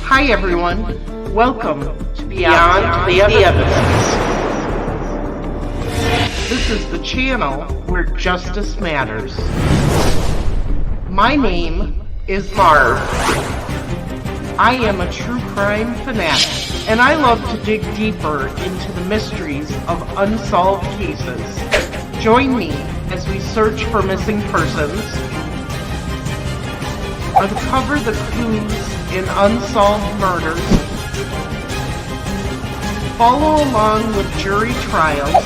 Hi everyone, welcome to Beyond the Evidence. This is the channel where justice matters. My name is Marv. I am a true crime fanatic, and I love to dig deeper into the mysteries of unsolved cases. Join me as we search for missing persons, uncover the clues in unsolved murders, follow along with jury trials,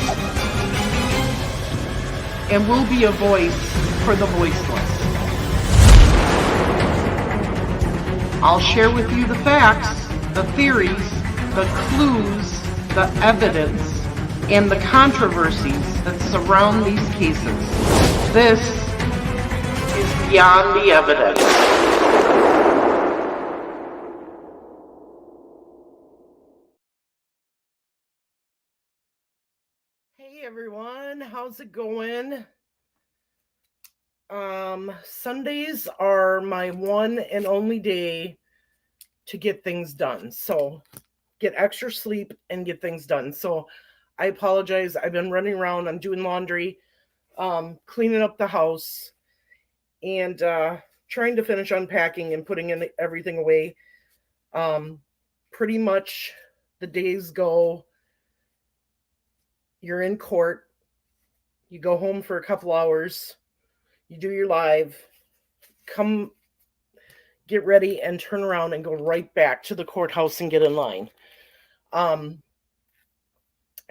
and we'll be a voice for the voiceless. I'll share with you the facts, the theories, the clues, the evidence, and the controversies that surround these cases. This is Beyond the Evidence. Hey everyone, how's it going? Sundays are my one and only day to get things done. So get extra sleep and get things done. So I apologize. I've been running around. I'm doing laundry, cleaning up the house, and trying to finish unpacking and putting everything away. Pretty much the days go. You're in court. You go home for a couple hours. You do your live. Come get ready and turn around and go right back to the courthouse and get in line.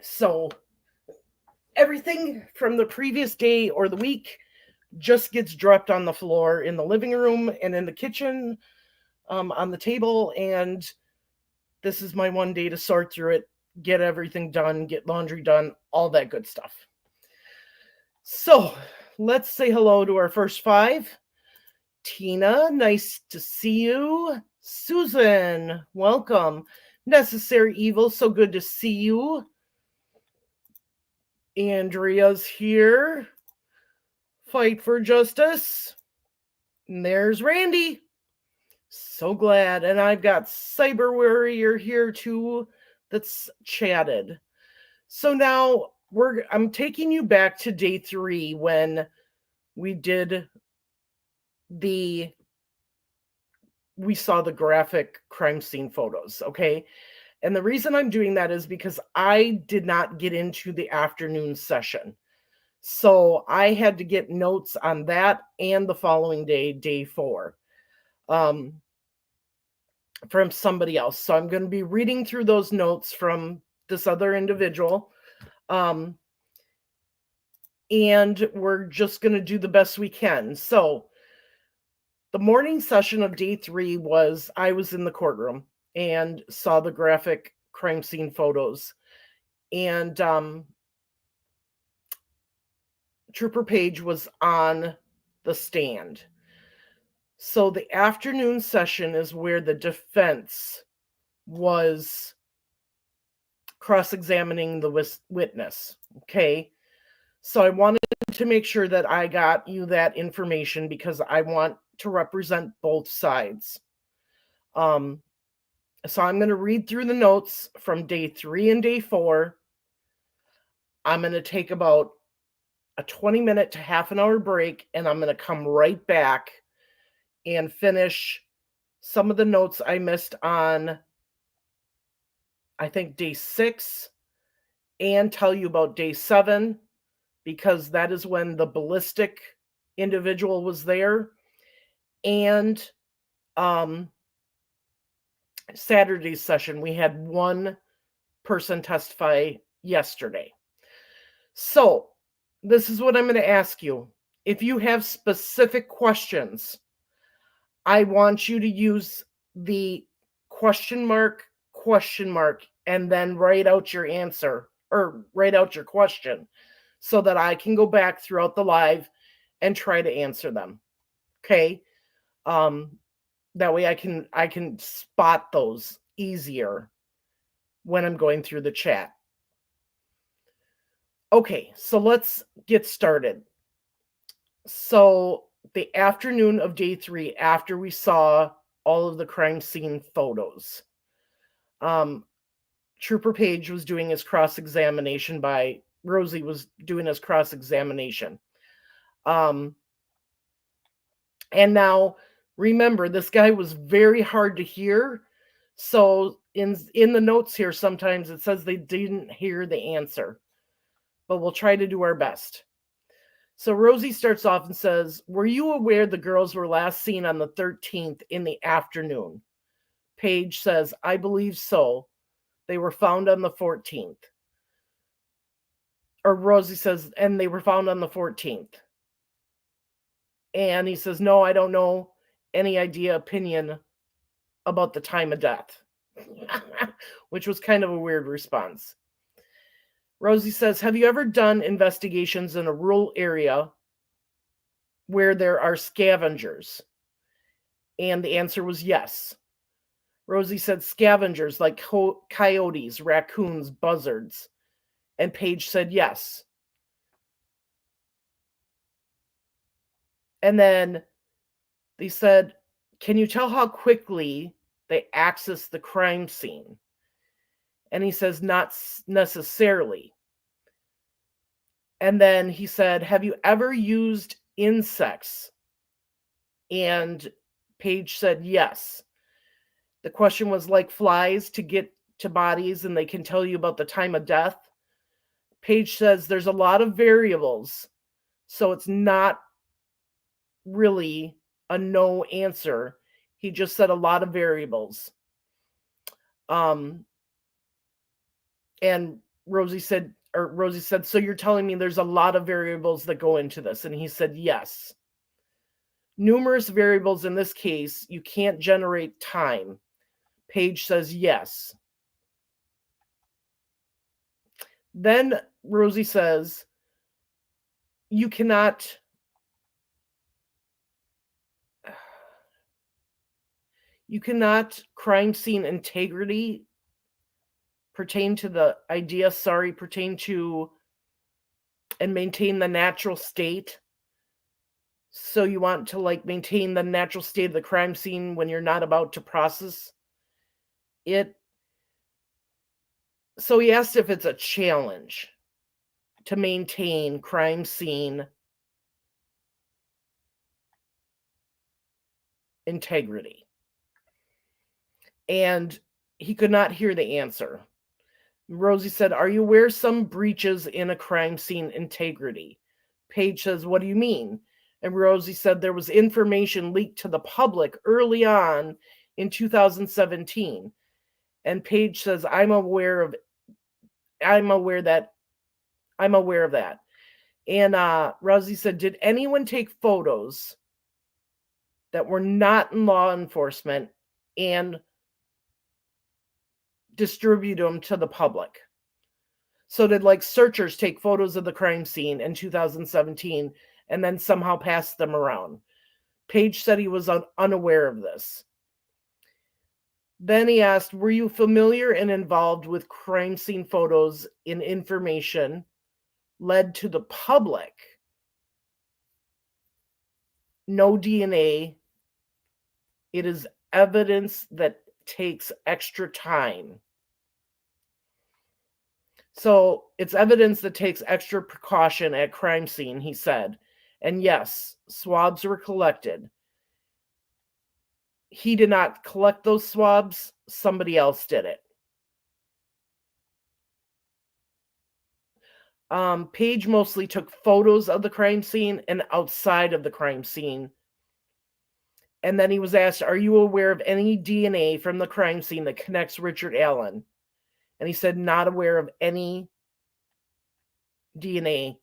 So everything from the previous day or the week just gets dropped on the floor in the living room and in the kitchen, on the table. And this is my one day to sort through it, get everything done, get laundry done, all that good stuff. So let's say hello to our first five. Tina, nice to see you. Susan, welcome. Necessary Evil, so good to see you. Andrea's here. Fight for Justice. And there's Randy. So glad. And I've got Cyber Warrior here too that's chatted. So now I'm taking you back to day 3 when we saw the graphic crime scene photos, okay? And the reason I'm doing that is because I did not get into the afternoon session. So I had to get notes on that and the following day, day 4, from somebody else. So I'm going to be reading through those notes from this other individual. And we're just going to do the best we can. So the morning session of day 3 was, I was in the courtroom and saw the graphic crime scene photos. And Trooper Page was on the stand. So the afternoon session is where the defense was cross-examining the witness, okay? So I wanted to make sure that I got you that information because I want to represent both sides. So I'm going to read through the notes from day 3 and day 4. I'm going to take about a 20-minute to half an hour break, and I'm going to come right back and finish some of the notes I missed on, I think, day 6, and tell you about day 7, because that is when the ballistic individual was there. And Saturday's session, we had one person testify yesterday. So this is what I'm going to ask you. If you have specific questions, I want you to use the question mark, and then write out your answer or write out your question so that I can go back throughout the live and try to answer them. Okay? That way I can spot those easier when I'm going through the chat. Okay, so let's get started. So the afternoon of day 3, after we saw all of the crime scene photos. Trooper Page was doing his cross-examination Rosie was doing his cross-examination. And now, remember, this guy was very hard to hear. So in the notes here, sometimes it says they didn't hear the answer. But we'll try to do our best. So Rosie starts off and says, were you aware the girls were last seen on the 13th in the afternoon? Paige says, I believe so. They were found on the 14th. Or Rosie says, and they were found on the 14th. And he says, no, I don't know any opinion about the time of death. Which was kind of a weird response. Rosie says, have you ever done investigations in a rural area where there are scavengers? And the answer was yes. Rosie said scavengers like coyotes, raccoons, buzzards. And Paige said yes. And then they said, can you tell how quickly they access the crime scene? And he says, not necessarily. And then he said, have you ever used insects? And Paige said yes. The question was like flies to get to bodies and they can tell you about the time of death. Paige says there's a lot of variables, so it's not really a no answer. He just said a lot of variables. And Rosie said, so you're telling me there's a lot of variables that go into this? And he said, yes. Numerous variables in this case, you can't generate time. Paige says, yes. Then Rosie says, you cannot crime scene integrity pertain to and maintain the natural state. So you want to maintain the natural state of the crime scene when you're not about to process it. So he asked if it's a challenge to maintain crime scene integrity. And he could not hear the answer. Rosie said, are you aware some breaches in a crime scene integrity? Paige says, what do you mean? And Rosie said there was information leaked to the public early on in 2017. And Paige says, I'm aware of that. And Rosie said, did anyone take photos that were not in law enforcement and distribute them to the public? So did searchers take photos of the crime scene in 2017 and then somehow pass them around? Paige said he was unaware of this. Then he asked, were you familiar and involved with crime scene photos in information led to the public? No DNA. It is evidence that takes extra time. So it's evidence that takes extra precaution at crime scene, he said. And yes, swabs were collected. He did not collect those swabs. Somebody else did it. Paige mostly took photos of the crime scene and outside of the crime scene. And then he was asked, are you aware of any DNA from the crime scene that connects Richard Allen? And he said, not aware of any DNA.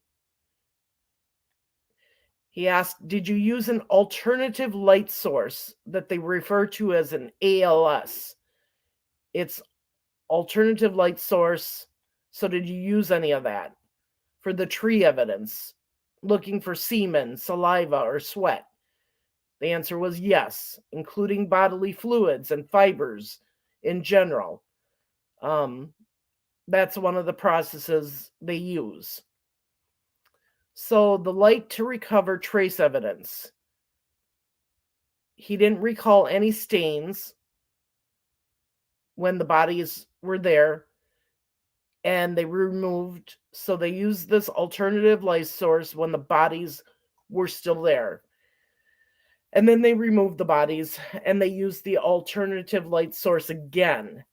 He asked, did you use an alternative light source that they refer to as an ALS? It's alternative light source. So did you use any of that for the tree evidence, looking for semen, saliva, or sweat? The answer was yes, including bodily fluids and fibers in general. That's one of the processes they use. So the light to recover trace evidence. He didn't recall any stains when the bodies were there, and they removed, so they used this alternative light source when the bodies were still there. And then they removed the bodies and they used the alternative light source again.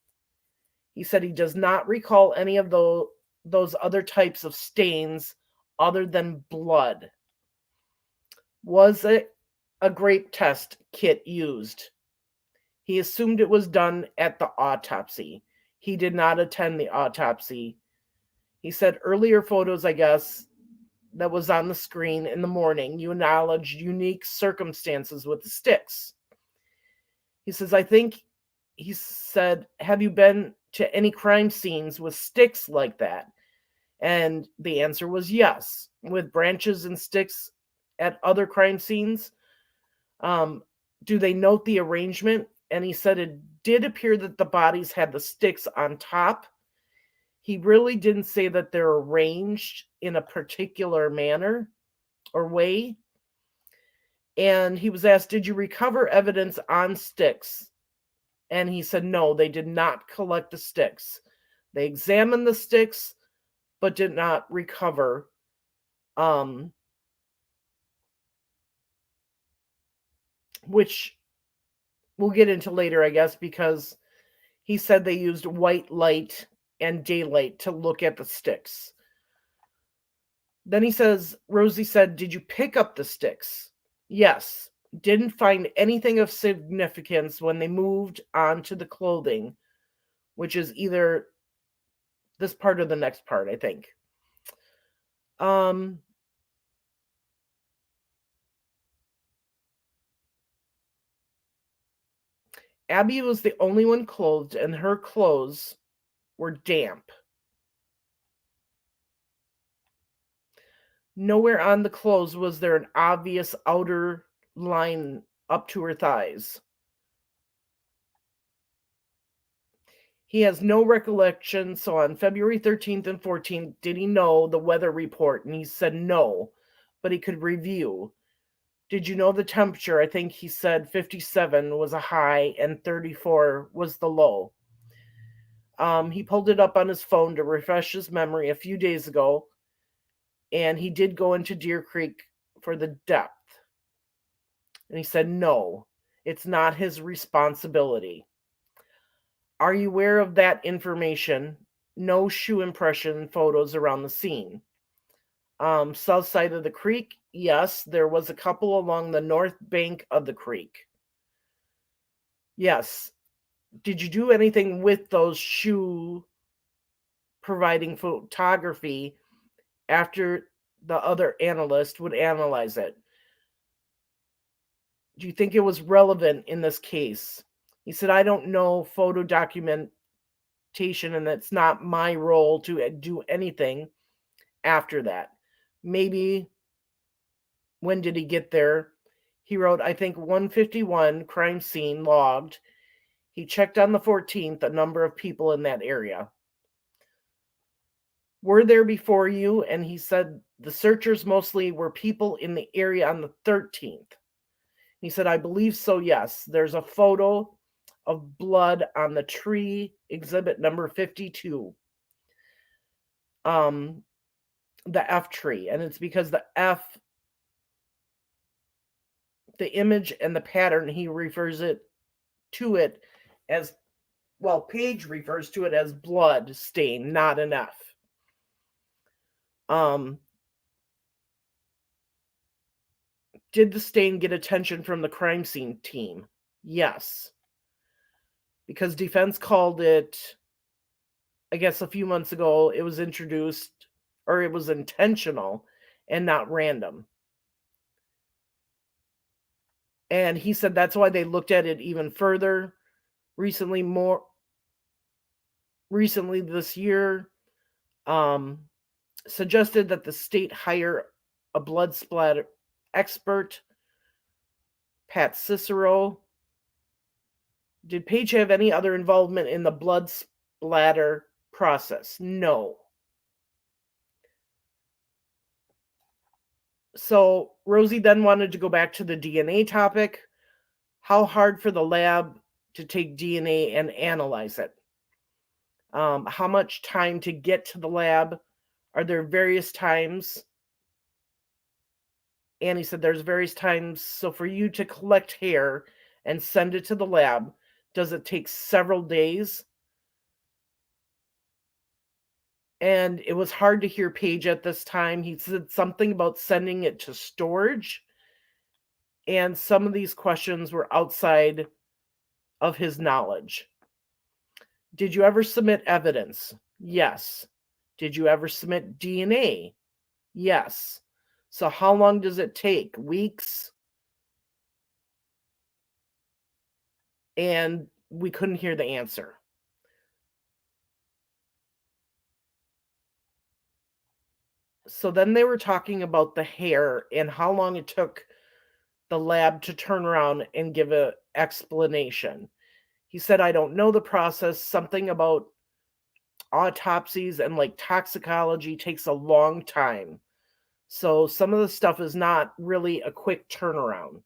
He said he does not recall any of those other types of stains other than blood. Was it a grape test kit used? He assumed it was done at the autopsy. He did not attend the autopsy. He said earlier photos, I guess, that was on the screen in the morning, you acknowledged unique circumstances with the sticks. He says, he said, have you been to any crime scenes with sticks like that? And the answer was yes, with branches and sticks at other crime scenes. Do they note the arrangement? And he said it did appear that the bodies had the sticks on top. He really didn't say that they're arranged in a particular manner or way. And he was asked, did you recover evidence on sticks? And he said, no, they did not collect the sticks. They examined the sticks, but did not recover. Which we'll get into later, I guess, because he said they used white light and daylight to look at the sticks. Then he says, Rosie said, did you pick up the sticks? Yes. Didn't find anything of significance when they moved on to the clothing, which is either this part or the next part, I think. Abby was the only one clothed, and her clothes were damp. Nowhere on the clothes was there an obvious outer line up to her thighs. He has no recollection, so on February 13th and 14th, did he know the weather report? And he said no, but he could review. Did you know the temperature? I think he said 57 was a high and 34 was the low. He pulled it up on his phone to refresh his memory a few days ago, and he did go into Deer Creek for the depth. And he said, no, it's not his responsibility. Are you aware of that information? No shoe impression photos around the scene. South side of the creek, yes, there was a couple along the north bank of the creek. Yes. Did you do anything with those shoe providing photography after the other analyst would analyze it? Do you think it was relevant in this case? He said, I don't know photo documentation, and it's not my role to do anything after that. Maybe when did he get there? He wrote, I think 151 crime scene logged. He checked on the 14th a number of people in that area. Were there before you? And he said the searchers mostly were people in the area on the 13th. He said, I believe so, yes. There's a photo of blood on the tree, exhibit number 52. The F tree. And it's because the F, the image and the pattern, he refers to it as, well, Page refers to it as blood stain, not an F. Did the stain get attention from the crime scene team? Yes. Because defense called it, I guess a few months ago, it was introduced, or it was intentional and not random. And he said that's why they looked at it even further recently this year, suggested that the state hire a blood splatter expert, Pat Cicero. Did Page have any other involvement in the blood splatter process? No. So Rosie then wanted to go back to the DNA topic. How hard for the lab to take DNA and analyze it? How much time to get to the lab? Are there various times? And he said there's various times. So for you to collect hair and send it to the lab, does it take several days? And it was hard to hear Paige at this time. He said something about sending it to storage. And some of these questions were outside of his knowledge. Did you ever submit evidence? Yes. Did you ever submit DNA? Yes. So how long does it take? Weeks? And we couldn't hear the answer. So then they were talking about the hair and how long it took the lab to turn around and give an explanation. He said, I don't know the process. Something about autopsies and like toxicology takes a long time. So some of the stuff is not really a quick turnaround.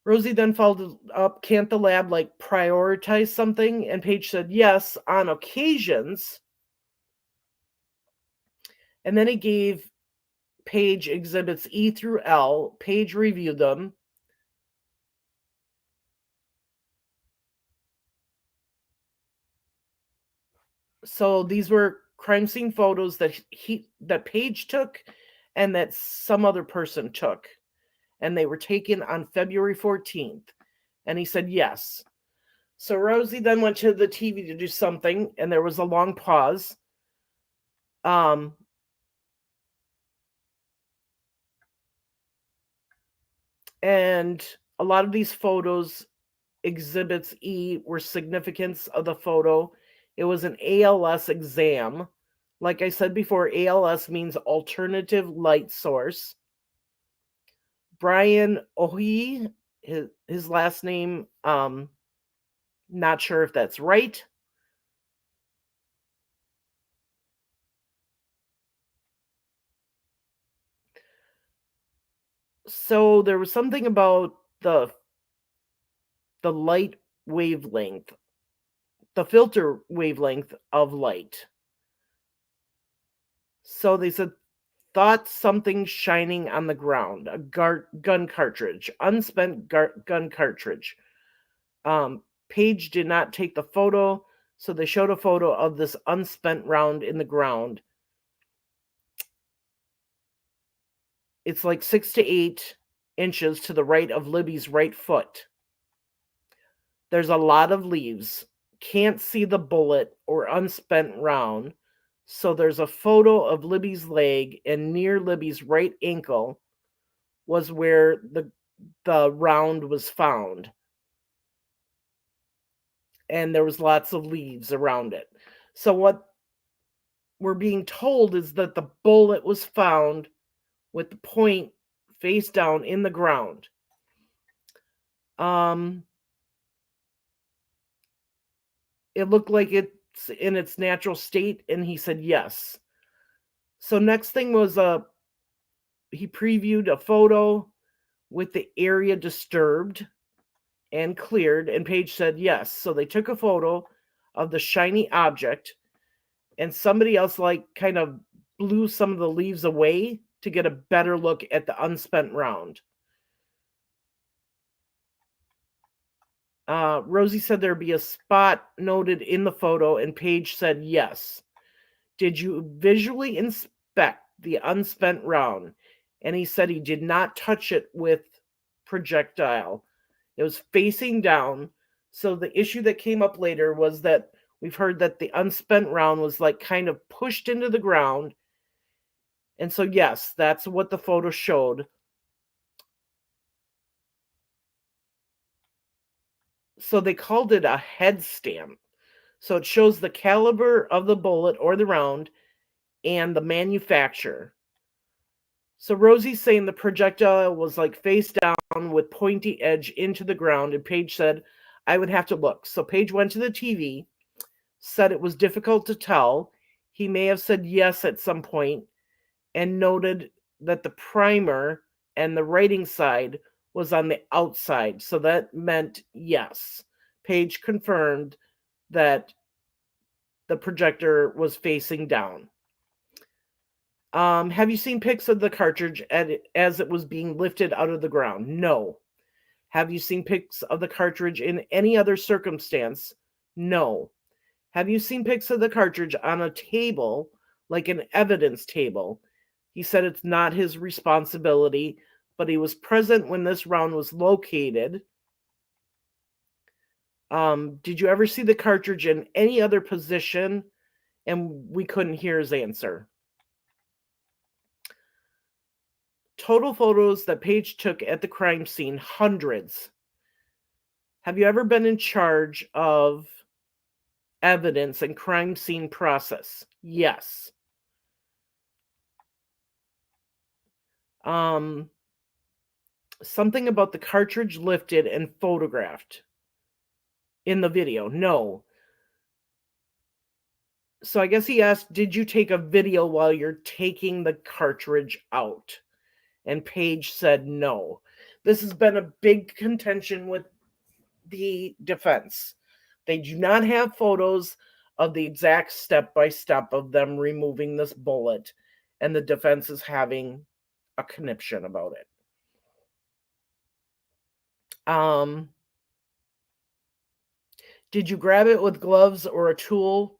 Rosie then followed up, can't the lab like prioritize something? And Paige said, yes, on occasions. And then he gave Paige exhibits E through L. Paige reviewed them. So these were crime scene photos that Paige took and that some other person took. And they were taken on February 14th. And he said, yes. So Rosie then went to the TV to do something, and there was a long pause. And a lot of these photos, exhibits E, were significance of the photo. It was an ALS exam. Like I said before, ALS means alternative light source. Brian Ohi, his last name, not sure if that's right. So there was something about the light wavelength, the filter wavelength of light. So they said, thought something shining on the ground, a gun cartridge, unspent gun cartridge. Paige did not take the photo, so they showed a photo of this unspent round in the ground. It's like 6 to 8 inches to the right of Libby's right foot. There's a lot of leaves. Can't see the bullet or unspent round. So there's a photo of Libby's leg, and near Libby's right ankle was where the round was found. And there was lots of leaves around it. So what we're being told is that the bullet was found with the point face down in the ground. It looked like it's in its natural state, and he said yes. So next thing was he previewed a photo with the area disturbed and cleared, and Paige said yes. So they took a photo of the shiny object, and somebody else like kind of blew some of the leaves away to get a better look at the unspent round. Rosie said there'd be a spot noted in the photo, and Paige said yes. Did you visually inspect the unspent round? And he said he did not touch it with projectile. It was facing down. So the issue that came up later was that we've heard that the unspent round was like kind of pushed into the ground. And so, yes, that's what the photo showed. So they called it a head stamp. So it shows the caliber of the bullet or the round and the manufacturer. So Rosie's saying the projectile was like face down with pointy edge into the ground, and Paige said, I would have to look. So Paige went to the TV, said it was difficult to tell. He may have said yes at some point, and noted that the primer and the writing side was on the outside. So that meant yes. Paige confirmed that the projector was facing down. Have you seen pics of the cartridge as it was being lifted out of the ground? No. Have you seen pics of the cartridge in any other circumstance? No. Have you seen pics of the cartridge on a table, like an evidence table? He said it's not his responsibility, but he was present when this round was located. Did you ever see the cartridge in any other position? And we couldn't hear his answer. Total photos that Paige took at the crime scene, hundreds. Have you ever been in charge of evidence and crime scene process? Yes. Something about the cartridge lifted and photographed in the video. No. So I guess he asked, did you take a video while you're taking the cartridge out? And Paige said no. This has been a big contention with the defense. They do not have photos of the exact step-by-step of them removing this bullet, and the defense is having a conniption about it. Did you grab it with gloves or a tool?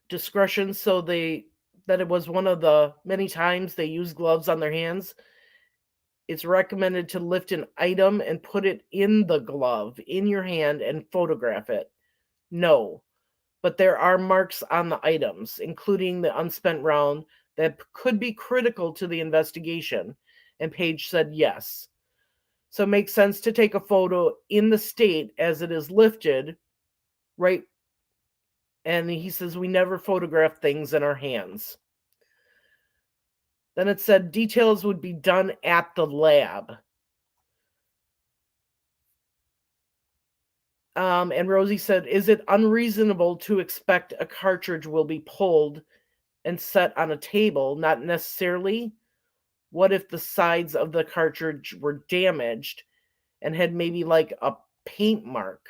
Discretion, so that it was one of the many times they use gloves on their hands. It's recommended to lift an item and put it in the glove, in your hand, and photograph it. No. But there are marks on the items, including the unspent round, that could be critical to the investigation. And Paige said yes. So it makes sense to take a photo in the state as it is lifted, right? And he says we never photograph things in our hands. Then it said details would be done at the lab. And Rosie said, is it unreasonable to expect a cartridge will be pulled and set on a table? Not necessarily. What if the sides of the cartridge were damaged and had maybe like a paint mark?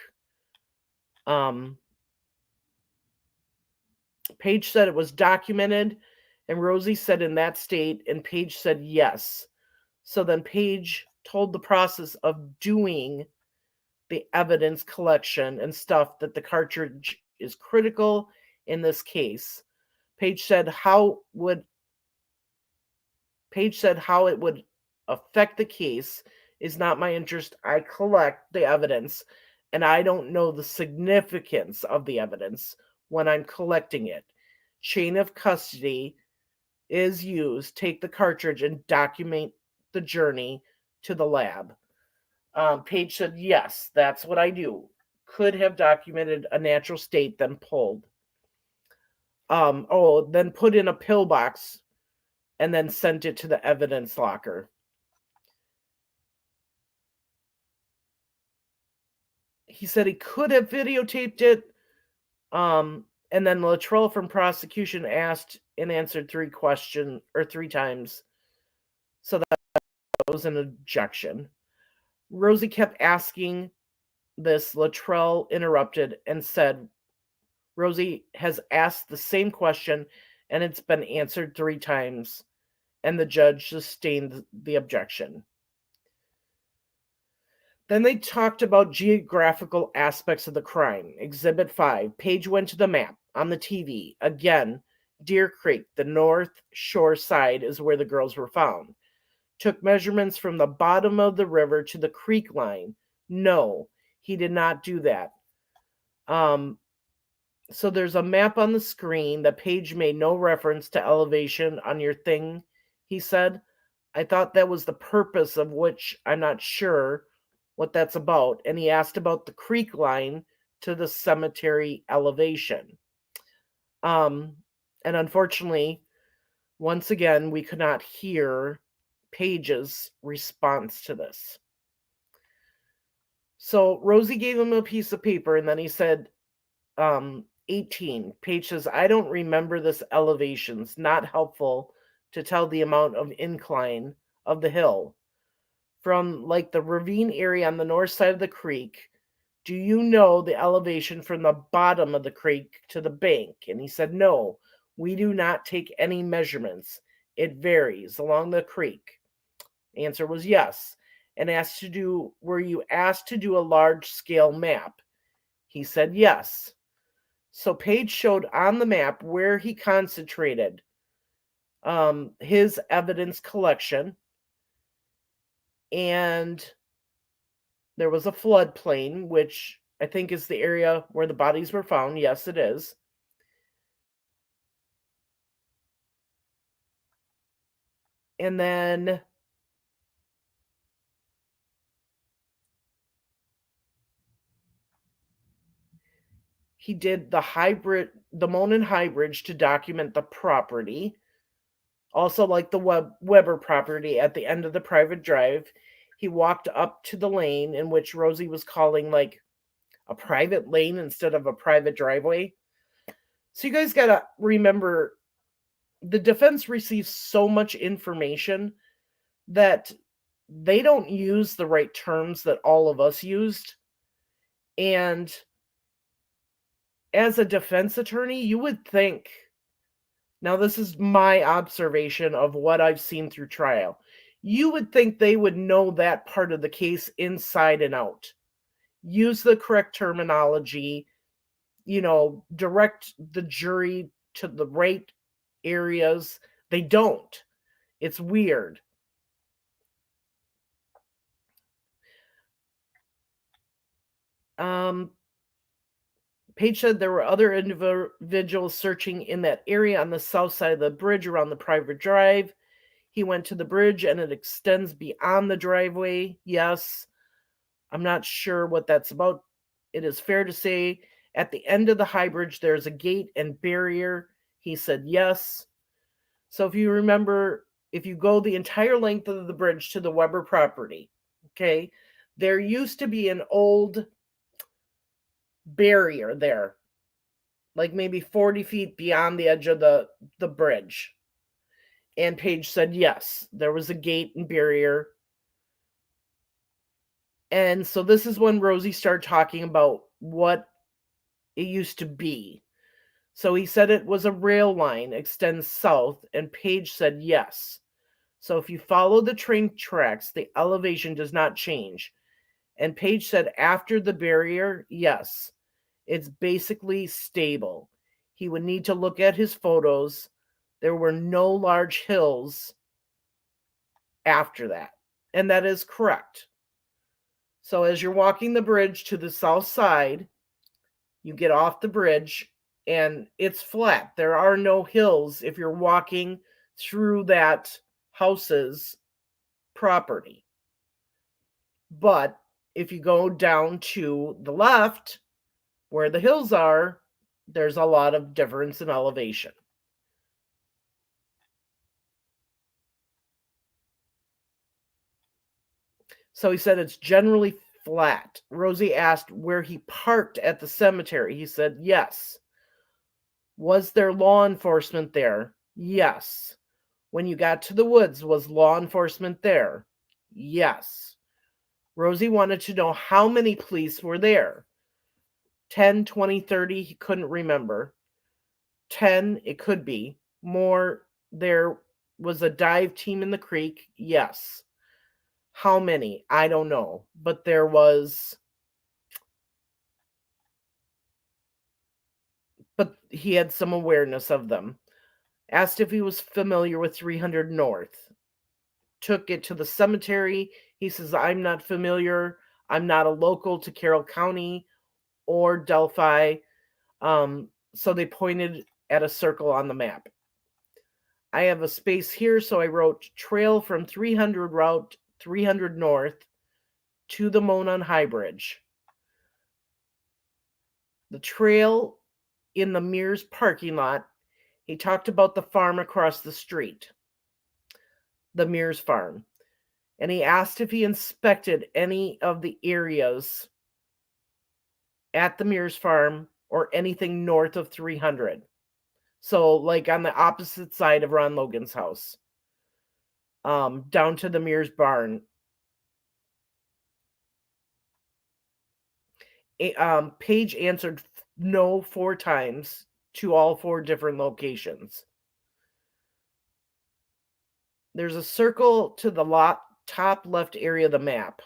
Paige said it was documented, and Rosie said in that state, and Paige said yes. So then Paige told the process of doing the evidence collection and stuff that the cartridge is critical in this case. Paige said how it would affect the case is not my interest. I collect the evidence, and I don't know the significance of the evidence when I'm collecting it. Chain of custody is used. Take the cartridge and document the journey to the lab. Paige said, yes, that's what I do. Could have documented a natural state, then pulled. Then put in a pillbox and then sent it to the evidence locker. He said he could have videotaped it. And then Latrell from prosecution asked and answered 3 times. So that was an objection. Rosie kept asking this. Latrell interrupted and said, Rosie has asked the same question and it's been answered 3 times. And the judge sustained the objection. Then they talked about geographical aspects of the crime. Exhibit 5. Paige went to the map on the TV. Again, Deer Creek, the north shore side, is where the girls were found. Took measurements from the bottom of the river to the creek line. No, he did not do that. So there's a map on the screen that Paige made no reference to elevation on your thing, he said. I thought that was the purpose of which I'm not sure what that's about. And he asked about the creek line to the cemetery elevation. And unfortunately, once again, we could not hear Paige's response to this. So Rosie gave him a piece of paper, and then he said, 18. Paige says, I don't remember this elevations. Not helpful to tell the amount of incline of the hill, from like the ravine area on the north side of the creek. Do you know the elevation from the bottom of the creek to the bank? And he said, no, we do not take any measurements. It varies along the creek. Answer was yes. And were you asked to do a large scale map? He said yes. So Page showed on the map where he concentrated his evidence collection, and there was a floodplain, which I think is the area where the bodies were found. Yes, it is. And then he did the Monon High Bridge to document the property. Also, like the Weber property at the end of the private drive, he walked up to the lane in which Rosie was calling like a private lane instead of a private driveway. So you guys got to remember, the defense receives so much information that they don't use the right terms that all of us used. And as a defense attorney, you would think, now this is my observation of what I've seen through trial, you would think they would know that part of the case inside and out. Use the correct terminology, direct the jury to the right areas. They don't. It's weird. Page said there were other individuals searching in that area on the south side of the bridge around the private drive. He went to the bridge and it extends beyond the driveway. Yes. I'm not sure what that's about. It is fair to say at the end of the high bridge there's a gate and barrier. He said yes. So if you remember, if you go the entire length of the bridge to the Weber property, okay, there used to be an old barrier there, like maybe 40 feet beyond the edge of the bridge. And Page said yes, there was a gate and barrier. And so this is when Rosie started talking about what it used to be. So he said it was a rail line, extends south, and Page said yes. So if you follow the train tracks, the elevation does not change. And Page said after the barrier, yes, it's basically stable. He would need to look at his photos. There were no large hills after that. And that is correct. So as you're walking the bridge to the south side, you get off the bridge and it's flat. There are no hills if you're walking through that house's property. But if you go down to the left, where the hills are, there's a lot of difference in elevation. So he said it's generally flat. Rosie asked where he parked at the cemetery. He said yes. Was there law enforcement there? Yes. When you got to the woods, was law enforcement there? Yes. Rosie wanted to know how many police were there. 10, 20, 30, he couldn't remember. 10, it could be. More, there was a dive team in the creek. Yes. How many? I don't know. But there was. But he had some awareness of them. Asked if he was familiar with 300 North. Took it to the cemetery. He says, I'm not familiar. I'm not a local to Carroll County or Delphi. So they pointed at a circle on the map. I have a space here, so I wrote trail from 300 route 300 North to the Monon High Bridge. The trail in the Mears parking lot, he talked about the farm across the street, the Mears farm. And he asked if he inspected any of the areas at the Mears farm or anything north of 300. So, like on the opposite side of Ron Logan's house. down to the Mears barn. Paige answered no 4 times to all 4 different locations. There's a circle to the top left area of the map.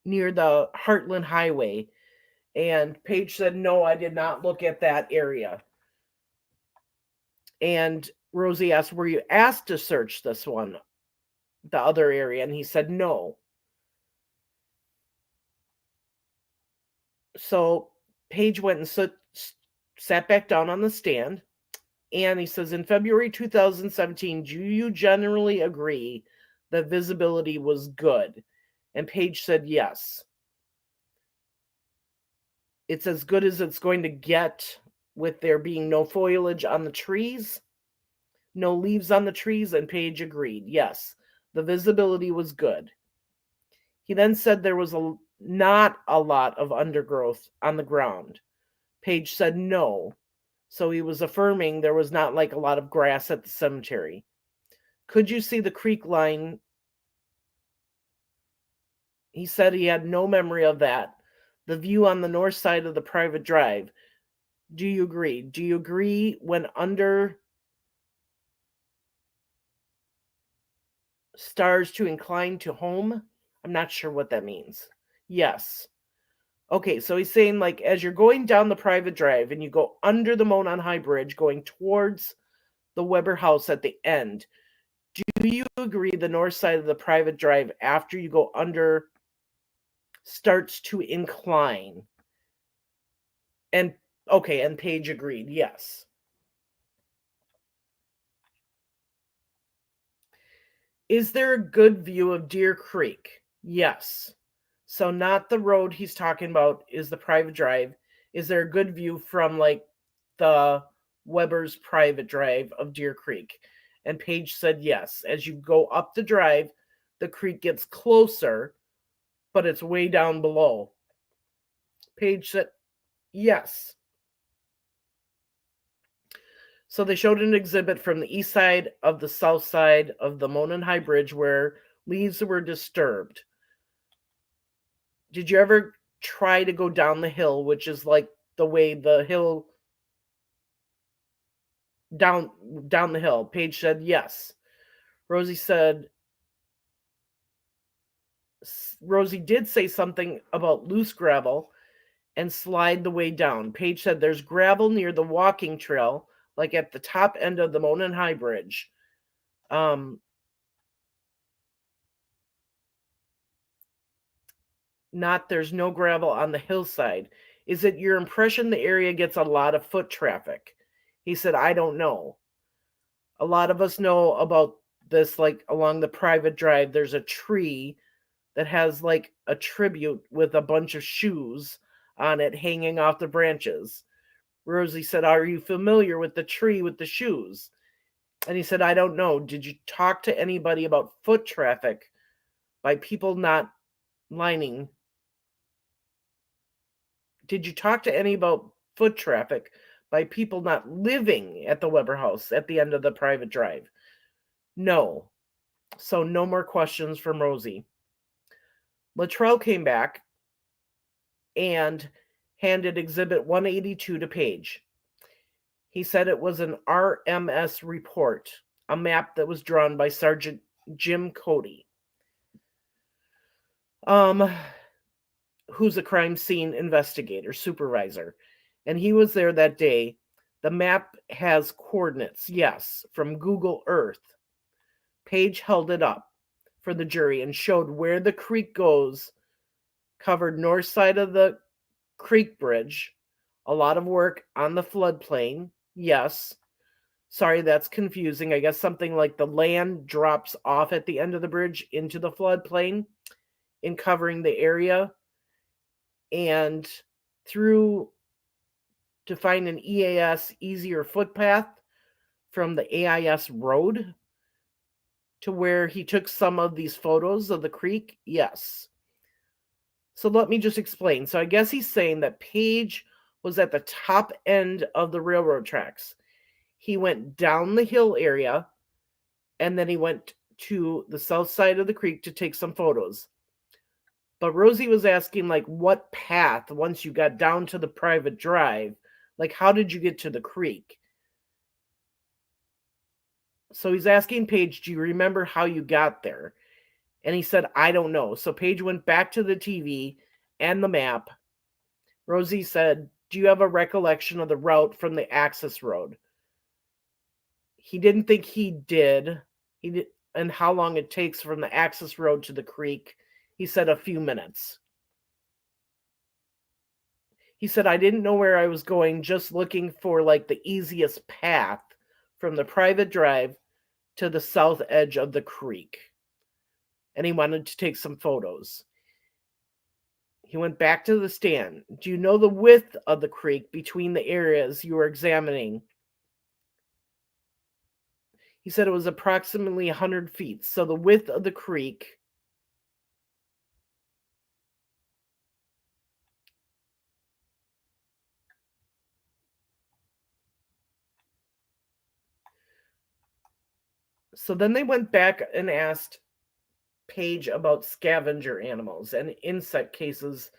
Near the Heartland Highway. And Paige said, no, I did not look at that area. And Rosie asked, were you asked to search this one, the other area? And he said, no. So Paige went and sat back down on the stand. And he says, in February 2017, do you generally agree that visibility was good? And Paige said, yes. It's as good as it's going to get with there being no foliage on the trees, no leaves on the trees, and Paige agreed. Yes, the visibility was good. He then said there was not a lot of undergrowth on the ground. Paige said no. So he was affirming there was not like a lot of grass at the cemetery. Could you see the creek line? He said he had no memory of that. The view on the north side of the private drive. Do you agree? Do you agree when under stars to incline to home? I'm not sure what that means. Yes. Okay, so he's saying, like, as you're going down the private drive and you go under the Monon High Bridge going towards the Weber house at the end, do you agree the north side of the private drive after you go under starts to incline? And okay, and Paige agreed, yes. Is there a good view of Deer Creek? Yes. So not the road he's talking about is the private drive. Is there a good view from like the Weber's private drive of Deer Creek? And Paige said yes. As you go up the drive, the creek gets closer, but it's way down below. Paige said yes. So they showed an exhibit from the east side of the south side of the Monon High Bridge where leaves were disturbed. Did you ever try to go down the hill, which is like the way the hill down the hill? Paige said yes. Rosie did say something about loose gravel and slide the way down. Paige said there's gravel near the walking trail, like at the top end of the Monon High Bridge. There's no gravel on the hillside. Is it your impression the area gets a lot of foot traffic? He said, I don't know. A lot of us know about this, like along the private drive, there's a tree that has like a tribute with a bunch of shoes on it hanging off the branches. Rosie said, are you familiar with the tree with the shoes? And he said, I don't know. Did you talk to anybody about foot traffic by people not lining? Did you talk to any about foot traffic by people not living at the Weber house at the end of the private drive? No. So no more questions from Rosie. Luttrell came back and handed Exhibit 182 to Paige. He said it was an RMS report, a map that was drawn by Sergeant Jim Cody, who's a crime scene investigator, supervisor. And he was there that day. The map has coordinates, yes, from Google Earth. Paige held it up for the jury and showed where the creek goes, covered north side of the creek bridge, a lot of work on the floodplain, yes. Sorry, that's confusing. I guess something like the land drops off at the end of the bridge into the floodplain in covering the area, and through to find an EAS easier footpath from the AIS road to where he took some of these photos of the creek? Yes. So let me just explain. So I guess he's saying that Paige was at the top end of the railroad tracks. he went down the hill area, and then he went to the south side of the creek to take some photos. But Rosie was asking, like, what path, once you got down to the private drive, like, how did you get to the creek? So he's asking Paige, do you remember how you got there? And he said, I don't know. So Paige went back to the TV and the map. Rosie said, do you have a recollection of the route from the access road? He didn't think he did. And how long it takes from the access road to the creek. He said a few minutes. He said, I didn't know where I was going, just looking for like the easiest path from the private drive to the south edge of the creek. And he wanted to take some photos. He went back to the stand. Do you know the width of the creek between the areas you were examining? He said it was approximately 100 feet. So the width of the creek So then they went back and asked Paige about scavenger animals and insect cases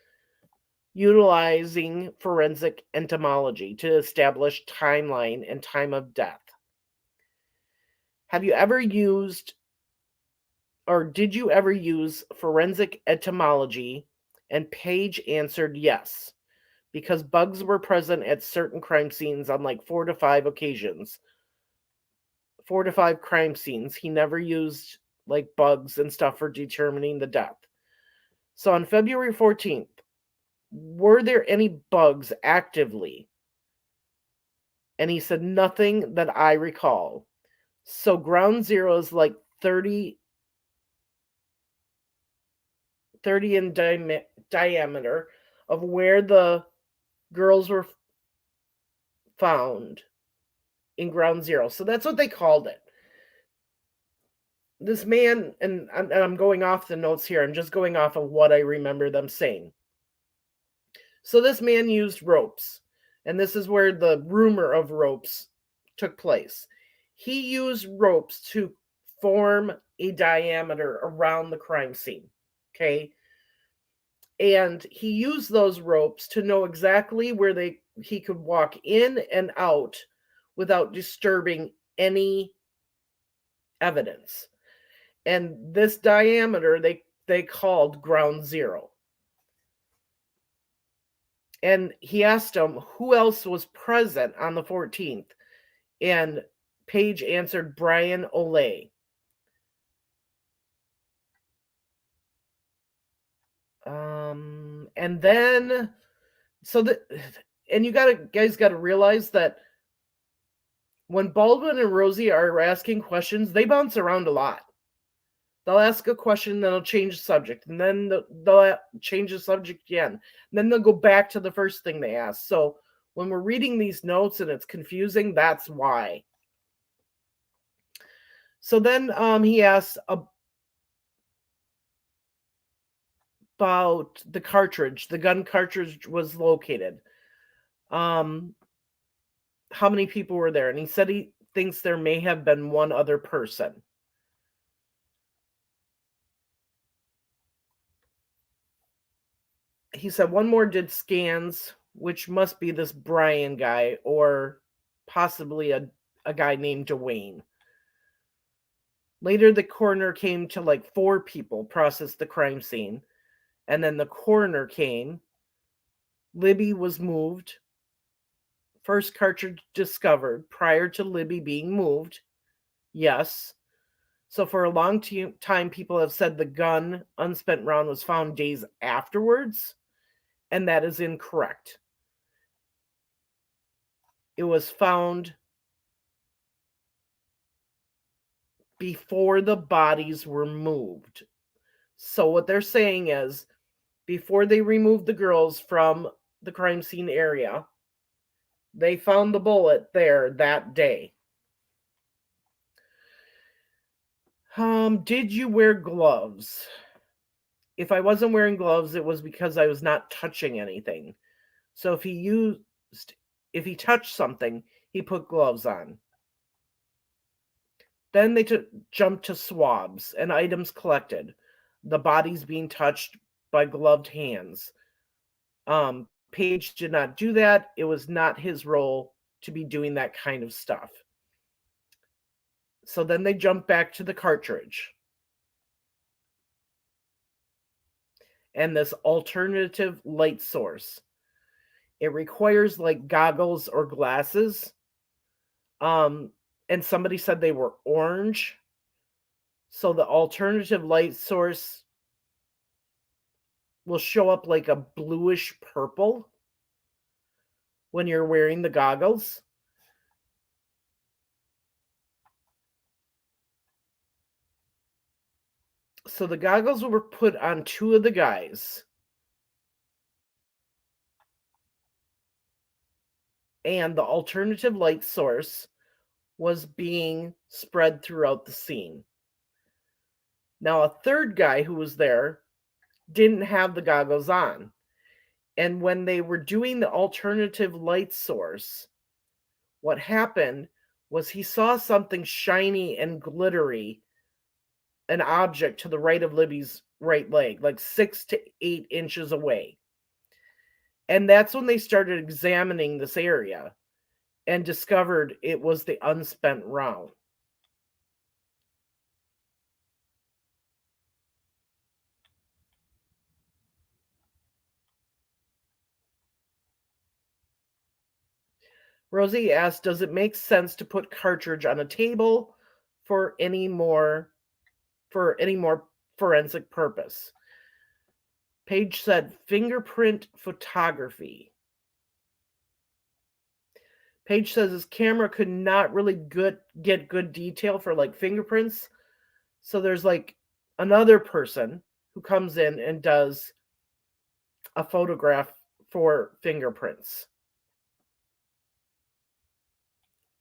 utilizing forensic entomology to establish timeline and time of death. Have you ever used, or did you ever use forensic entomology? And Paige answered yes, because bugs were present at certain crime scenes on like 4 to 5 occasions. 4 to 5 crime scenes. He never used like bugs and stuff for determining the death. So on February 14th, were there any bugs actively? And he said, nothing that I recall. So ground zero is like 30 in diameter of where the girls were found in ground zero. So that's what they called it. This man, and I'm going off the notes here, I'm just going off of what I remember them saying. So this man used ropes, and this is where the rumor of ropes took place. He used ropes to form a diameter around the crime scene, okay? And he used those ropes to know exactly where he could walk in and out without disturbing any evidence. And this diameter they called ground zero. And he asked him who else was present on the 14th. And Paige answered Brian Olay. And then, and you guys got to realize that when Baldwin and Rosie are asking questions, they bounce around a lot. They'll ask a question, then they'll change the subject, and then they'll change the subject again. And then they'll go back to the first thing they asked. So when we're reading these notes and it's confusing, that's why. So then he asks about the cartridge. The gun cartridge was located. How many people were there? And he said he thinks there may have been one other person. He said one more did scans, which must be this Brian guy or possibly a guy named Dwayne. Later, the coroner came to like 4 people process the crime scene. And then the coroner came. Libby was moved. First cartridge discovered prior to Libby being moved. Yes. So for a long time, people have said the gun, unspent round, was found days afterwards. And that is incorrect. It was found before the bodies were moved. So what they're saying is, before they removed the girls from the crime scene area, they found the bullet there that day. Did you wear gloves? If I wasn't wearing gloves, it was because I was not touching anything. So if he touched something, he put gloves on. Then they jumped to swabs and items collected, the bodies being touched by gloved hands. Page did not do that. It was not his role to be doing that kind of stuff. So then they jumped back to the cartridge. And this alternative light source. It requires like goggles or glasses. And somebody said they were orange. So the alternative light source will show up like a bluish purple when you're wearing the goggles. So the goggles were put on two of the guys. And the alternative light source was being spread throughout the scene. Now, a third guy who was there didn't have the goggles on. And when they were doing the alternative light source, what happened was he saw something shiny and glittery, an object to the right of Libby's right leg, like 6 to 8 inches away. And that's when they started examining this area and discovered it was the unspent round. Rosie asked, does it make sense to put cartridge on a table for any more forensic purpose? Paige said fingerprint photography. Paige says his camera could not really get good detail for like fingerprints. So there's like another person who comes in and does a photograph for fingerprints.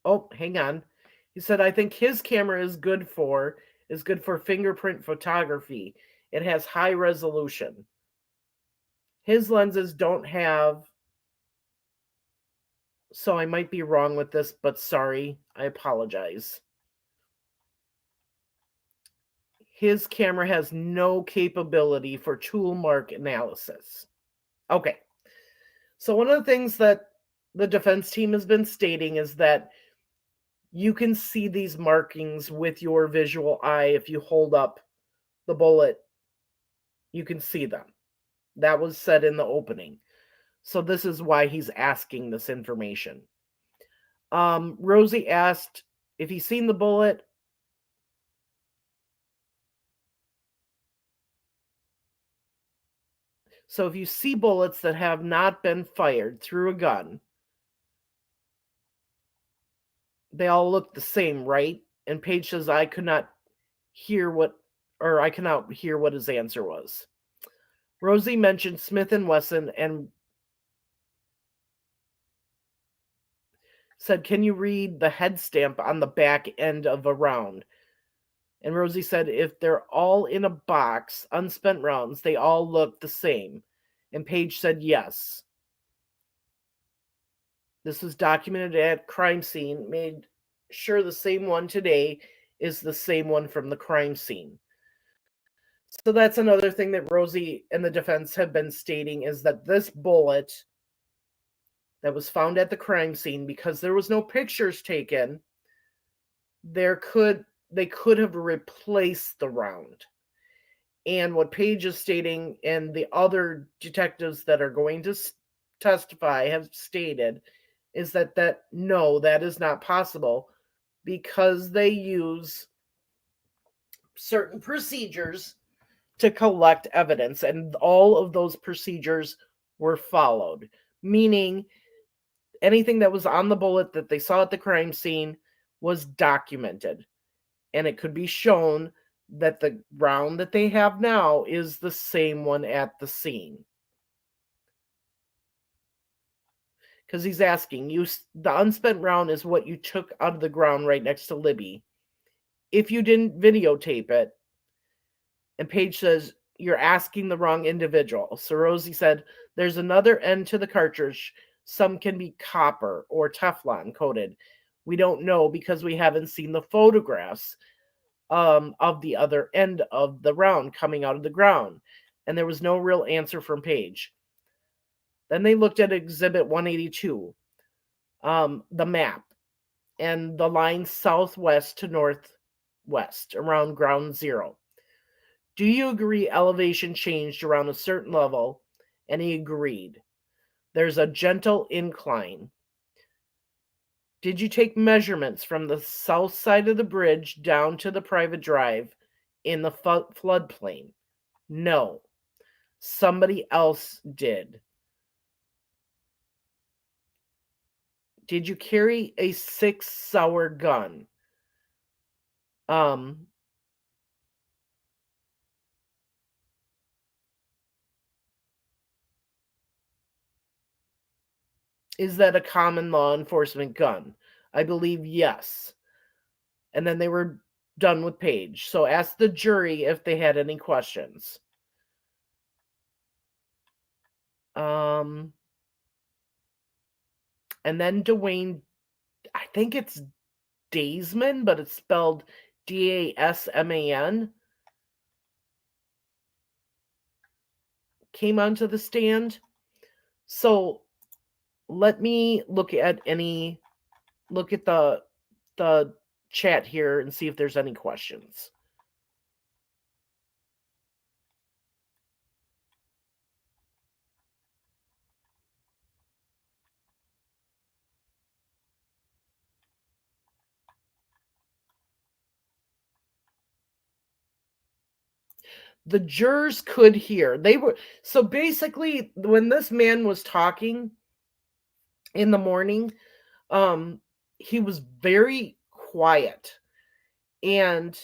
Oh, hang on. He said, I think his camera is good for fingerprint photography. It has high resolution. His lenses don't have, so I might be wrong with this, but sorry, I apologize. His camera has no capability for tool mark analysis. Okay. So one of the things that the defense team has been stating is that you can see these markings with your visual eye. If you hold up the bullet, you can see them. That was said in the opening. So this is why he's asking this information. Rosie asked if he's seen the bullet. So if you see bullets that have not been fired through a gun, they all look the same, right? And Paige says, I could not hear what his answer was. Rosie mentioned Smith & Wesson and said, can you read the head stamp on the back end of a round? And Rosie said, if they're all in a box, unspent rounds, they all look the same. And Paige said, yes. This was documented at crime scene, made sure the same one today is the same one from the crime scene. So that's another thing that Rosie and the defense have been stating, is that this bullet that was found at the crime scene, because there was no pictures taken, they could have replaced the round. And what Paige is stating, and the other detectives that are going to testify have stated, is that no, that is not possible, because they use certain procedures to collect evidence, and all of those procedures were followed. Meaning, anything that was on the bullet that they saw at the crime scene was documented. And it could be shown that the round that they have now is the same one at the scene. Because he's asking, the unspent round is what you took out of the ground right next to Libby. If you didn't videotape it, and Paige says, you're asking the wrong individual. So Rosie said, there's another end to the cartridge. Some can be copper or Teflon coated. We don't know because we haven't seen the photographs of the other end of the round coming out of the ground. And there was no real answer from Paige. Then they looked at Exhibit 182, the map, and the line southwest to northwest around ground zero. Do you agree elevation changed around a certain level? And he agreed. There's a gentle incline. Did you take measurements from the south side of the bridge down to the private drive in the floodplain? No. Somebody else did. Did you carry a 6-hour gun? Is that a common law enforcement gun? I believe yes. And then they were done with Paige. So ask the jury if they had any questions. And then Dwayne, I think it's Daisman, but it's spelled Dasman, came onto the stand. So let me look at the chat here and see if there's any questions. The jurors could hear. So basically when this man was talking in the morning, he was very quiet and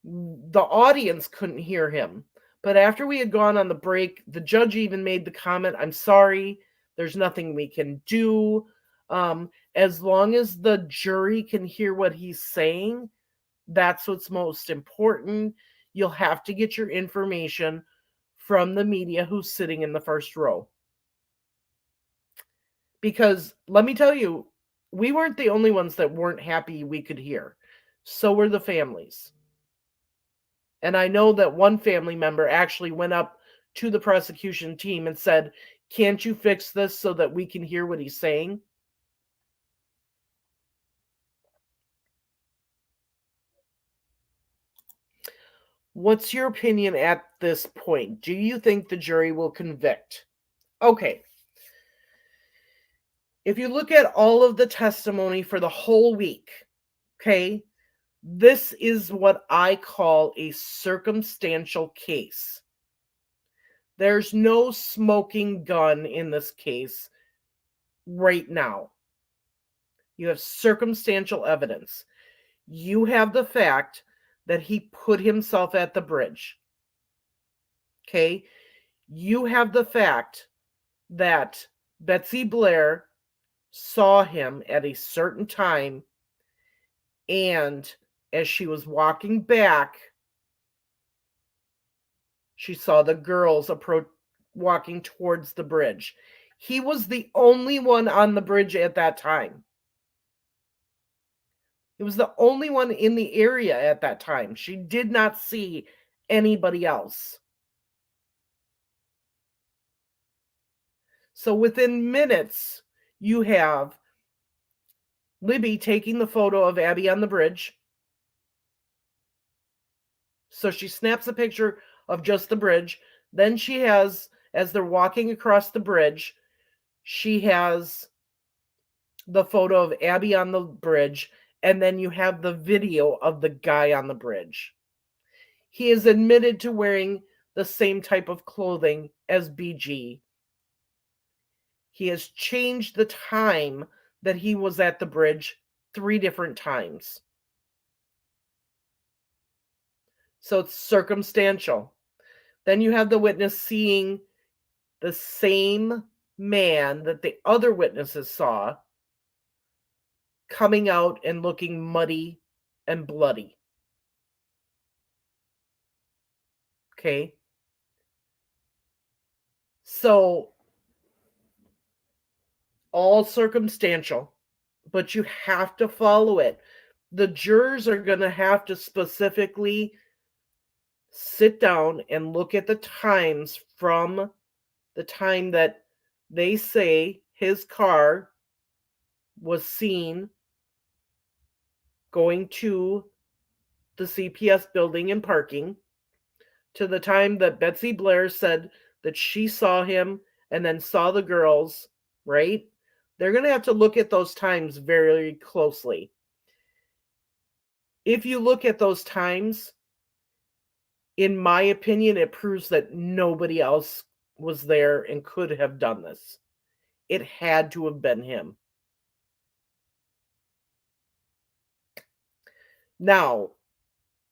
the audience couldn't hear him. But after we had gone on the break, the judge even made the comment, I'm sorry, there's nothing we can do. As long as the jury can hear what he's saying, that's what's most important. You'll have to get your information from the media who's sitting in the first row. Because let me tell you, we weren't the only ones that weren't happy we could hear. So were the families. And I know that one family member actually went up to the prosecution team and said, can't you fix this so that we can hear what he's saying? What's your opinion at this point? Do you think the jury will convict? Okay. If you look at all of the testimony for the whole week, okay, this is what I call a circumstantial case. There's no smoking gun in this case right now. You have circumstantial evidence. You have the fact that he put himself at the bridge. Okay? You have the fact that Betsy Blair saw him at a certain time, and as she was walking back, she saw the girls walking towards the bridge. He was the only one on the bridge at that time. He was the only one in the area at that time. She did not see anybody else. So within minutes, you have Libby taking the photo of Abby on the bridge. So she snaps a picture of just the bridge. Then she has, as they're walking across the bridge, she has the photo of Abby on the bridge. And then you have the video of the guy on the bridge. He is admitted to wearing the same type of clothing as BG. He has changed the time that he was at the bridge 3 different times. So it's circumstantial. Then you have the witness seeing the same man that the other witnesses saw coming out and looking muddy and bloody. Okay? So, all circumstantial. but you have to follow it. The jurors are going to have to specifically sit down and look at the times from the time that they say his car was seen going to the CPS building and parking to the time that Betsy Blair said that she saw him and then saw the girls, right? They're going to have to look at those times very closely. If you look at those times, in my opinion, it proves that nobody else was there and could have done this. It had to have been him. Now,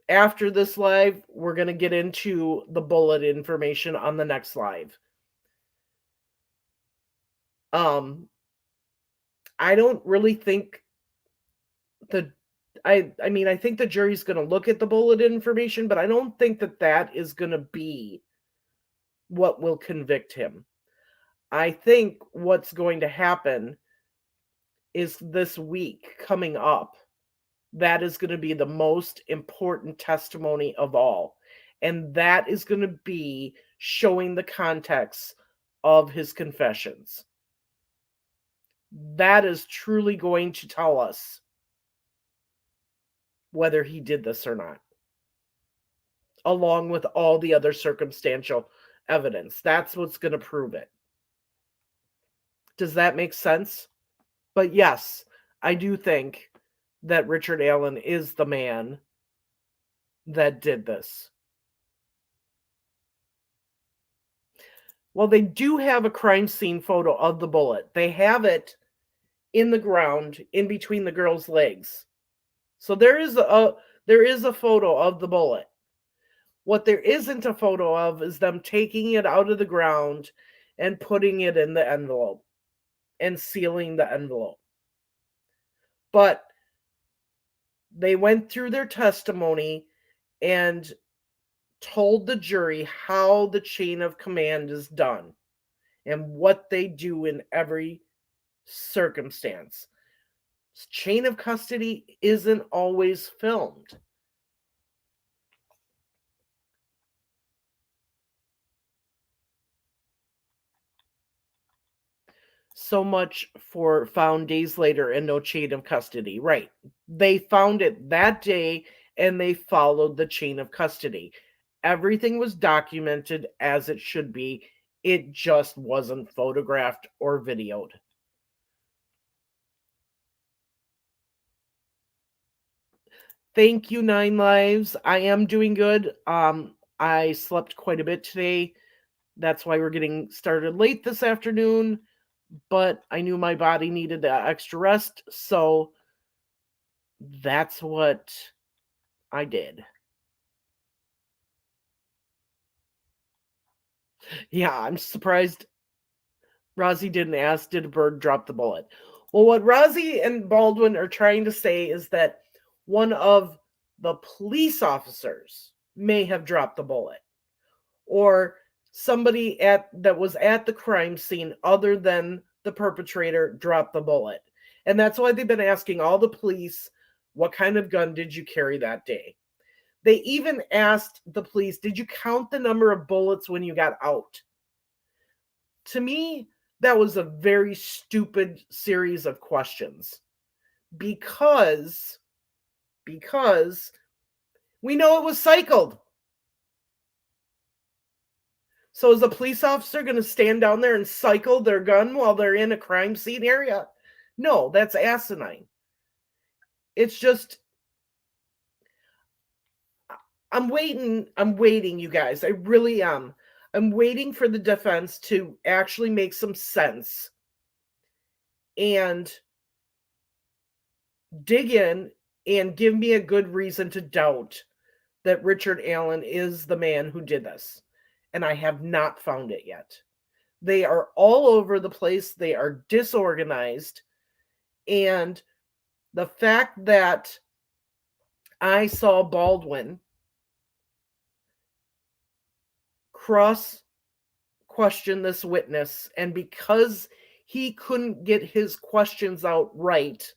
after this live, we're going to get into the bullet information on the next live. I don't really think I think the jury's going to look at the bullet information, but I don't think that is going to be what will convict him. I think what's going to happen is this week coming up, that is going to be the most important testimony of all. And that is going to be showing the context of his confessions. That is truly going to tell us whether he did this or not, along with all the other circumstantial evidence. That's what's going to prove it. Does that make sense? But yes, I do think that Richard Allen is the man that did this. Well, they do have a crime scene photo of the bullet. They have it in the ground in between the girl's legs. So there is a photo of the bullet. What there isn't a photo of is them taking it out of the ground and putting it in the envelope and sealing the envelope. But they went through their testimony and told the jury how the chain of command is done and what they do in every circumstance. Chain of custody isn't always filmed. So much for found days later and no chain of custody. Right. They found it that day and they followed the chain of custody. Everything was documented as it should be. It just wasn't photographed or videoed. Thank you, 9 Lives. I am doing good. I slept quite a bit today. That's why we're getting started late this afternoon. But I knew my body needed that extra rest, so that's what I did. Yeah, I'm surprised Rozzy didn't ask, did a bird drop the bullet? Well, what Rozzy and Baldwin are trying to say is that one of the police officers may have dropped the bullet, or somebody that was at the crime scene other than the perpetrator dropped the bullet. And that's why they've been asking all the police, what kind of gun did you carry that day? They even asked the police, did you count the number of bullets when you got out? To me, that was a very stupid series of questions because we know it was cycled. So is a police officer going to stand down there and cycle their gun while they're in a crime scene area? No, that's asinine. It's just, I'm waiting, you guys. I really am. I'm waiting for the defense to actually make some sense and dig in and give me a good reason to doubt that Richard Allen is the man who did this. And I have not found it yet. They are all over the place. They are disorganized. And the fact that I saw Baldwin cross-question this witness, and because he couldn't get his questions out right,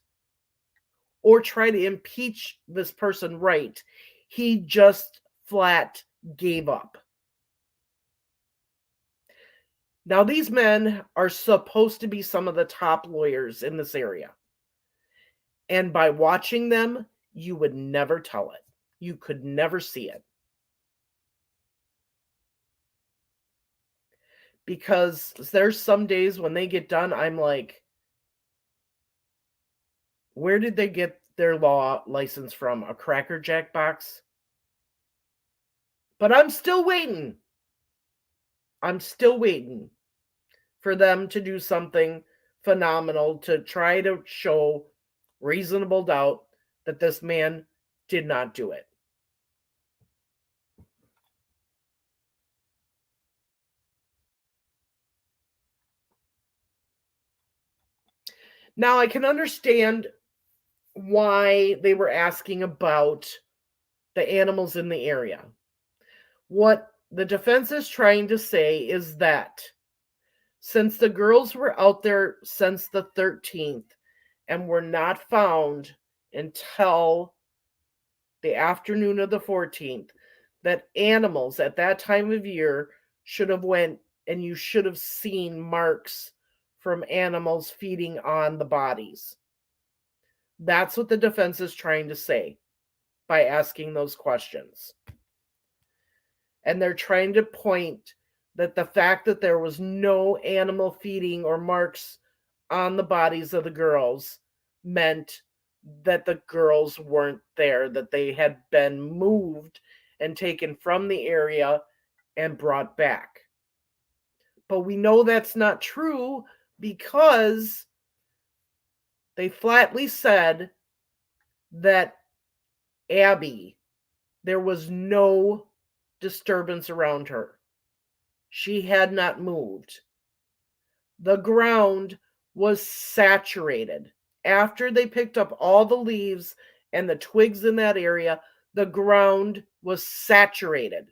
or try to impeach this person right. He just flat gave up. Now, these men are supposed to be some of the top lawyers in this area. And by watching them, you would never tell it. You could never see it. Because there's some days when they get done, I'm like, where did they get their law license from? A Cracker Jack box? But I'm still waiting. I'm still waiting for them to do something phenomenal to try to show reasonable doubt that this man did not do it. Now, I can understand why they were asking about the animals in the area. What the defense is trying to say is that since the girls were out there since the 13th and were not found until the afternoon of the 14th, that animals at that time of year should have went, and you should have seen marks from animals feeding on the bodies. That's what the defense is trying to say by asking those questions. And they're trying to point that the fact that there was no animal feeding or marks on the bodies of the girls meant that the girls weren't there, that they had been moved and taken from the area and brought back. But we know that's not true because they flatly said that Abby, there was no disturbance around her. She had not moved. The ground was saturated. After they picked up all the leaves and the twigs in that area, the ground was saturated.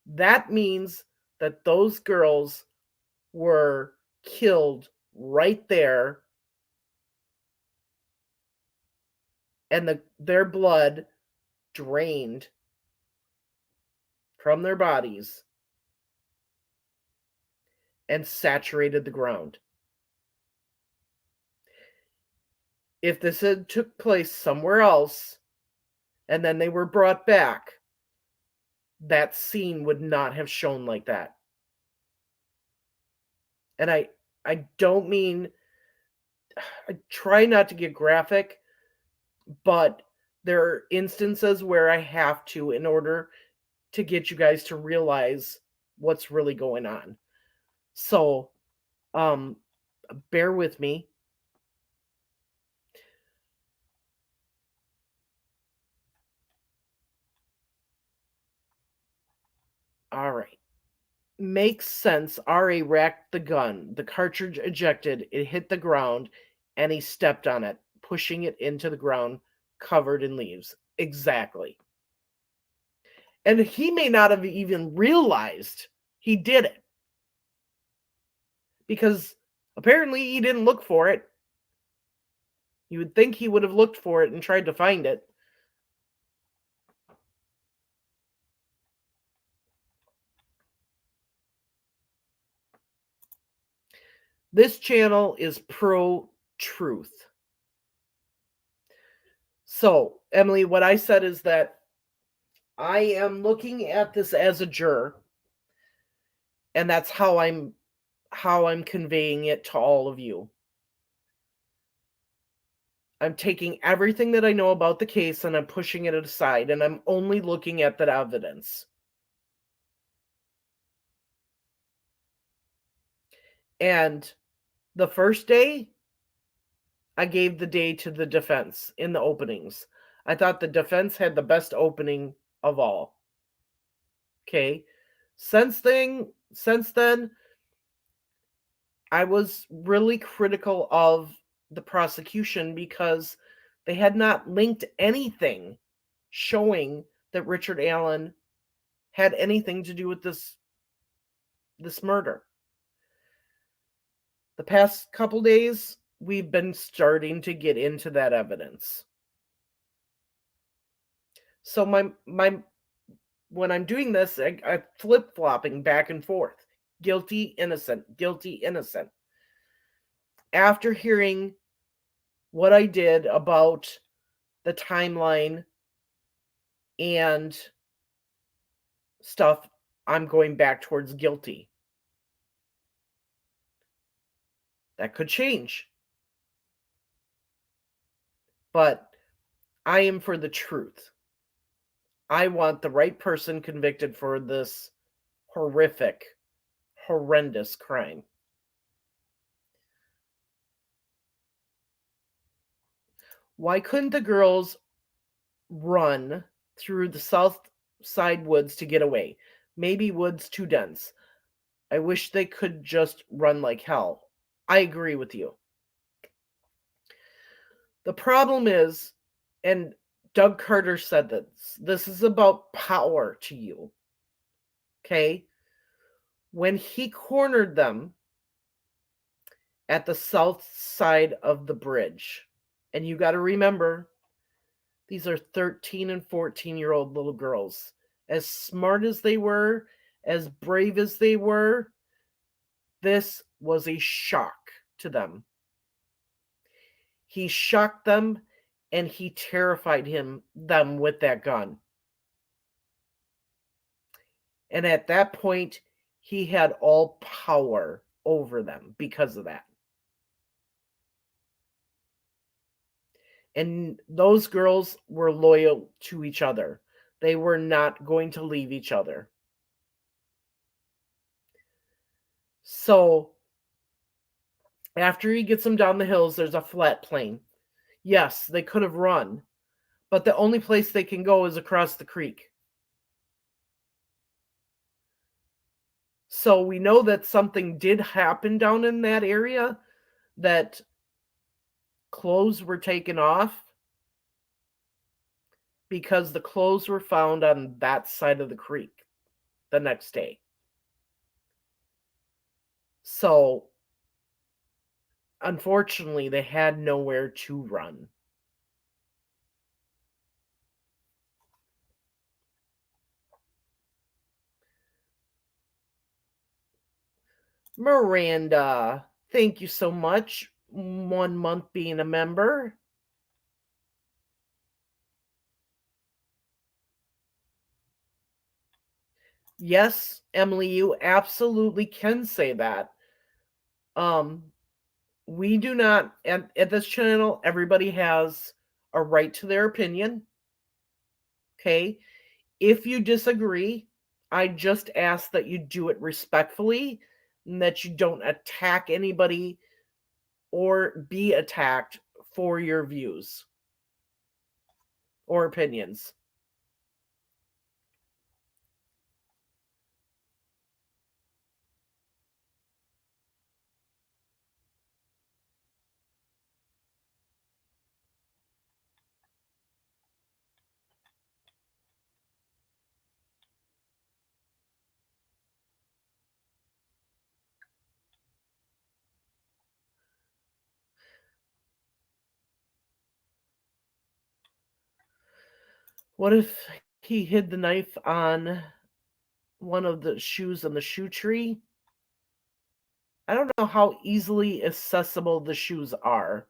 That means that those girls were killed right there, and their blood drained from their bodies and saturated the ground. If this had took place somewhere else and then they were brought back, that scene would not have shown like that. And I don't mean, I try not to get graphic, but there are instances where I have to in order to get you guys to realize what's really going on. So, bear with me. All right. Makes sense. R.A. racked the gun. The cartridge ejected. It hit the ground, and he stepped on it, pushing it into the ground, covered in leaves. Exactly. And he may not have even realized he did it. Because apparently he didn't look for it. You would think he would have looked for it and tried to find it. This channel is pro-truth. So, Emily, what I said is that I am looking at this as a juror, and that's how I'm conveying it to all of you. I'm taking everything that I know about the case and I'm pushing it aside, and I'm only looking at that evidence. And the first day, I gave the day to the defense in the openings. I thought the defense had the best opening of all. Okay. Since then, I was really critical of the prosecution because they had not linked anything showing that Richard Allen had anything to do with this murder. The past couple days, we've been starting to get into that evidence. So when I'm doing this, I'm flip-flopping back and forth. Guilty, innocent, guilty, innocent. After hearing what I did about the timeline and stuff, I'm going back towards guilty. That could change. But I am for the truth. I want the right person convicted for this horrific, horrendous crime. Why couldn't the girls run through the south side woods to get away? Maybe woods too dense. I wish they could just run like hell. I agree with you. The problem is, and Doug Carter said this is about power to you. Okay? When he cornered them at the south side of the bridge, and you got to remember, these are 13 and 14-year-old little girls. As smart as they were, as brave as they were, this was a shock to them. He shocked them and he terrified them with that gun. And at that point, he had all power over them because of that. And those girls were loyal to each other. They were not going to leave each other. So, after he gets them down the hills, there's a flat plain. Yes, they could have run, but the only place they can go is across the creek. So we know that something did happen down in that area, that clothes were taken off, because the clothes were found on that side of the creek the next day. So, unfortunately, they had nowhere to run. Miranda, thank you so much. 1 month being a member. Yes, Emily, you absolutely can say that. We do not, at this channel, everybody has a right to their opinion. Okay? If you disagree, I just ask that you do it respectfully and that you don't attack anybody or be attacked for your views or opinions. What if he hid the knife on one of the shoes on the shoe tree? I don't know how easily accessible the shoes are.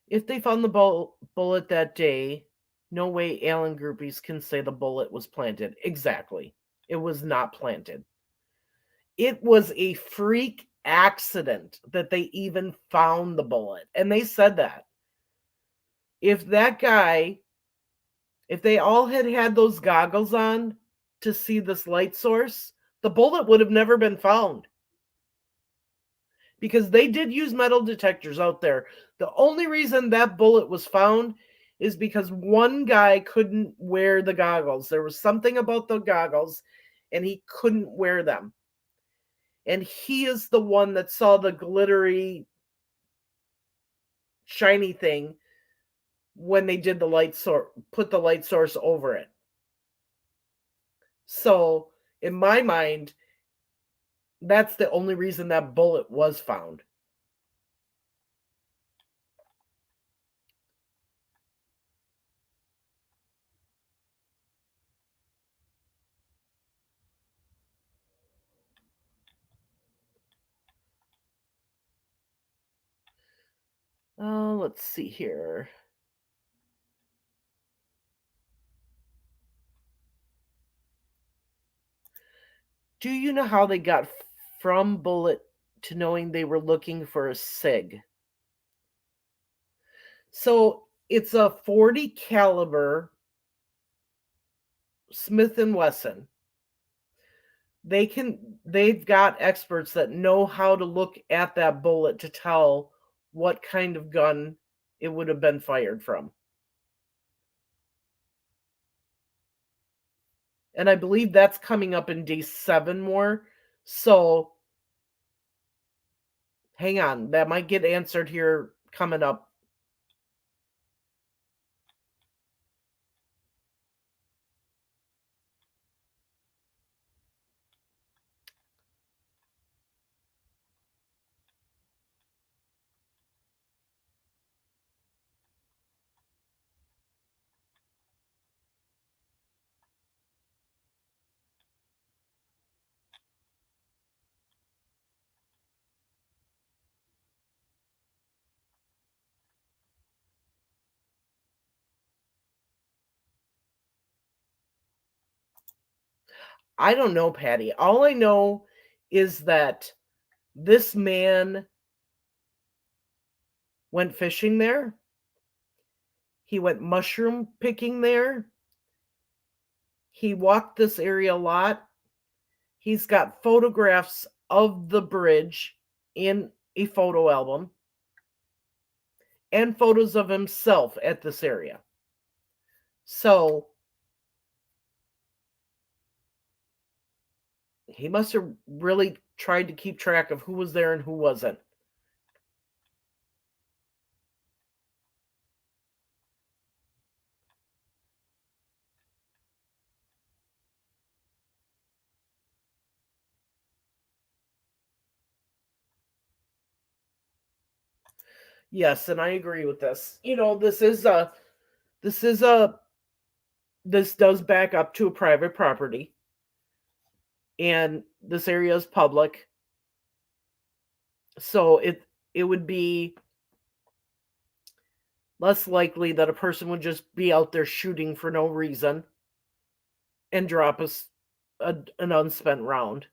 If they found the bullet that day, no way Allen groupies can say the bullet was planted. Exactly. It was not planted. It was a freak accident that they even found the bullet. And they said that. If that guy, if they all had those goggles on to see this light source, the bullet would have never been found. Because they did use metal detectors out there. The only reason that bullet was found is because one guy couldn't wear the goggles. There was something about the goggles, and he couldn't wear them. And he is the one that saw the glittery, shiny thing when they did the light source, put the light source over it. So, in my mind, that's the only reason that bullet was found. Let's see here. Do you know how they got from bullet to knowing they were looking for a SIG? So it's a 40 caliber Smith and Wesson. They've got experts that know how to look at that bullet to tell what kind of gun it would have been fired from. And I believe that's coming up in day 7 more. So hang on, that might get answered here coming up. I don't know, Patty. All I know is that this man went fishing there. He went mushroom picking there. He walked this area a lot. He's got photographs of the bridge in a photo album and photos of himself at this area. So he must have really tried to keep track of who was there and who wasn't. Yes, and I agree with this. This does back up to a private property, and this area is public. So it would be less likely that a person would just be out there shooting for no reason and drop an unspent round.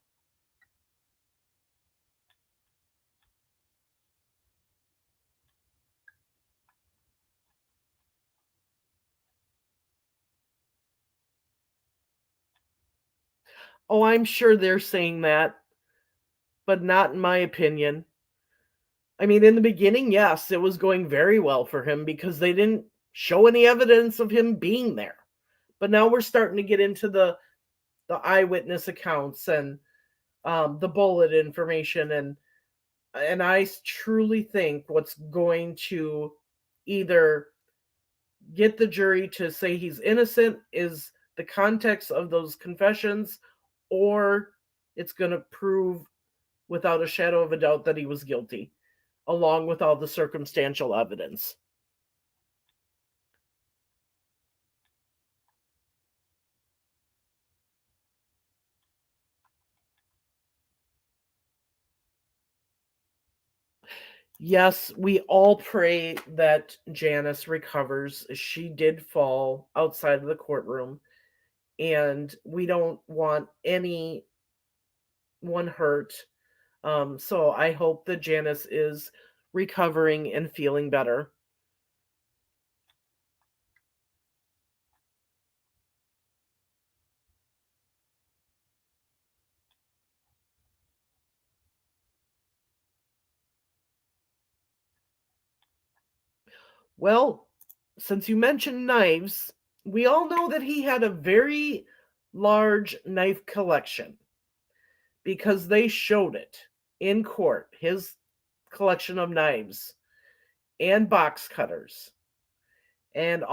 Oh, I'm sure they're saying that, but not in my opinion. I mean, in the beginning, yes, it was going very well for him because they didn't show any evidence of him being there. But now we're starting to get into the eyewitness accounts and the bullet information, and I truly think what's going to either get the jury to say he's innocent is the context of those confessions, or it's going to prove without a shadow of a doubt that he was guilty, along with all the circumstantial evidence. Yes, we all pray that Janice recovers. She did fall outside of the courtroom, and we don't want anyone hurt. So I hope that Janice is recovering and feeling better. Well, since you mentioned knives, we all know that he had a very large knife collection because they showed it in court, his collection of knives and box cutters. and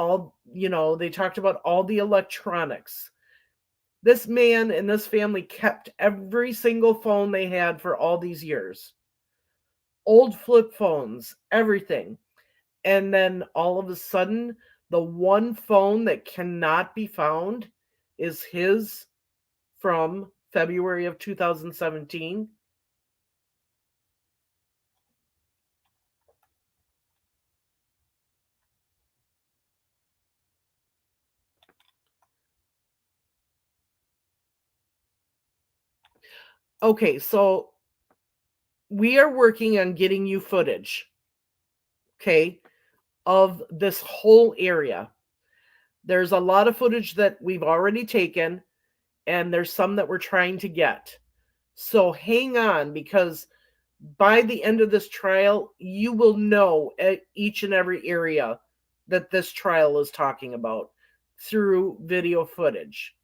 they talked about all the electronics. This man and this family kept every single phone they had for all these years. Old flip phones, everything. And then all of a sudden, the one phone that cannot be found is his from February of 2017. Okay, so we are working on getting you footage, okay, of this whole area. There's a lot of footage that we've already taken, and there's some that we're trying to get. So hang on, because by the end of this trial, you will know at each and every area that this trial is talking about through video footage.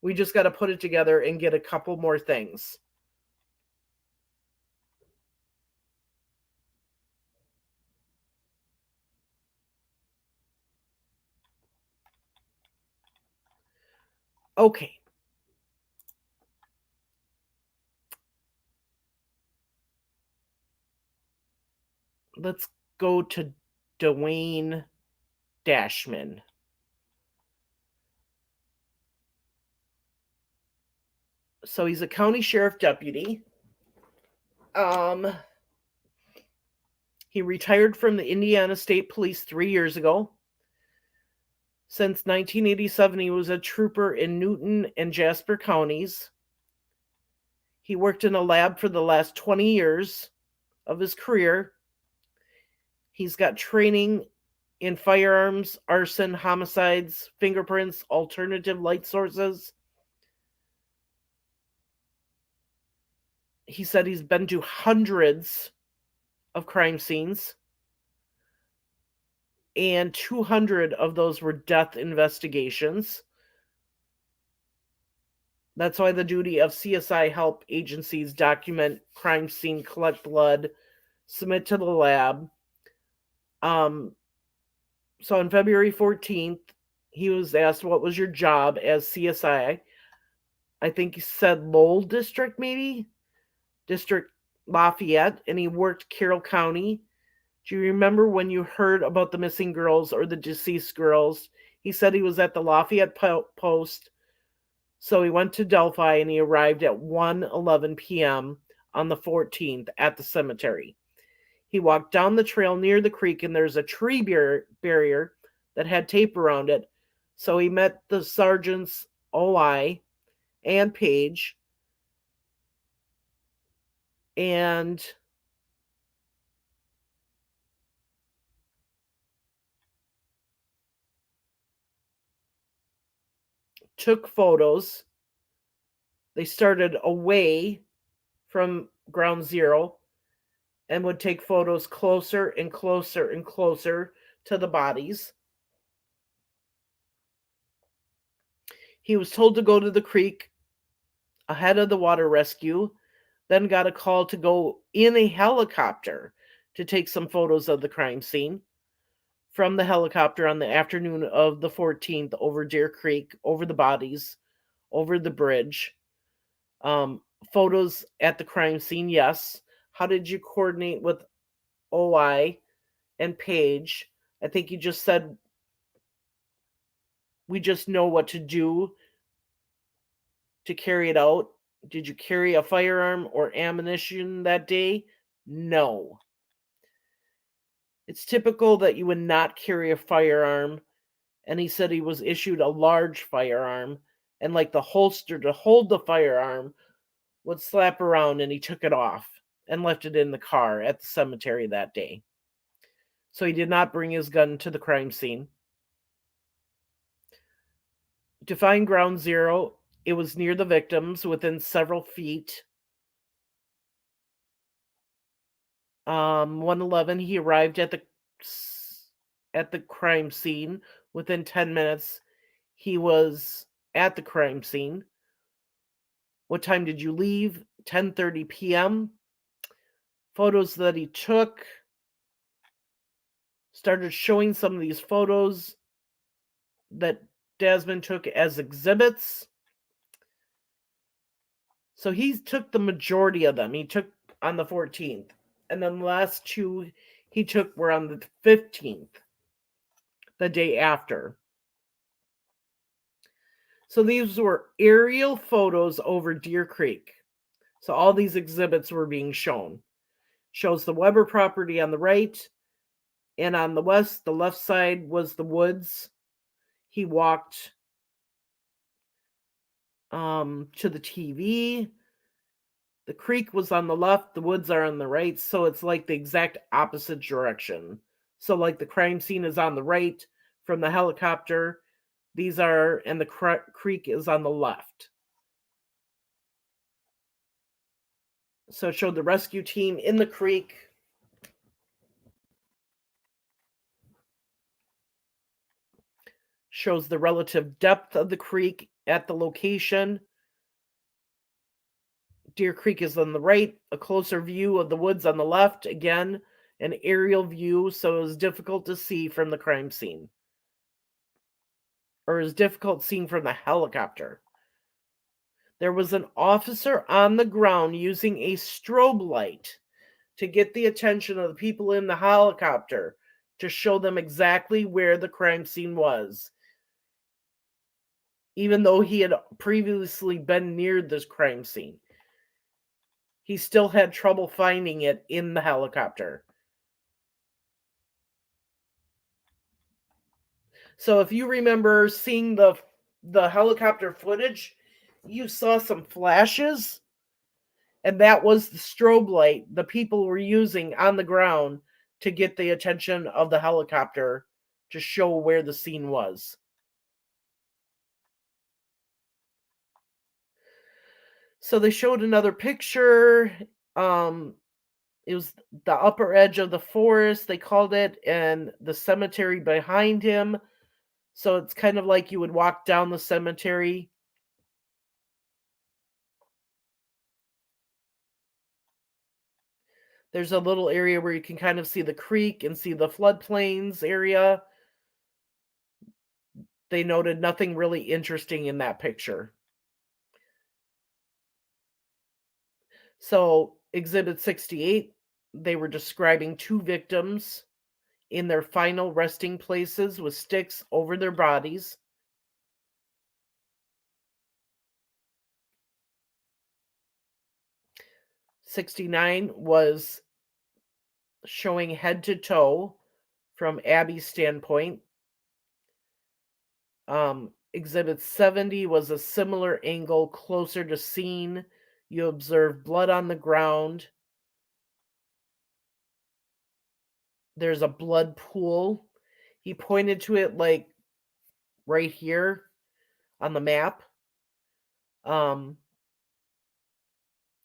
We just got to put it together and get a couple more things. Okay. Let's go to Dwayne Dashman. So he's a county sheriff deputy. He retired from the Indiana State Police 3 years ago. Since 1987, he was a trooper in Newton and Jasper counties. He worked in a lab for the last 20 years of his career. He's got training in firearms, arson, homicides, fingerprints, alternative light sources. He said he's been to hundreds of crime scenes, and 200 of those were death investigations. That's why the duty of CSI help agencies document crime scene, collect blood, submit to the lab. So on February 14th, he was asked, what was your job as CSI? I think he said Lowell District, maybe? District Lafayette, and he worked Carroll County. Do you remember when you heard about the missing girls or the deceased girls? He said he was at the Lafayette post. So he went to Delphi and he arrived at 1:11 p.m. on the 14th at the cemetery. He walked down the trail near the creek, and there's a tree barrier that had tape around it. So he met the sergeants OI and Page, and took photos. They started away from ground zero and would take photos closer and closer and closer to the bodies. He was told to go to the creek ahead of the water rescue, then got a call to go in a helicopter to take some photos of the crime scene. From the helicopter on the afternoon of the 14th, over Deer Creek, over the bodies, over the bridge. Photos at the crime scene, yes. How did you coordinate with OI and Page? I think you just said, we just know what to do to carry it out. Did you carry a firearm or ammunition that day? No. It's typical that you would not carry a firearm, and he said he was issued a large firearm, and like the holster to hold the firearm would slap around, and he took it off and left it in the car at the cemetery that day. So he did not bring his gun to the crime scene. To find ground zero, it was near the victims, within several feet. 1:11, he arrived at the crime scene. Within 10 minutes, he was at the crime scene. What time did you leave? 10:30 p.m. Photos that he took. started showing some of these photos that Desmond took as exhibits. So he took the majority of them. He took on the 14th. And then the last two he took were on the 15th, the day after. So these were aerial photos over Deer Creek. So all these exhibits were being shown. Shows the Weber property on the right, and on the west, the left side was the woods. He walked to the TV. The creek was on the left, the woods are on the right, so it's like the exact opposite direction. So like the crime scene is on the right from the helicopter, and the creek is on the left. So it showed the rescue team in the creek. Shows the relative depth of the creek at the location. Deer Creek is on the right, a closer view of the woods on the left, again, an aerial view, so it was difficult to see from the crime scene. Or it was difficult seeing from the helicopter. There was an officer on the ground using a strobe light to get the attention of the people in the helicopter to show them exactly where the crime scene was, even though he had previously been near this crime scene. He still had trouble finding it in the helicopter. So if you remember seeing the helicopter footage, you saw some flashes, and that was the strobe light the people were using on the ground to get the attention of the helicopter to show where the scene was. So they showed another picture. It was the upper edge of the forest, they called it, and the cemetery behind him. So it's kind of like you would walk down the cemetery. There's a little area where you can kind of see the creek and see the floodplains area. They noted nothing really interesting in that picture. So, Exhibit 68, they were describing two victims in their final resting places with sticks over their bodies. '69 was showing head to toe from Abby's standpoint. Exhibit 70 was a similar angle closer to scene. You observe blood on the ground. There's a blood pool. He pointed to it like right here on the map.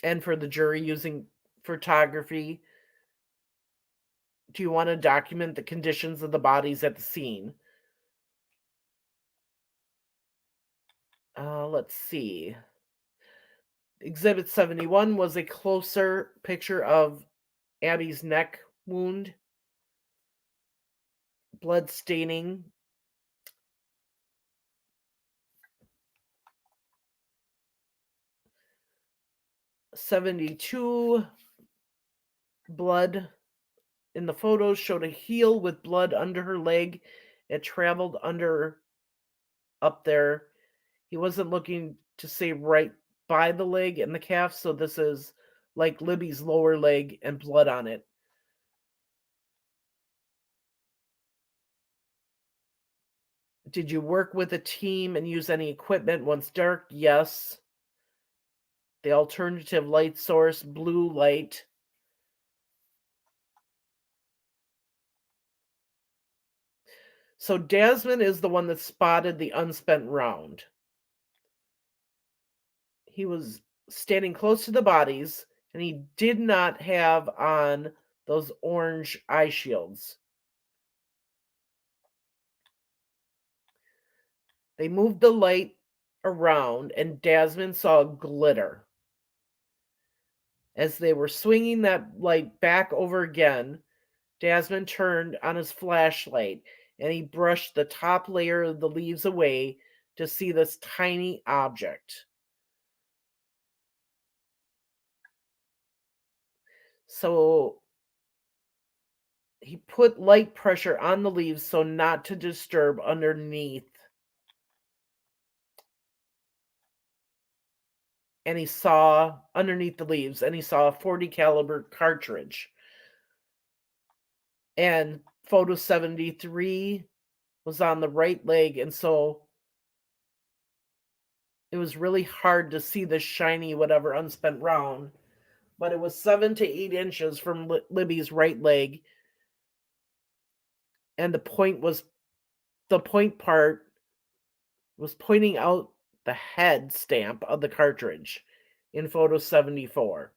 And for the jury using photography, do you want to document the conditions of the bodies at the scene? Let's see. Exhibit 71 was a closer picture of Abby's neck wound. Blood staining. '72 blood in the photos showed a heel with blood under her leg. It traveled up there. He wasn't looking to say right by the leg and the calf, so this is like Libby's lower leg and blood on it. Did you work with a team and use any equipment once dark? Yes. The alternative light source, blue light. So Desmond is the one that spotted the unspent round. He was standing close to the bodies, and he did not have on those orange eye shields. They moved the light around, and Desmond saw a glitter. As they were swinging that light back over again, Desmond turned on his flashlight and he brushed the top layer of the leaves away to see this tiny object. So he put light pressure on the leaves so not to disturb underneath. And he saw underneath the leaves, and he saw a 40 caliber cartridge. And photo 73 was on the right leg, and so it was really hard to see the shiny whatever unspent round, but it was 7 to 8 inches from Libby's right leg, and the point part was pointing out the head stamp of the cartridge in photo 74.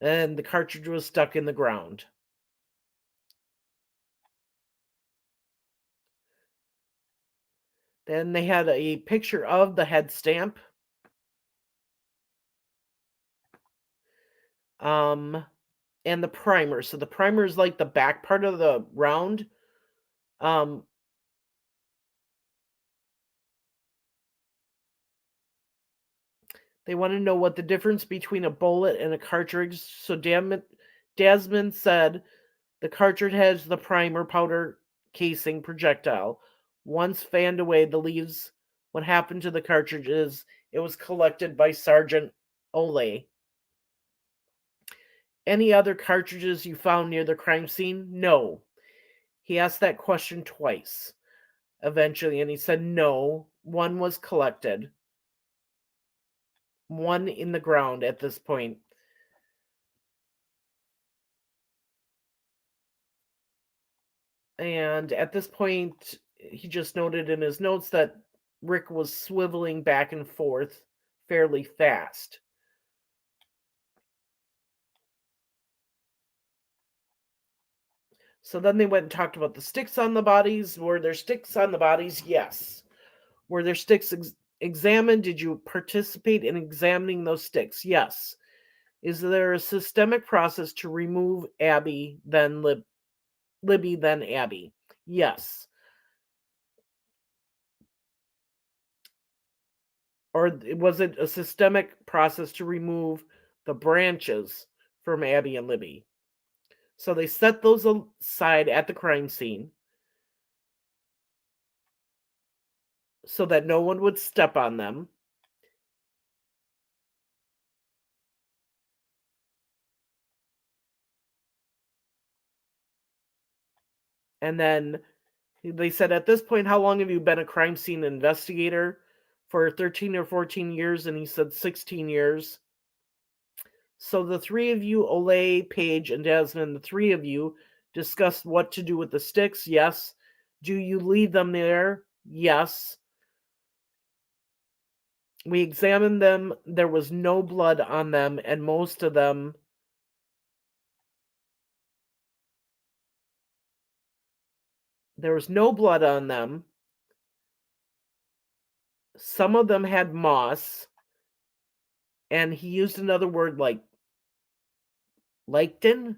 And the cartridge was stuck in the ground. Then they had a picture of the head stamp. And the primer. So the primer is like the back part of the round. They want to know what the difference between a bullet and a cartridge. So Desmond said the cartridge has the primer powder casing projectile. Once fanned away, the leaves. What happened to the cartridge is it was collected by Sergeant Ole. Any other cartridges you found near the crime scene? No. He asked that question twice eventually, and he said no. One was collected. One in the ground at this point. And at this point, he just noted in his notes that Rick was swiveling back and forth fairly fast. So then they went and talked about the sticks on the bodies. Were there sticks on the bodies? Yes. Were there sticks examined? Did you participate in examining those sticks? Yes. Is there a systemic process to remove Abby, then Libby, then Abby? Yes. Or was it a systemic process to remove the branches from Abby and Libby? So they set those aside at the crime scene so that no one would step on them. And then they said, at this point, how long have you been a crime scene investigator? For 13 or 14 years. And he said 16 years. So the three of you, Olay, Paige, and Desmond, the three of you discussed what to do with the sticks. Yes. Do you leave them there? Yes. We examined them. There was no blood on them, and most of them there was no blood on them. Some of them had moss, and he used another word like lichen.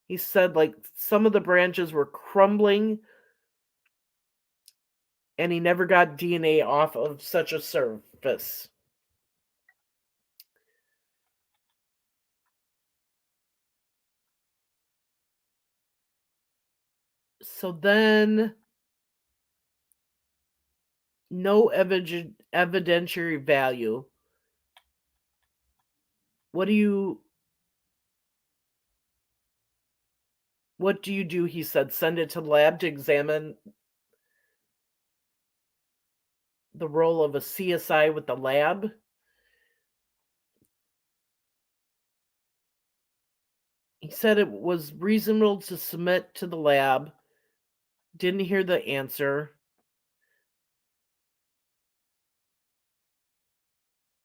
He said like some of the branches were crumbling, and he never got DNA off of such a surface. So then, no evidentiary value. What do you do? He said, send it to the lab to examine the role of a CSI with the lab. He said it was reasonable to submit to the lab. Didn't hear the answer.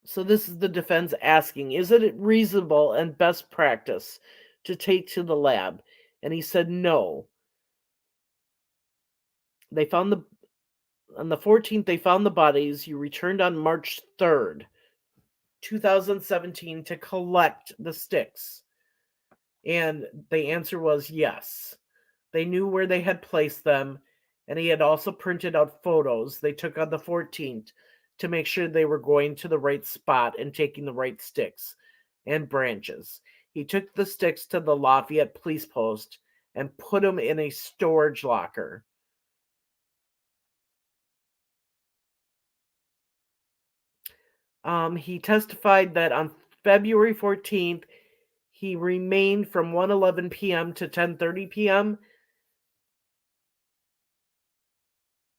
So this is the defense asking, is it reasonable and best practice to take to the lab? And he said no. They found on the 14th, they found the bodies. You returned on March 3rd, 2017 to collect the sticks. And the answer was yes. They knew where they had placed them, and he had also printed out photos they took on the 14th to make sure they were going to the right spot and taking the right sticks and branches. He took the sticks to the Lafayette police post and put them in a storage locker. He testified that on February 14th, he remained from 1:11 p.m. to 10:30 p.m.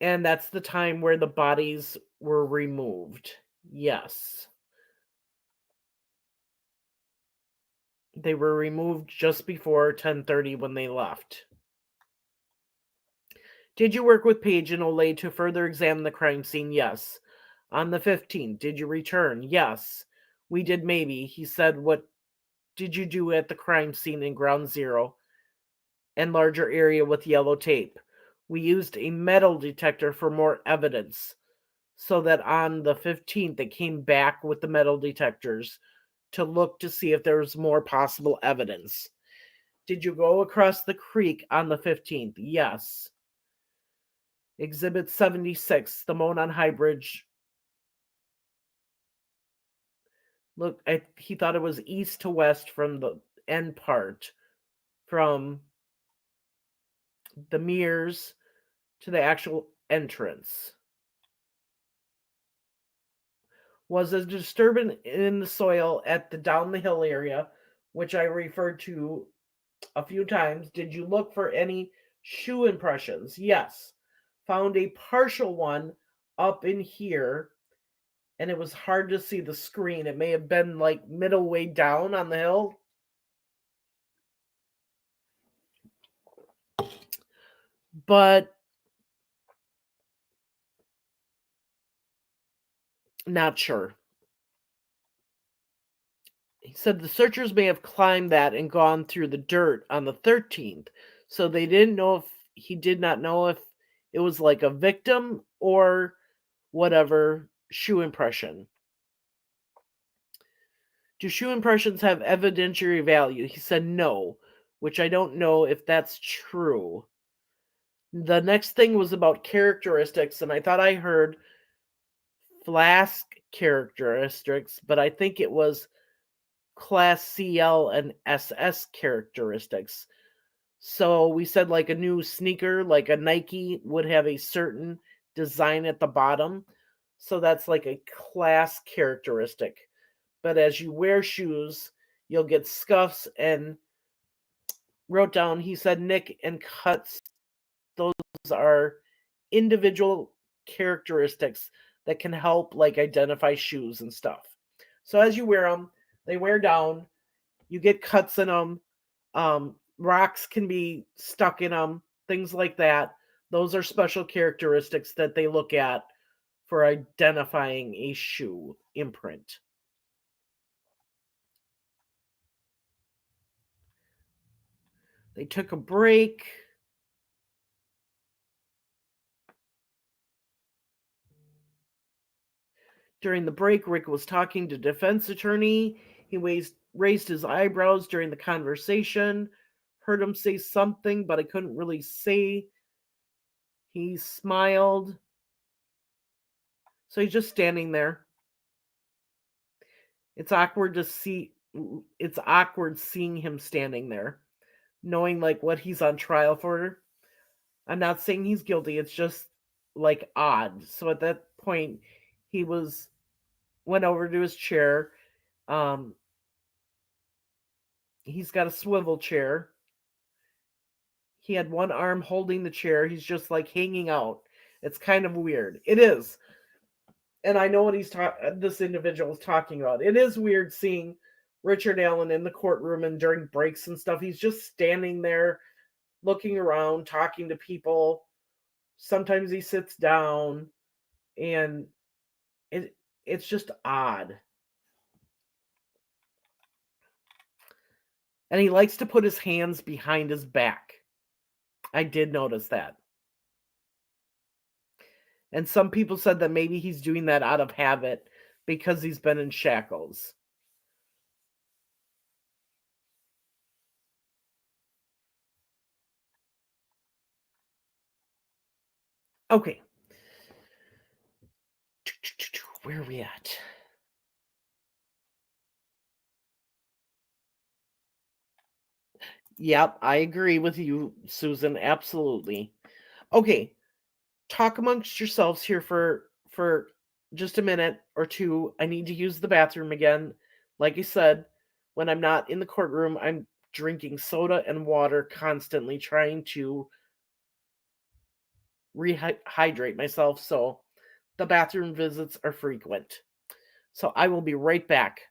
And that's the time where the bodies were removed. Yes. They were removed just before 10:30 when they left. Did you work with Page and Olay to further examine the crime scene? Yes. On the 15th, did you return? Yes. We did maybe. He said, what did you do at the crime scene in Ground Zero and larger area with yellow tape? We used a metal detector for more evidence, so that on the 15th they came back with the metal detectors to look to see if there was more possible evidence. Did you go across the creek on the 15th? Yes. Exhibit 76, the Monon High Bridge. Look, he thought it was east to west from the end part, from the Mears to the actual entrance. Was a disturbance in the soil at the down the hill area, which I referred to a few times. Did you look for any shoe impressions? Yes. Found a partial one up in here, and it was hard to see the screen. It may have been like middle way down on the hill. But not sure. He said the searchers may have climbed that and gone through the dirt on the 13th. So they didn't know if he did not know if it was like a victim or whatever shoe impression. Do shoe impressions have evidentiary value? He said no, which I don't know if that's true. The next thing was about characteristics, and I thought I heard flask characteristics, but I think it was class CL and SS characteristics. So we said like a new sneaker, like a Nike, would have a certain design at the bottom. So that's like a class characteristic. But as you wear shoes, you'll get scuffs, and wrote down, he said nick and cuts, those are individual characteristics that can help like identify shoes and stuff. So as you wear them, they wear down, you get cuts in them, rocks can be stuck in them, things like that. Those are special characteristics that they look at for identifying a shoe imprint. They took a break. During the break, Rick was talking to defense attorney. He raised his eyebrows during the conversation. Heard him say something, but I couldn't really say. He smiled. So he's just standing there. It's awkward seeing him standing there, knowing like what he's on trial for. I'm not saying he's guilty, it's just like odd. So at that point, he went over to his chair. He's got a swivel chair. He had one arm holding the chair. He's just like hanging out. It's kind of weird. It is. And I know what this individual is talking about. It is weird seeing Richard Allen in the courtroom and during breaks and stuff. He's just standing there looking around, talking to people. Sometimes he sits down, and it's just odd. And he likes to put his hands behind his back. I did notice that. And some people said that maybe he's doing that out of habit because he's been in shackles. Okay. Where are we at? Yep, I agree with you, Susan. Absolutely. Okay, talk amongst yourselves here for just a minute or two. I need to use the bathroom again. Like I said, when I'm not in the courtroom, I'm drinking soda and water constantly, trying to rehydrate myself. So the bathroom visits are frequent. So I will be right back.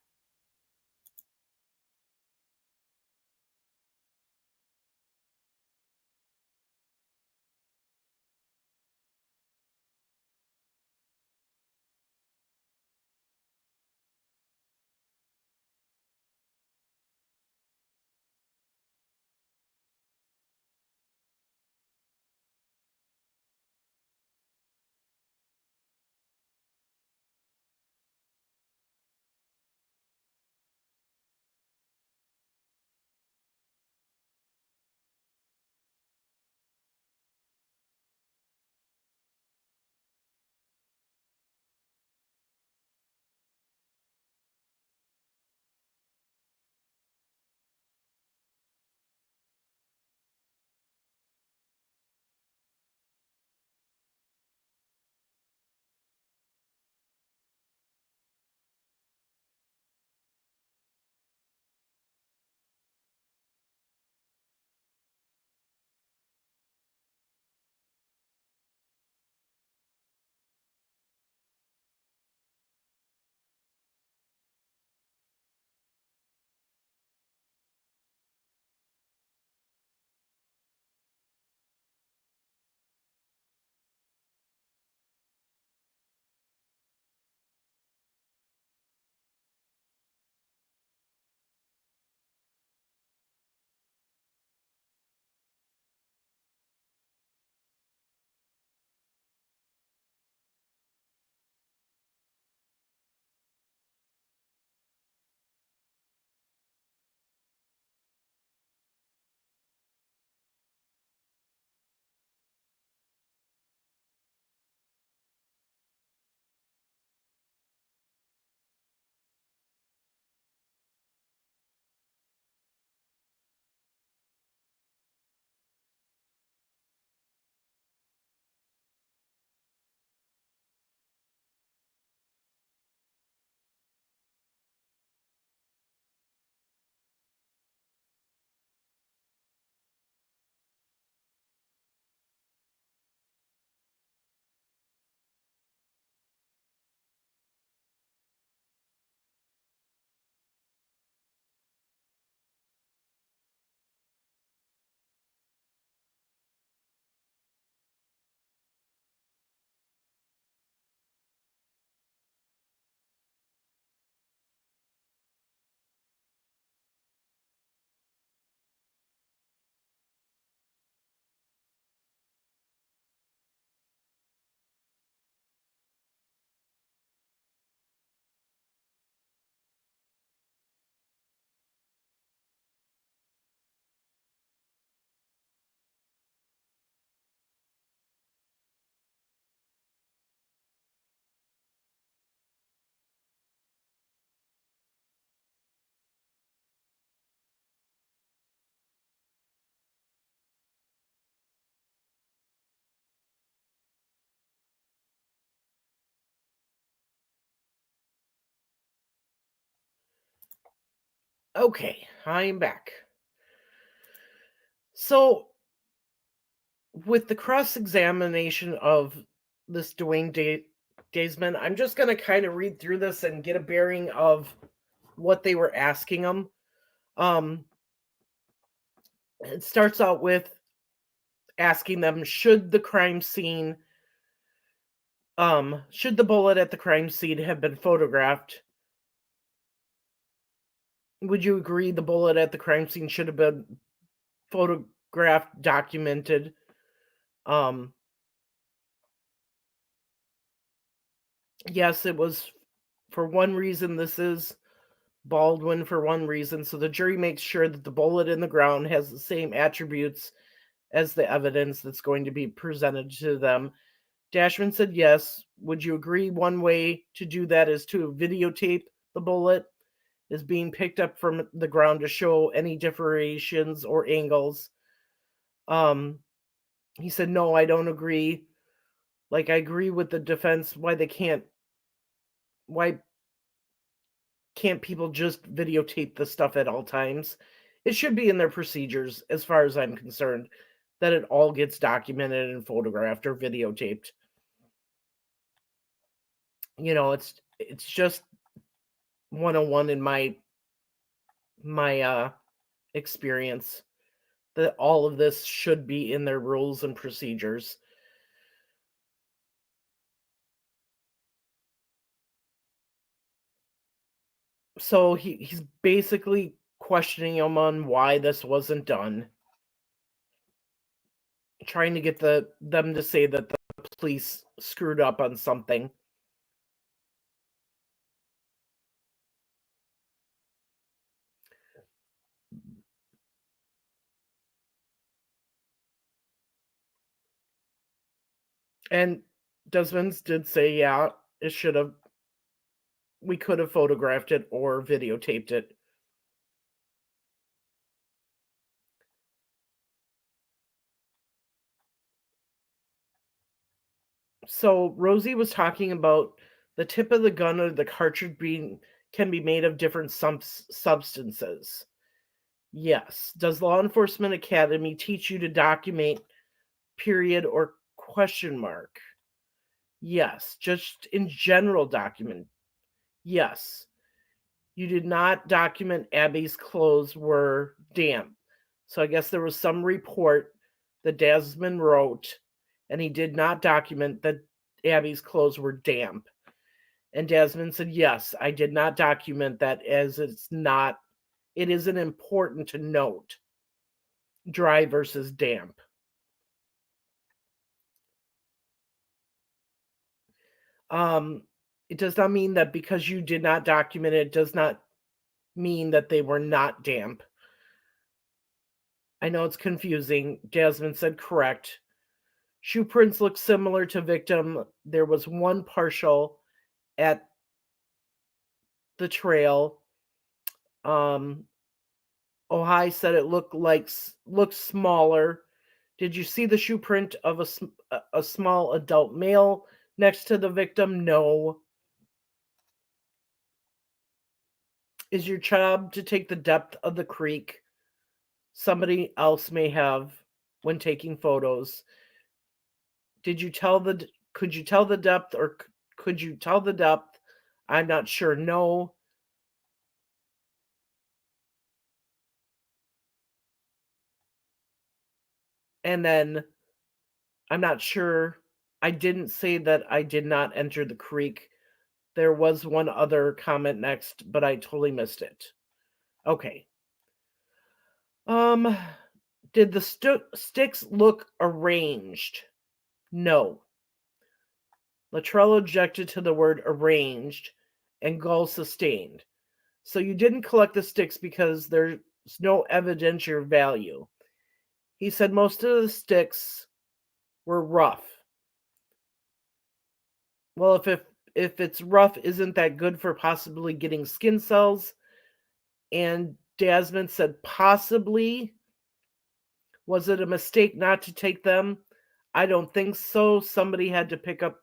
Okay, I'm back. So, with the cross examination of this Daysman, I'm just going to kind of read through this and get a bearing of what they were asking him. Um, it starts out with asking them, should the bullet at the crime scene have been photographed? Would you agree the bullet at the crime scene should have been photographed, documented? Um, yes, it was for one reason. This is Baldwin for one reason. So the jury makes sure that the bullet in the ground has the same attributes as the evidence that's going to be presented to them. Dashman said yes. Would you agree one way to do that is to videotape the bullet is being picked up from the ground to show any differentiations or angles? He said, no, I don't agree. Like, I agree with the defense why can't people just videotape the stuff at all times? It should be in their procedures, as far as I'm concerned, that it all gets documented and photographed or videotaped. You know, it's just 101 in my experience that all of this should be in their rules and procedures. So he's basically questioning him on why this wasn't done, trying to get them to say that the police screwed up on something. And Desmond's did say, yeah, we could have photographed it or videotaped it. So Rosie was talking about the tip of the gun or the cartridge can be made of different substances. Yes. Does Law Enforcement Academy teach you to document period or question mark? Yes. Just in general document. Yes. You did not document Abby's clothes were damp. So I guess there was some report that Desmond wrote, and he did not document that Abby's clothes were damp. And Desmond said, yes, I did not document that, as it isn't important to note dry versus damp. It does not mean that because you did not document it does not mean that they were not damp. I know it's confusing. Jasmine said correct. Shoe prints look similar to victim. There was one partial at the trail. Ohio said it looked smaller. Did you see the shoe print of a small adult male next to the victim? No. Is your job to take the depth of the creek? Somebody else may have when taking photos. Could you tell the depth, or could you tell the depth? I'm not sure. No. And then I'm not sure. I didn't say that I did not enter the creek. There was one other comment next, but I totally missed it. Okay. Um, did the sticks look arranged? No. Latrell objected to the word arranged, and Gull sustained. So you didn't collect the sticks because there's no evidentiary value. He said most of the sticks were rough. Well, if it's rough, isn't that good for possibly getting skin cells? And Desmond said possibly. Was it a mistake not to take them? I don't think so. Somebody had to pick up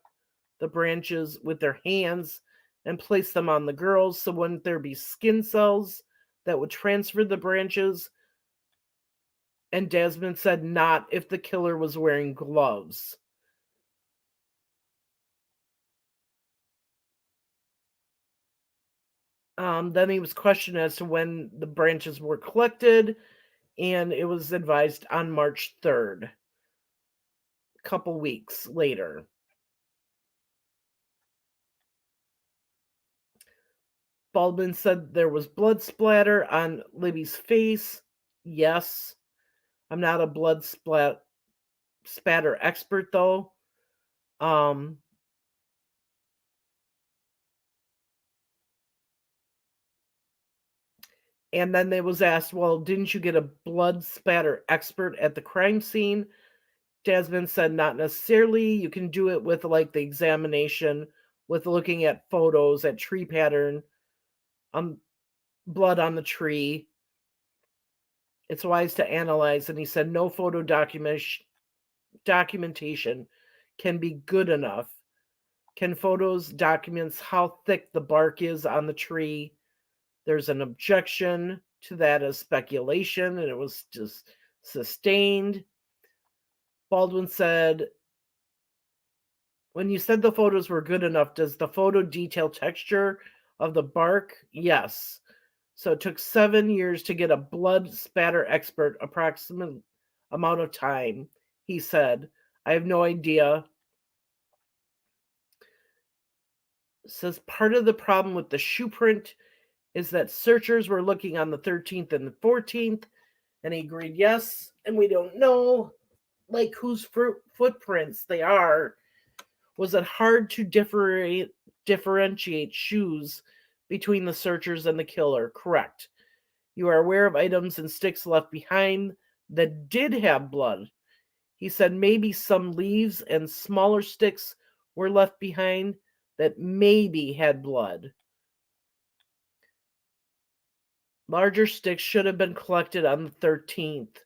the branches with their hands and place them on the girls, so wouldn't there be skin cells that would transfer the branches? And Desmond said not if the killer was wearing gloves. Then he was questioned as to when the branches were collected, and it was advised on March 3rd, a couple weeks later. Baldwin said there was blood splatter on Libby's face. Yes. I'm not a blood spatter expert, though. And then they was asked, well, didn't you get a blood spatter expert at the crime scene? Jasmine said not necessarily. You can do it with like the examination, with looking at photos, at tree pattern, blood on the tree. It's wise to analyze. And he said no photo documentation can be good enough. Can photos documents how thick the bark is on the tree? There's an objection to that as speculation, and it was just sustained. Baldwin said, when you said the photos were good enough, does the photo detail texture of the bark? Yes. So it took 7 years to get a blood spatter expert approximate amount of time. He said, I have no idea. Says part of the problem with the shoe print is that searchers were looking on the 13th and the 14th, and he agreed, yes, and we don't know like whose footprints they are. Was it hard to differentiate shoes between the searchers and the killer? Correct. You are aware of items and sticks left behind that did have blood. He said maybe some leaves and smaller sticks were left behind that maybe had blood. Larger sticks should have been collected on the 13th.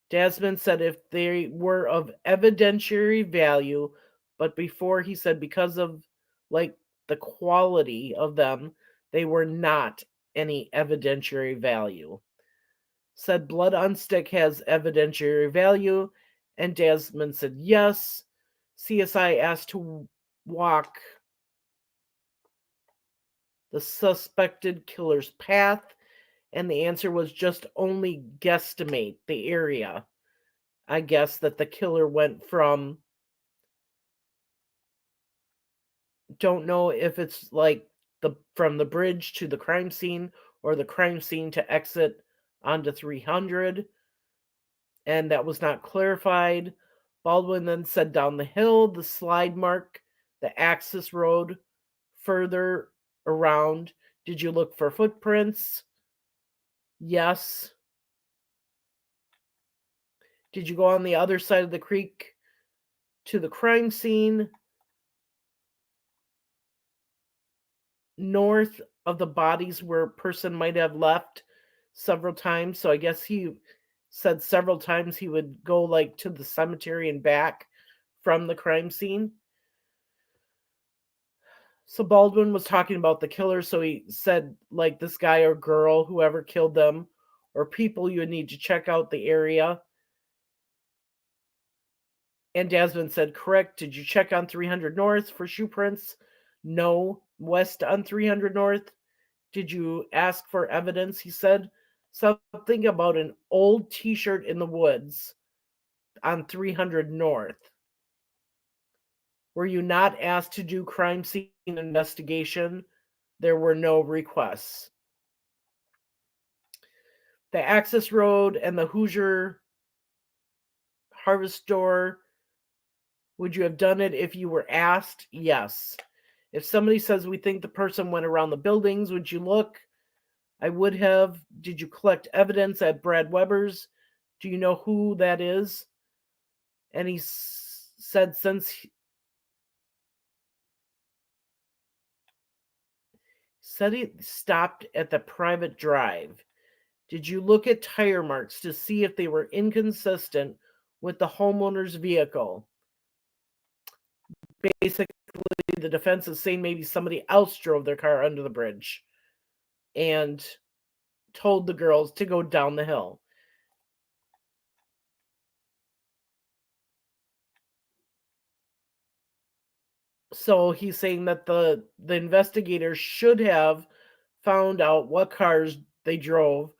Jasmine said if they were of evidentiary value, but before he said because of like the quality of them, they were not any evidentiary value. Said blood on stick has evidentiary value, and Jasmine said yes. CSI asked to walk the suspected killer's path, and the answer was just only guesstimate the area. I guess that the killer went from, don't know if it's like from the bridge to the crime scene or the crime scene to exit onto 300, and that was not clarified. Baldwin then said down the hill, the slide mark, the access road further around. Did you look for footprints? Yes. Did you go on the other side of the creek to the crime scene? North of the bodies where a person might have left several times. So I guess he said several times he would go like to the cemetery and back from the crime scene. So Baldwin was talking about the killer. So he said like this guy or girl, whoever killed them, or people, you would need to check out the area. And Jasmine said, correct. Did you check on 300 North for shoe prints? No. West on 300 North? Did you ask for evidence? He said something about an old t-shirt in the woods on 300 North. Were you not asked to do crime scene investigation? There were no requests. The access road and the Hoosier Harvest Store, would you have done it if you were asked? Yes. If somebody says we think the person went around the buildings, would you look? I would have. Did you collect evidence at Brad Weber's? Do you know who that is? And he said since he stopped at the private drive. Did you look at tire marks to see if they were inconsistent with the homeowner's vehicle? Basically, the defense is saying maybe somebody else drove their car under the bridge and told the girls to go down the hill. So he's saying that the investigators should have found out what cars they drove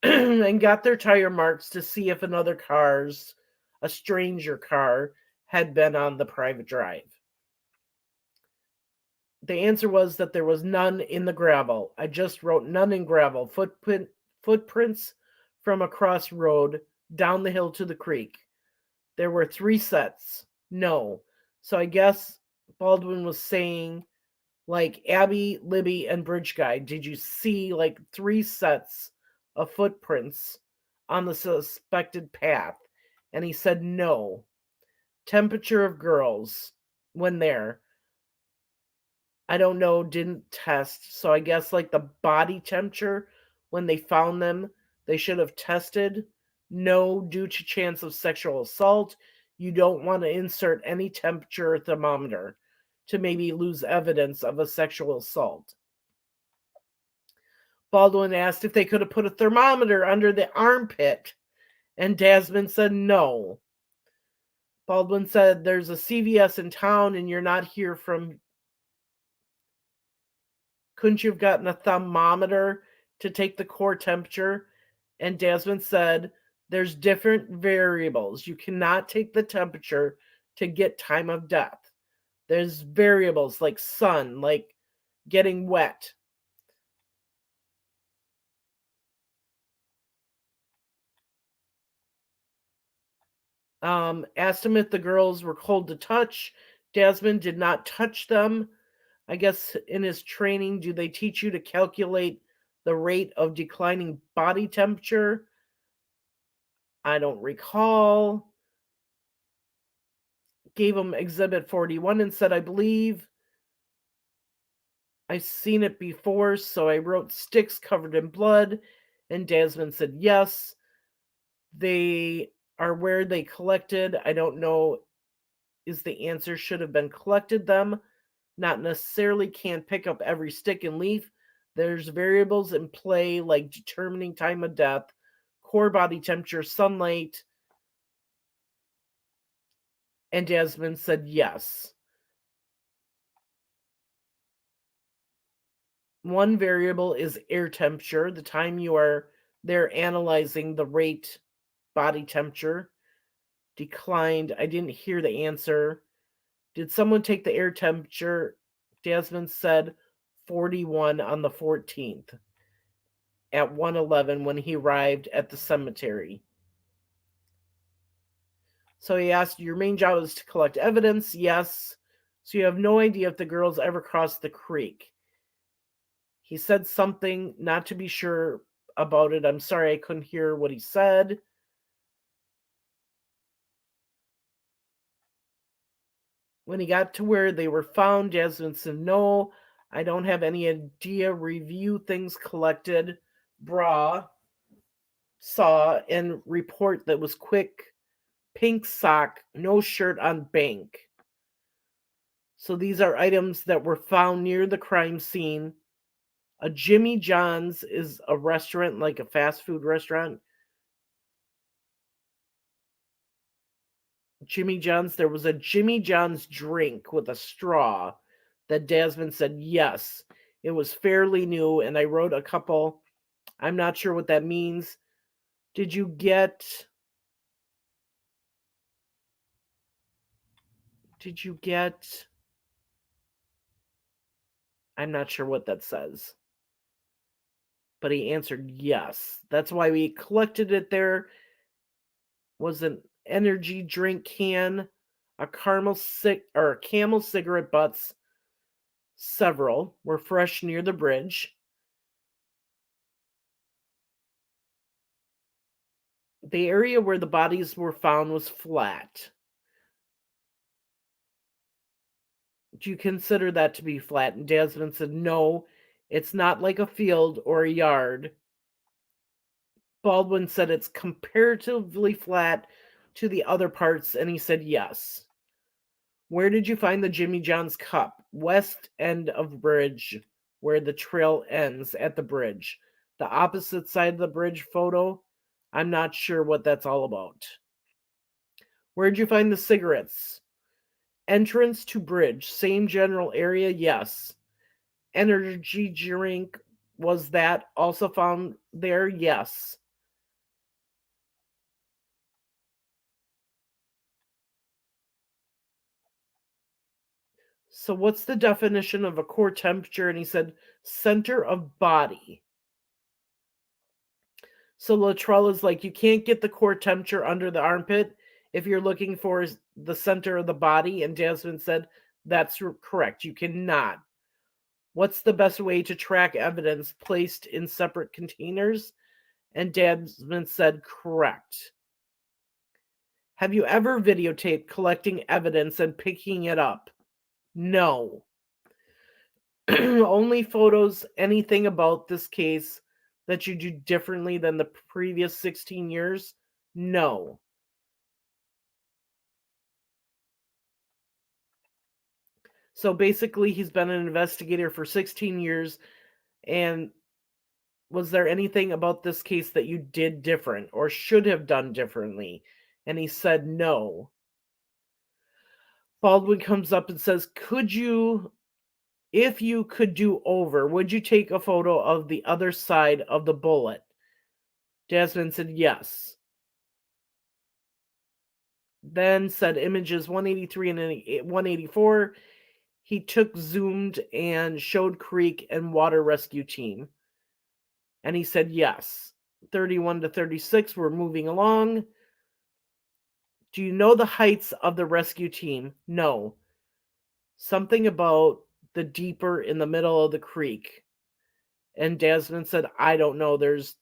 and got their tire marks to see if another car's, a stranger car, had been on the private drive. The answer was that there was none in the gravel. I just wrote none in gravel. Footprints from across road down the hill to the creek. There were 3 sets. No. So I guess Baldwin was saying, like, Abby, Libby, and Bridge Guy, did you see like 3 sets of footprints on the suspected path? And he said no. Temperature of girls when there. I don't know, didn't test. So I guess like the body temperature when they found them, they should have tested. No, due to chance of sexual assault. You don't want to insert any temperature thermometer to maybe lose evidence of a sexual assault. Baldwin asked if they could have put a thermometer under the armpit, and Desmond said no. Baldwin said there's a CVS in town and you're not here from... Couldn't you have gotten a thermometer to take the core temperature? And Desmond said there's different variables. You cannot take the temperature to get time of death. There's variables like sun, like getting wet. Asked him if the girls were cold to touch. Desmond did not touch them. I guess in his training, do they teach you to calculate the rate of declining body temperature? I don't recall. Gave him Exhibit 41 and said, I believe I've seen it before, so I wrote sticks covered in blood. And Desmond said, yes, they are where they collected. I don't know is the answer. Should have been collected them. Not necessarily can't pick up every stick and leaf. There's variables in play like determining time of death, core body temperature, sunlight. And Desmond said yes. One variable is air temperature, the time you are there analyzing the rate body temperature. Declined. I didn't hear the answer. Did someone take the air temperature? Desmond said 41 on the 14th at 1:11 when he arrived at the cemetery. So he asked, your main job is to collect evidence? Yes. So you have no idea if the girls ever crossed the creek. He said something, not to be sure about it. I'm sorry I couldn't hear what he said. When he got to where they were found, Desmond said, no, I don't have any idea. Review things collected. Saw and report that was quick. Pink sock, no shirt on bank. So these are items that were found near the crime scene. A Jimmy John's is a restaurant, like a fast food restaurant. Jimmy John's, there was a Jimmy John's drink with a straw that Desmond said yes. It was fairly new, and I wrote a couple. I'm not sure what that means. Did you get... I'm not sure what that says. But he answered yes. That's why we collected it there. Was an energy drink can, a Camel cigarette butts. Several were fresh near the bridge. The area where the bodies were found was flat. Do you consider that to be flat? And Desmond said, no, it's not like a field or a yard. Baldwin said it's comparatively flat to the other parts, and he said yes. Where did you find the Jimmy John's cup? West end of bridge, where the trail ends at the bridge. The opposite side of the bridge photo, I'm not sure what that's all about. Where'd you find the cigarettes? Entrance to bridge, same general area, yes. Energy drink, was that also found there? Yes. So what's the definition of a core temperature? And he said center of body. So Luttrell is like, you can't get the core temperature under the armpit if you're looking for the center of the body. And Desmond said, that's correct. You cannot. What's the best way to track evidence placed in separate containers? And Desmond said, correct. Have you ever videotaped collecting evidence and picking it up? No. Only photos, anything about this case that you do differently than the previous 16 years? No. So basically, he's been an investigator for 16 years. And was there anything about this case that you did different or should have done differently? And he said no. Baldwin comes up and says, if you could do over, would you take a photo of the other side of the bullet? Desmond said yes. Then said images 183 and 184. He took zoomed and showed creek and water rescue team. And he said yes. 31 to 36, we're moving along. Do you know the heights of the rescue team? No. Something about the deeper in the middle of the creek. And Desmond said, I don't know. There's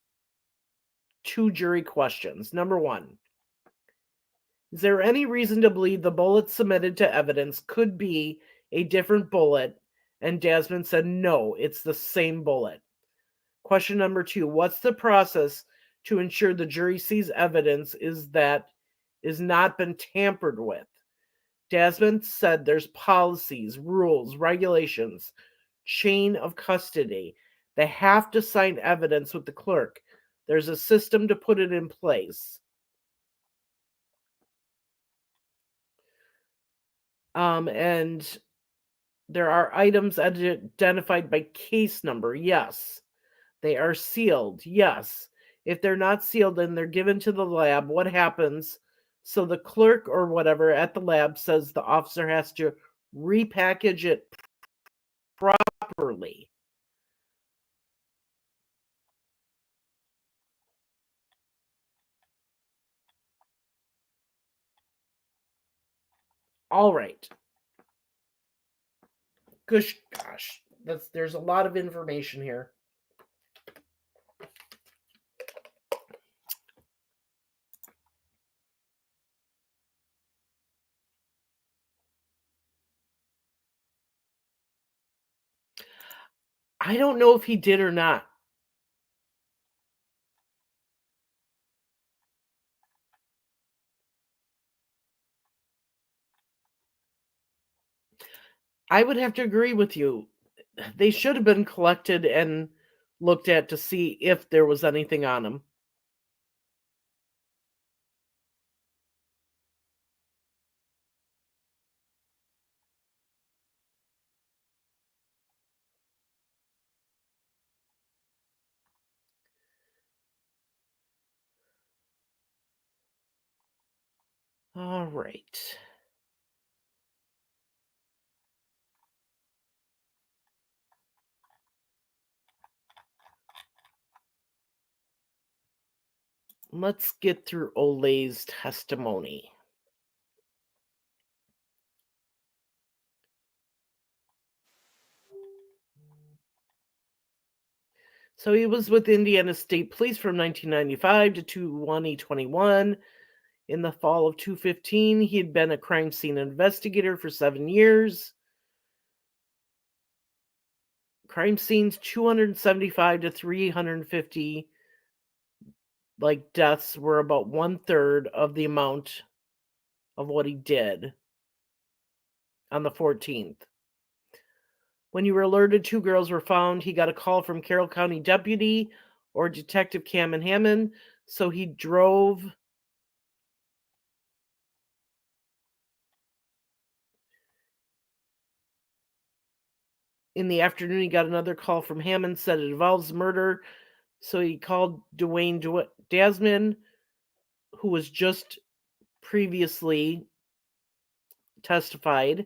2 jury questions. Number 1, is there any reason to believe the bullet submitted to evidence could be a different bullet? And Desmond said, no, it's the same bullet. Question number 2, what's the process to ensure the jury sees evidence is not been tampered with? Desmond said there's policies, rules, regulations, chain of custody. They have to sign evidence with the clerk. There's a system to put it in place. And there are items identified by case number. Yes. They are sealed. Yes. If they're not sealed and they're given to the lab, what happens? So the clerk or whatever at the lab says the officer has to repackage it properly. All right. Gosh, there's a lot of information here. I don't know if he did or not. I would have to agree with you. They should have been collected and looked at to see if there was anything on them. All right. Let's get through Olay's testimony. So he was with Indiana State Police from 1995 to 2021. In the fall of 2015, he had been a crime scene investigator for 7 years. Crime scenes 275 to 350 deaths were about 1/3 of the amount of what he did on the 14th. When you were alerted 2 girls were found, he got a call from Carroll County Deputy or Detective Cameron Hammond, so he drove in the afternoon. He got another call from Hammond, said it involves murder, so he called Dwayne Desmond, who was just previously testified,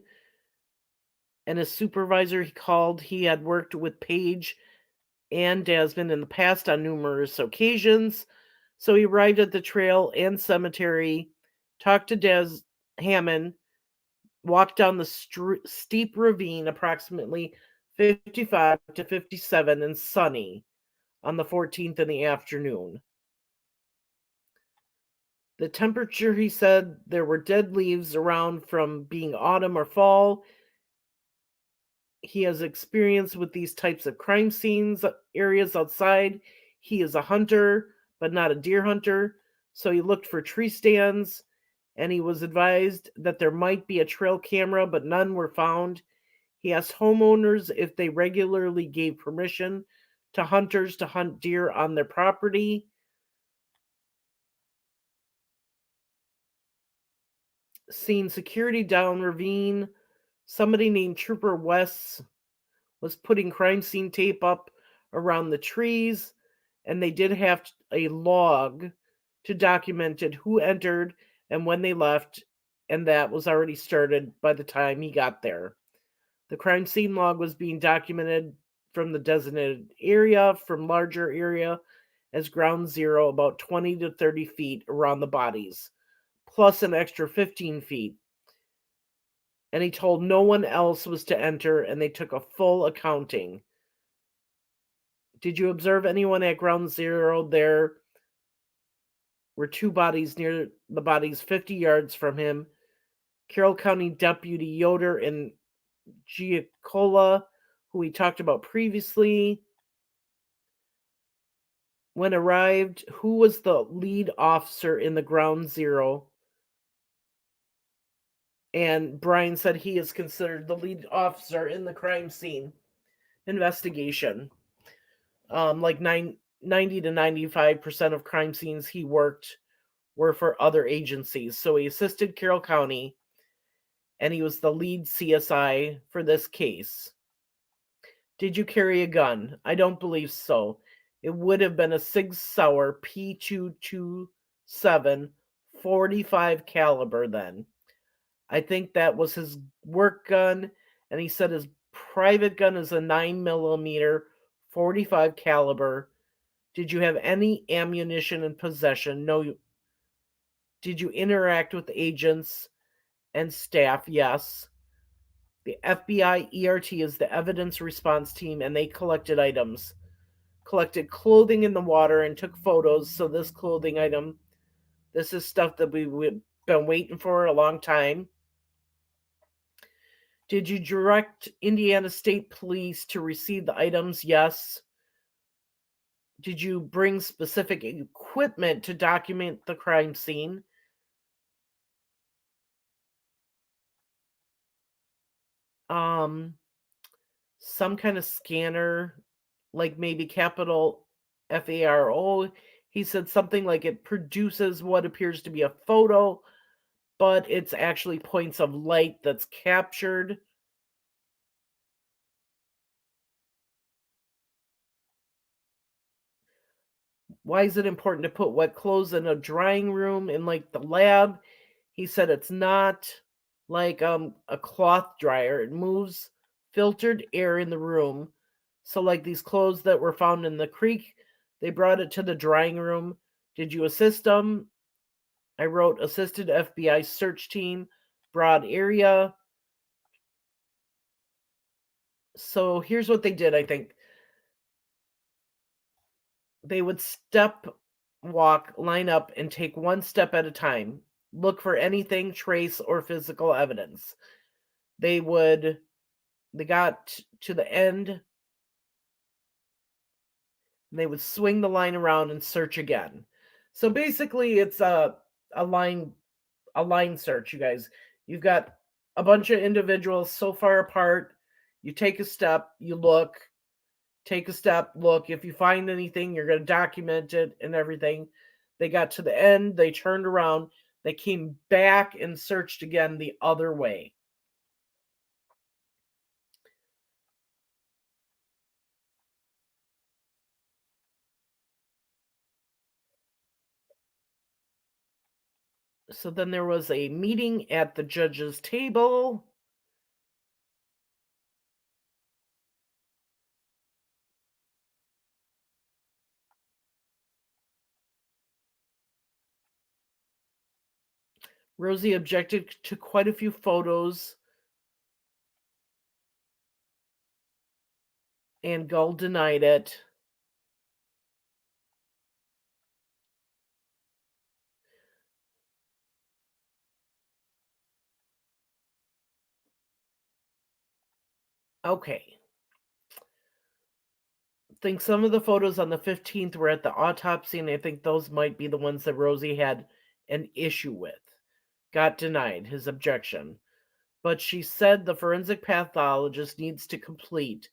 and his supervisor he had worked with Page and Desmond in the past on numerous occasions. So he arrived at the trail and cemetery, talked to Hammond, walked down the steep ravine approximately 55 to 57 and sunny on the 14th in the afternoon. The temperature, he said, there were dead leaves around from being autumn or fall. He has experience with these types of crime scenes, areas outside. He is a hunter, but not a deer hunter. So he looked for tree stands, and he was advised that there might be a trail camera, but none were found. He asked homeowners if they regularly gave permission to hunters to hunt deer on their property. Seen security down ravine. Somebody named Trooper West was putting crime scene tape up around the trees, and they did have a log to document it, who entered and when they left, and that was already started by the time he got there. The crime scene log was being documented from the designated area, from larger area as ground zero, about 20 to 30 feet around the bodies, plus an extra 15 feet. And he told no one else was to enter, and they took a full accounting. Did you observe anyone at ground zero? There were two bodies near the bodies 50 yards from him. Carroll County Deputy Yoder and Giacola, who we talked about previously, when arrived, who was the lead officer in the ground zero? And Brian said he is considered the lead officer in the crime scene investigation. Like 90 to 95% of crime scenes he worked were for other agencies. So he assisted Carroll County, and he was the lead CSI for this case. Did you carry a gun? I don't believe so. It would have been a Sig Sauer P227 45 caliber then. I think that was his work gun, and he said his private gun is a 9mm 45 caliber. Did you have any ammunition in possession? No. Did you interact with agents and staff? Yes. The FBI ERT is the evidence response team, and they collected items. Collected clothing in the water and took photos. So this clothing item, this is stuff that we've been waiting for a long time. Did you direct Indiana State Police to receive the items? Yes. Did you bring specific equipment to document the crime scene? Some kind of scanner, like maybe capital FARO. He said something like it produces what appears to be a photo, but it's actually points of light that's captured. Why is it important to put wet clothes in a drying room in like the lab? He said it's not like a cloth dryer. It moves filtered air in the room. So like these clothes that were found in the creek, they brought it to the drying room. Did you assist them? I wrote assisted FBI search team, broad area. So here's what they did, I think. They would step, walk, line up, and take one step at a time. Look for anything, trace, or physical evidence. They got to the end, and they would swing the line around and search again. So basically it's a line search, you guys. You've got a bunch of individuals so far apart. You take a step, you look, take a step, look. If you find anything, you're going to document it and everything. They got to the end, they turned around, they came back and searched again the other way. So then there was a meeting at the judge's table. Rosie objected to quite a few photos, and Gull denied it. Okay. I think some of the photos on the 15th were at the autopsy, and I think those might be the ones that Rosie had an issue with. Got denied his objection. But she said the forensic pathologist needs to complete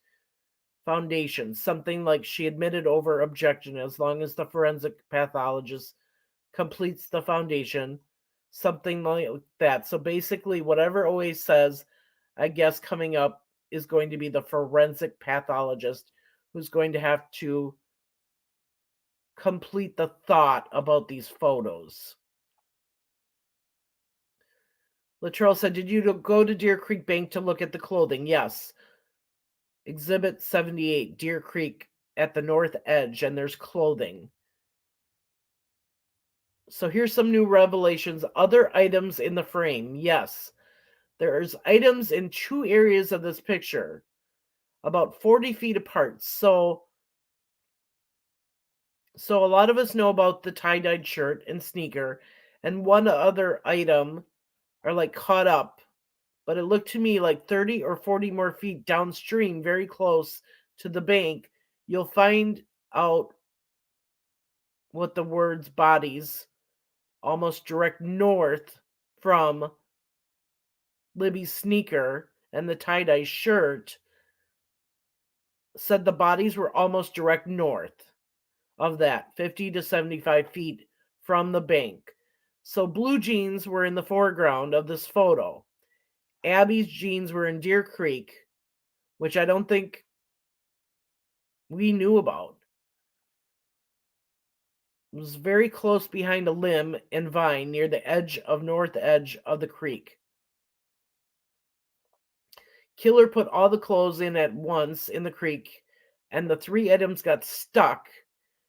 foundation, something like she admitted over objection as long as the forensic pathologist completes the foundation, something like that. So basically, whatever OA says, I guess coming up is going to be the forensic pathologist who's going to have to complete the thought about these photos. Latrell said, "Did you go to Deer Creek Bank to look at the clothing?" Yes. Exhibit 78, Deer Creek at the north edge, and there's clothing. So here's some new revelations. Other items in the frame. Yes. There's items in 2 areas of this picture, about 40 feet apart. So a lot of us know about the tie-dyed shirt and sneaker, and one other item are like caught up, but it looked to me like 30 or 40 more feet downstream, very close to the bank, you'll find out what the words bodies almost direct north from Libby's sneaker and the tie-dye shirt said the bodies were almost direct north of that, 50 to 75 feet from the bank. So blue jeans were in the foreground of this photo. Abby's jeans were in Deer Creek, which I don't think we knew about. It was very close behind a limb and vine near the north edge of the creek. Killer put all the clothes in at once in the creek, and the 3 items got stuck,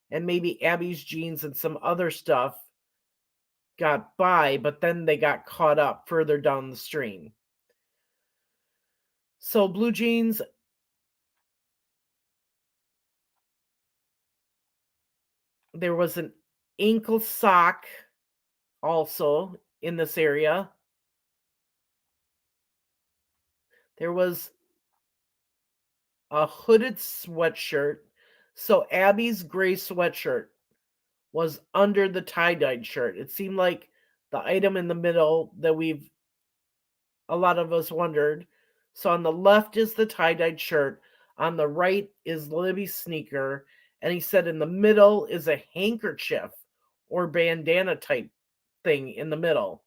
and maybe Abby's jeans and some other stuff got by, but then they got caught up further down the stream. So blue jeans, there was an ankle sock also in this area. There was a hooded sweatshirt. So Abby's gray sweatshirt was under the tie-dyed shirt. It seemed like the item in the middle that a lot of us wondered. So on the left is the tie-dyed shirt, on the right is Libby's sneaker, and he said in the middle is a handkerchief or bandana type thing in the middle.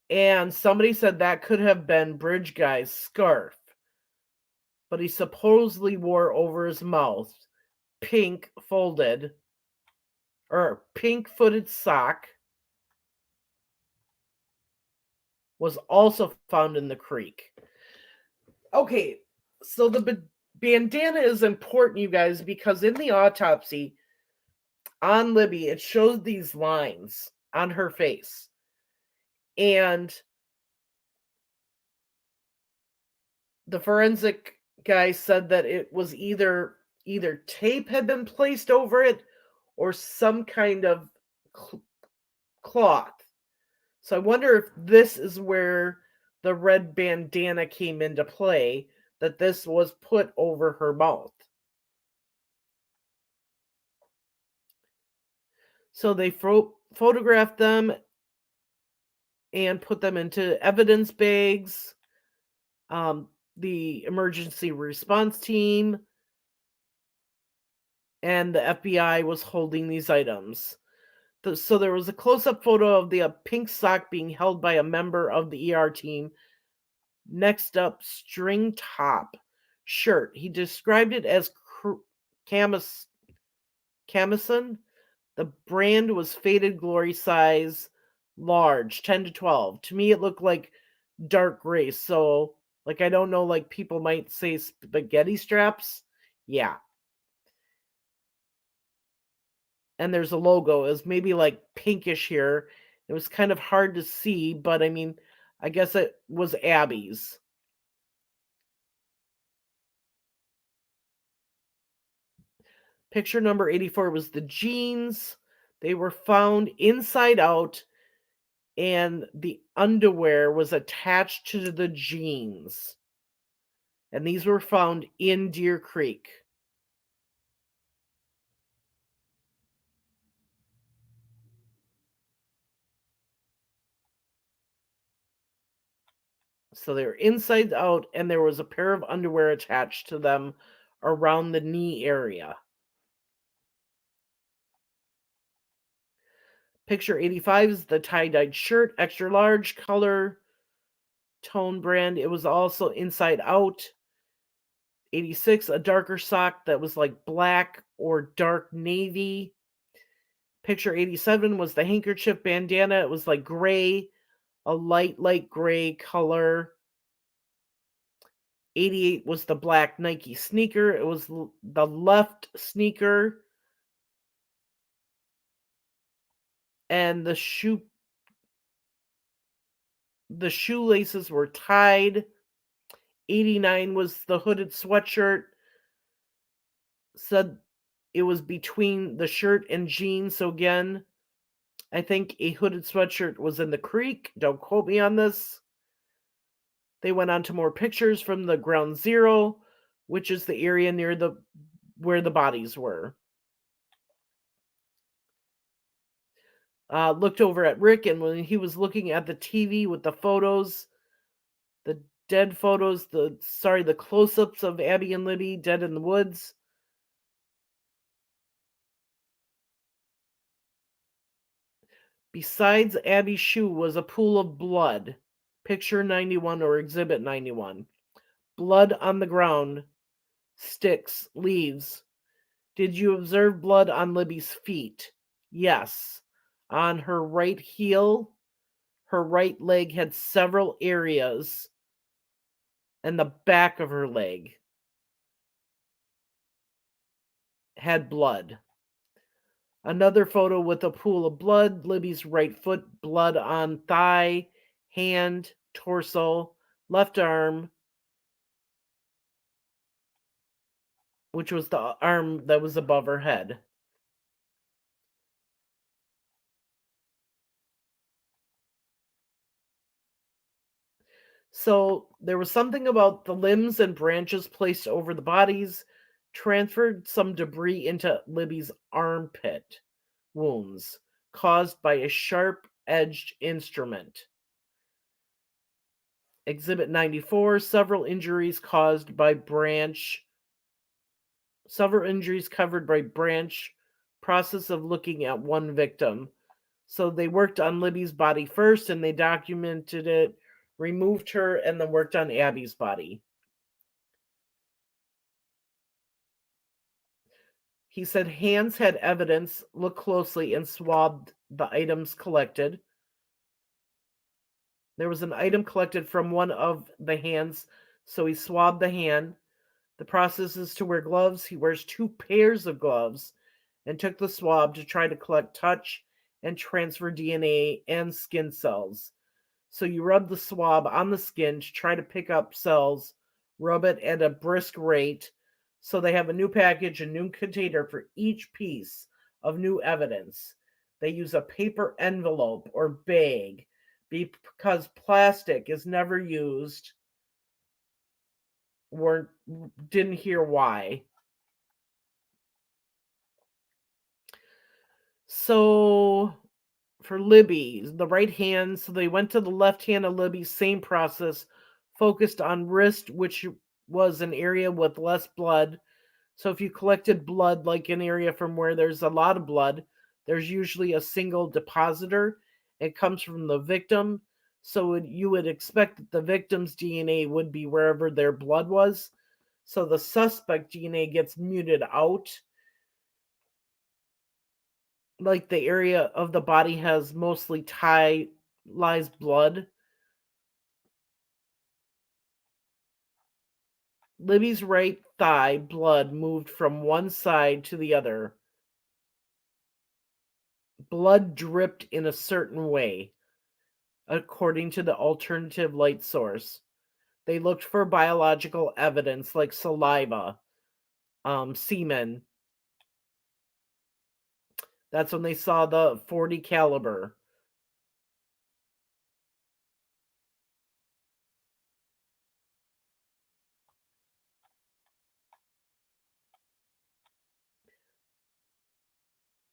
And somebody said that could have been Bridge Guy's scarf, but he supposedly wore over his mouth pink footed sock was also found in the creek. Okay, so the bandana is important, you guys, because in the autopsy on Libby, it showed these lines on her face. And the forensic guy said that it was either tape had been placed over it or some kind of cloth. So I wonder if this is where the red bandana came into play, that this was put over her mouth. So they photographed them and put them into evidence bags. The emergency response team and the FBI was holding these items. So there was a close-up photo of the pink sock being held by a member of the ER team. Next up, string top shirt. He described it as camisson. The brand was Faded Glory size large, 10 to 12. To me, it looked like dark gray. So, like, I don't know, like people might say spaghetti straps. Yeah. And there's a logo. It was maybe like pinkish here. It was kind of hard to see, but I mean, I guess it was Abby's. Picture number 84 was the jeans. They were found inside out and the underwear was attached to the jeans. And these were found in Deer Creek. So they were inside out, and there was a pair of underwear attached to them around the knee area. Picture 85 is the tie-dyed shirt, extra large, color, tone brand. It was also inside out. 86, a darker sock that was like black or dark navy. Picture 87 was the handkerchief bandana. It was like gray, a light gray color. 88 was the black Nike sneaker. It was the left sneaker. And the shoelaces were tied. 89 was the hooded sweatshirt. Said it was between the shirt and jeans. So again, I think a hooded sweatshirt was in the creek. Don't quote me on this. They went on to more pictures from the ground zero, which is the area near where the bodies were. Looked over at Rick, and when he was looking at the TV with the photos, the dead photos, the close-ups of Abby and Libby dead in the woods. Besides Abby's shoe was a pool of blood. Picture 91 or Exhibit 91. Blood on the ground, sticks, leaves. Did you observe blood on Libby's feet? Yes. On her right heel, her right leg had several areas, and the back of her leg had blood. Another photo with a pool of blood, Libby's right foot, blood on thigh, hand, torso, left arm, which was the arm that was above her head. So there was something about the limbs and branches placed over the bodies, transferred some debris into Libby's armpit wounds caused by a sharp-edged instrument. Exhibit 94, several injuries covered by branch, process of looking at one victim. So they worked on Libby's body first, and they documented it, removed her, and then worked on Abby's body. He said hands had evidence, looked closely, and swabbed the items collected. There was an item collected from one of the hands, so he swabbed the hand. The process is to wear gloves. He wears 2 pairs of gloves and took the swab to try to collect touch and transfer DNA and skin cells. So you rub the swab on the skin to try to pick up cells, rub it at a brisk rate. So they have a new package, a new container for each piece of new evidence. They use a paper envelope or bag because plastic is never used. Didn't hear why. So for Libby, the right hand, so they went to the left hand of Libby, same process, focused on wrist, which was an area with less blood. So if you collected blood, like an area from where there's a lot of blood, there's usually a single depositor. It comes from the victim. So you would expect that the victim's DNA would be wherever their blood was. So the suspect DNA gets muted out. Like the area of the body has mostly lies blood. Libby's right thigh blood moved from one side to the other. Blood dripped in a certain way, according to the alternative light source. They looked for biological evidence like saliva, semen. That's when they saw the .40 caliber.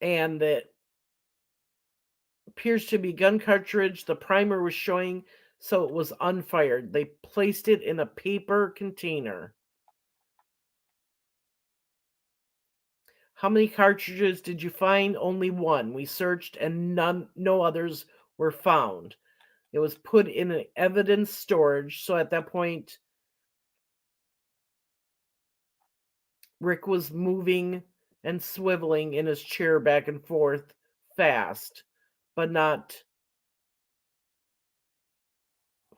and it appears to be gun cartridge. The primer was showing, so it was unfired. They placed it in a paper container. How many cartridges did you find? Only one. We searched and no others were found. It was put in an evidence storage. So at that point, Rick was moving and swiveling in his chair back and forth fast, but not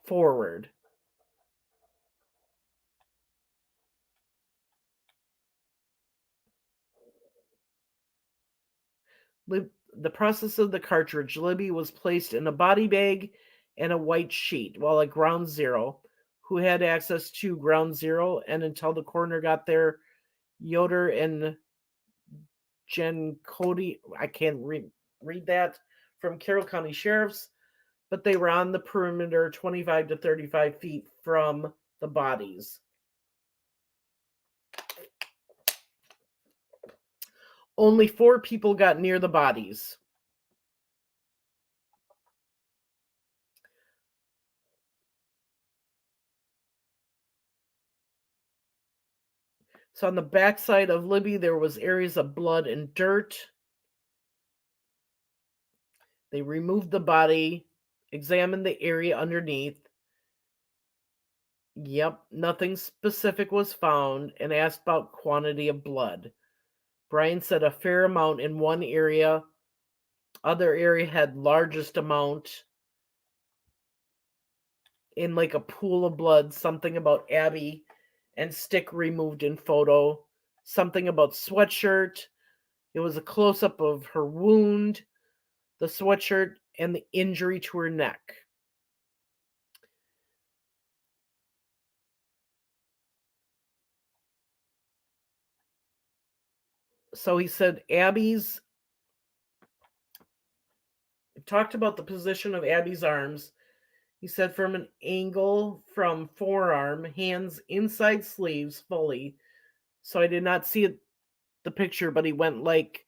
forward. The process of the cartridge. Libby was placed in a body bag and a white sheet, while at ground zero, who had access to ground zero, and until the coroner got there, Yoder and Jen Cody, I can't read that, from Carroll County Sheriff's, but they were on the perimeter 25 to 35 feet from the bodies. Only 4 people got near the bodies. So on the backside of Libby, there was areas of blood and dirt. They removed the body, examined the area underneath. Yep, nothing specific was found, and asked about quantity of blood. Brian said a fair amount in one area. Other area had largest amount in like a pool of blood. Something about Abby and stick removed in photo. Something about sweatshirt. It was a close-up of her wound, the sweatshirt, and the injury to her neck. So he said Abby's talked about the position of Abby's arms. He said from an angle from forearm, hands inside sleeves fully. So I did not see the picture, but he went like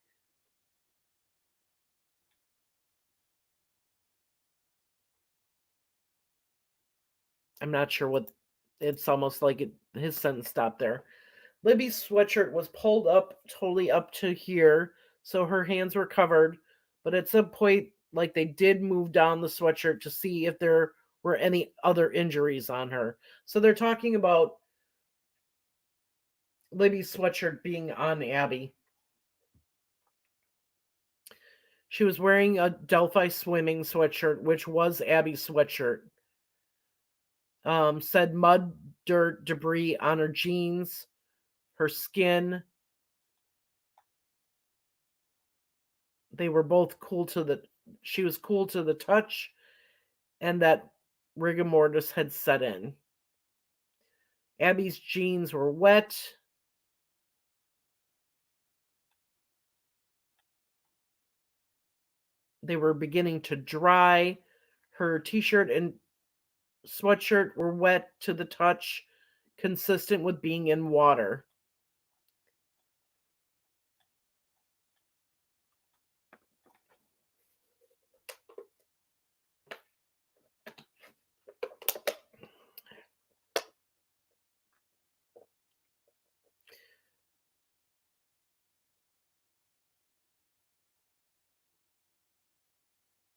I'm not sure what it's almost like his sentence stopped there. Libby's sweatshirt was pulled up totally up to here, so her hands were covered, but at some point, like they did move down the sweatshirt to see if there were any other injuries on her. So they're talking about Libby's sweatshirt being on Abby. She was wearing a Delphi swimming sweatshirt, which was Abby's sweatshirt. Said mud, dirt, debris on her jeans, her skin. They were both cool to the. She was cool to the touch, and that rigor mortis had set in. Abby's jeans were wet. They were beginning to dry. Her t-shirt and sweatshirt were wet to the touch, consistent with being in water.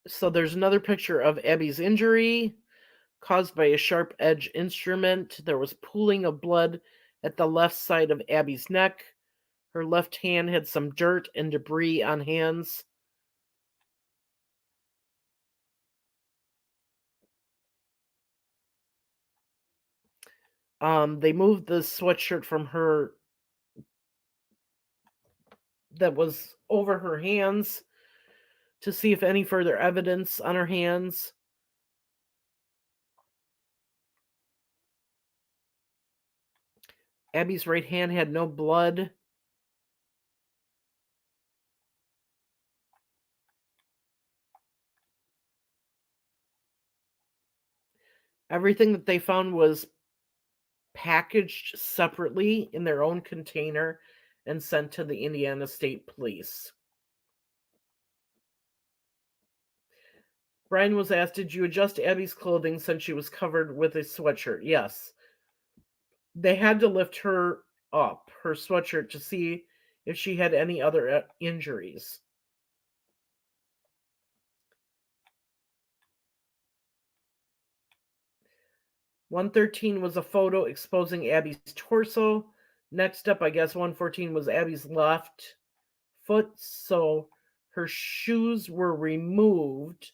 So there's another picture of Abby's injury caused by a sharp edge instrument. There was pooling of blood at the left side of Abby's neck. Her left hand had some dirt and debris on hands. They moved the sweatshirt from her that was over her hands to see if any further evidence on her hands. Abby's right hand had no blood. Everything that they found was packaged separately in their own container and sent to the Indiana State Police. Brian was asked, did you adjust Abby's clothing since she was covered with a sweatshirt? Yes. They had to lift her up, her sweatshirt, to see if she had any other injuries. "113 was a photo exposing Abby's torso. Next up, I guess 114 was Abby's left foot, so her shoes were removed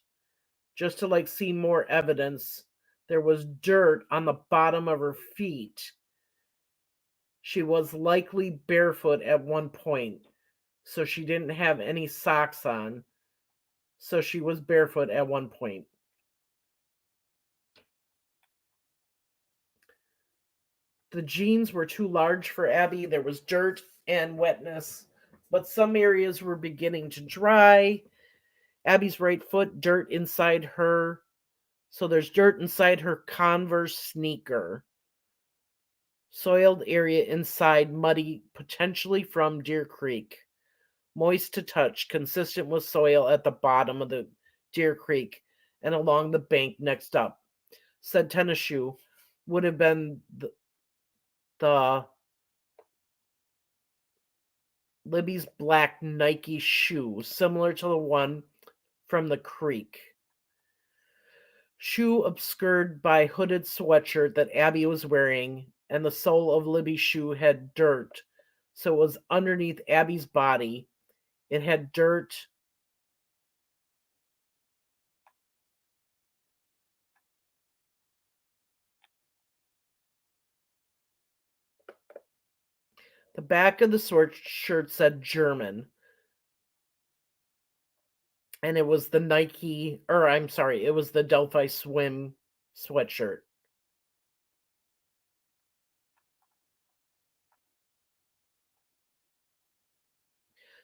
just to see more evidence. There was dirt on the bottom of her feet. She was likely barefoot at one point, so she didn't have any socks on. So she was barefoot at one point. The jeans were too large for Abby. There was dirt and wetness, but some areas were beginning to dry. Abby's right foot, dirt inside her. So there's dirt inside her Converse sneaker. Soiled area inside, muddy, potentially from Deer Creek. Moist to touch, consistent with soil at the bottom of the Deer Creek and along the bank next up. Said tennis shoe would have been the Libby's black Nike shoe, similar to the one from the creek. Shoe obscured by hooded sweatshirt that Abby was wearing, and the sole of Libby's shoe had dirt, so it was underneath Abby's body. It had dirt. The back of the sweatshirt said German. And it was the it was the Delphi swim sweatshirt.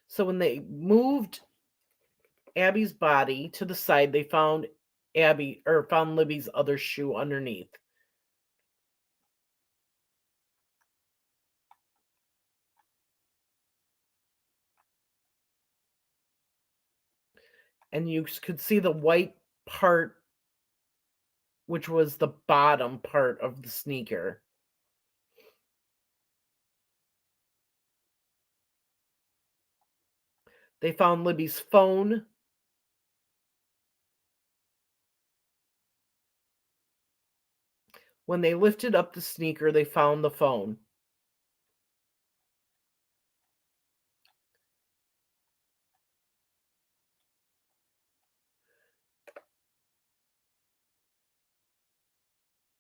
So when they moved Abby's body to the side, they found Libby's other shoe underneath. And you could see the white part, which was the bottom part of the sneaker. They found Libby's phone. When they lifted up the sneaker, they found the phone.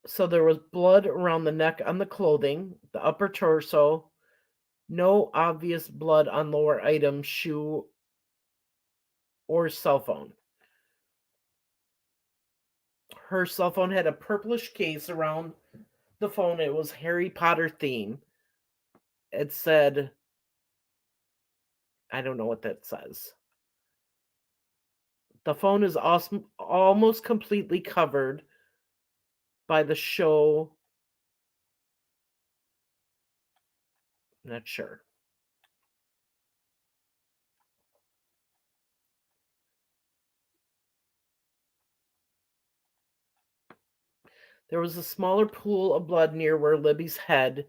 So there was blood around the neck on the clothing, the upper torso, no obvious blood on lower items, shoe, or cell phone. Her cell phone had a purplish case around the phone. It was Harry Potter theme. It said, I don't know what that says. The phone is almost completely covered by the show. I'm not sure. There was a smaller pool of blood near where Libby's head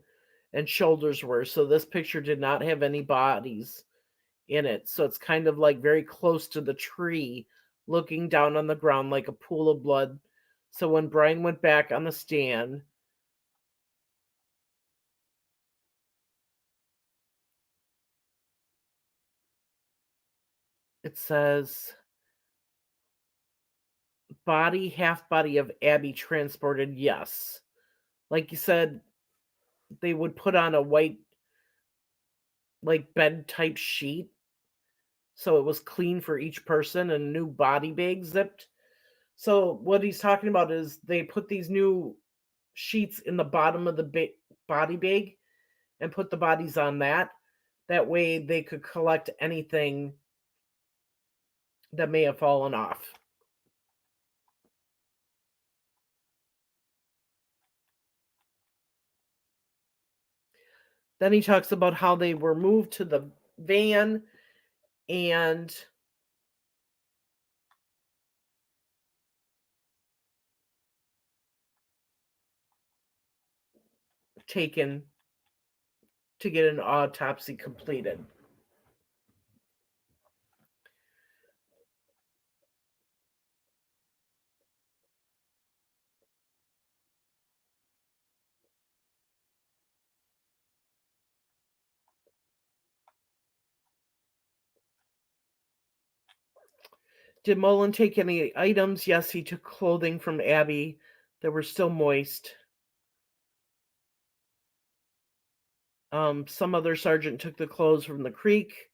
and shoulders were, so this picture did not have any bodies in it. So it's kind of very close to the tree, looking down on the ground like a pool of blood. So when Brian went back on the stand, it says half body of Abby transported, yes. Like you said, they would put on a white, bed type sheet. So it was clean for each person and a new body bag zipped. So what he's talking about is they put these new sheets in the bottom of the body bag and put the bodies on that. That way they could collect anything that may have fallen off. Then he talks about how they were moved to the van and taken to get an autopsy completed. Did Mullen take any items? Yes, he took clothing from Abby that were still moist. Some other sergeant took the clothes from the creek.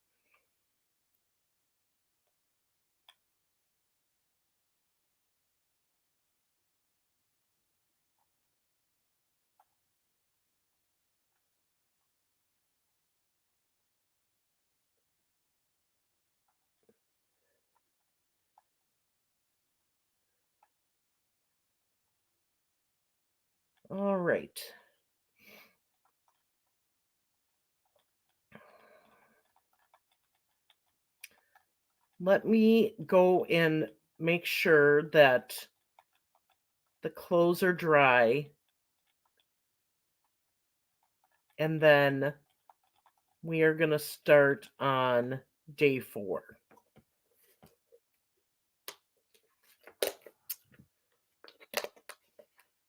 All right. Let me go and make sure that the clothes are dry. And then we are going to start on day 4.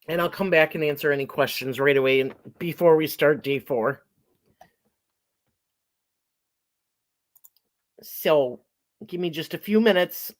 And I'll come back and answer any questions right away before we start day 4. So give me just a few minutes.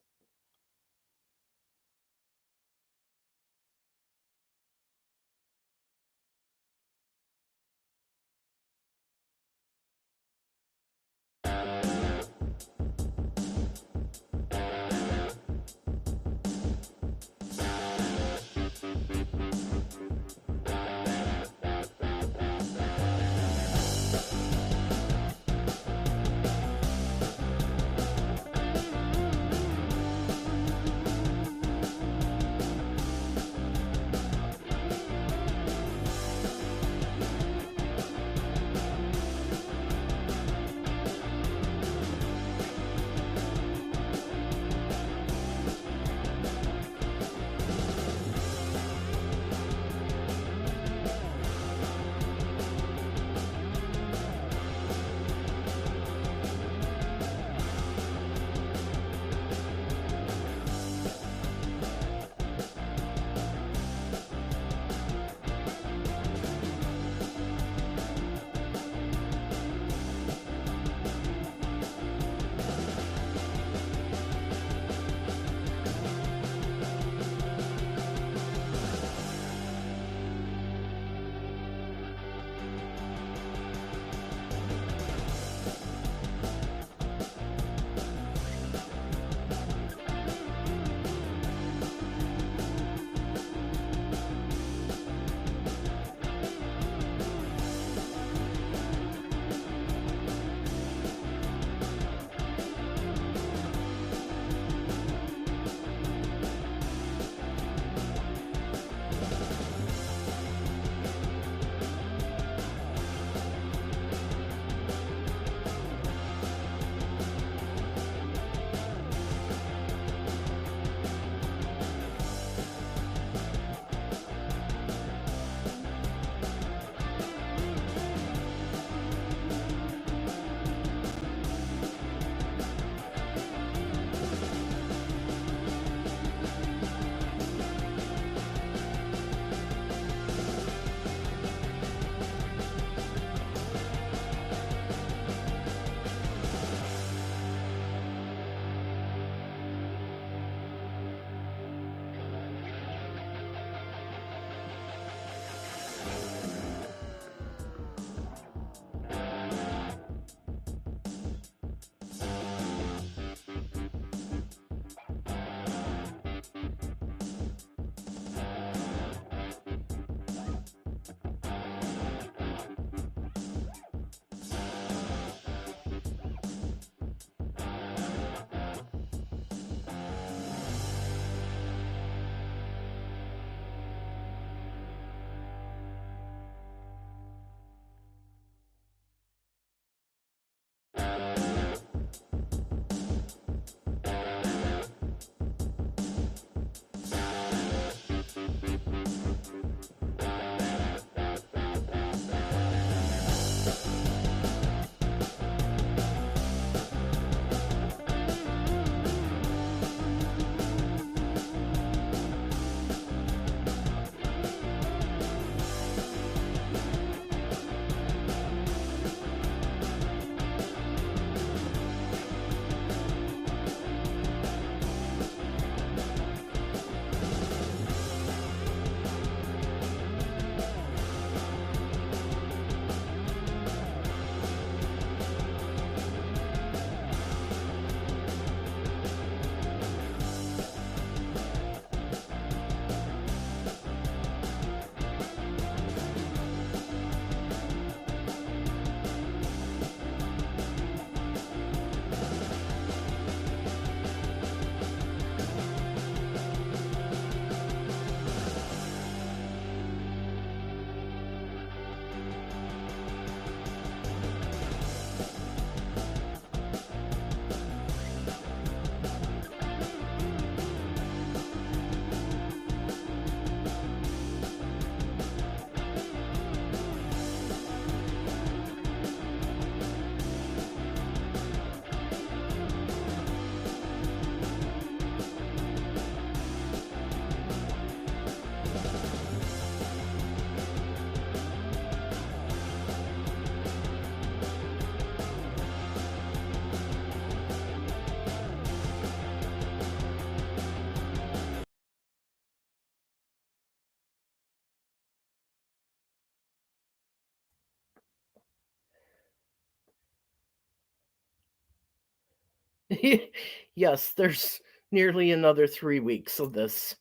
Yes, there's nearly another 3 weeks of this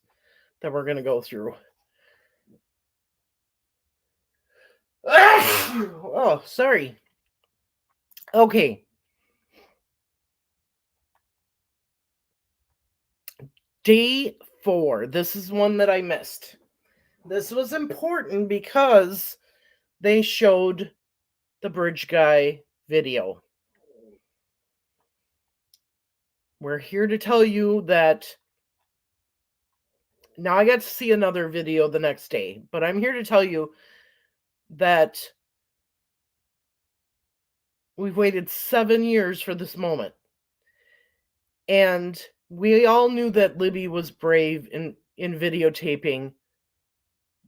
that we're going to go through. Oh, sorry. Okay. Day 4. This is one that I missed. This was important because they showed the bridge guy video. We're here to tell you that now I got to see another video the next day, but I'm here to tell you that we've waited 7 years for this moment. And we all knew that Libby was brave in videotaping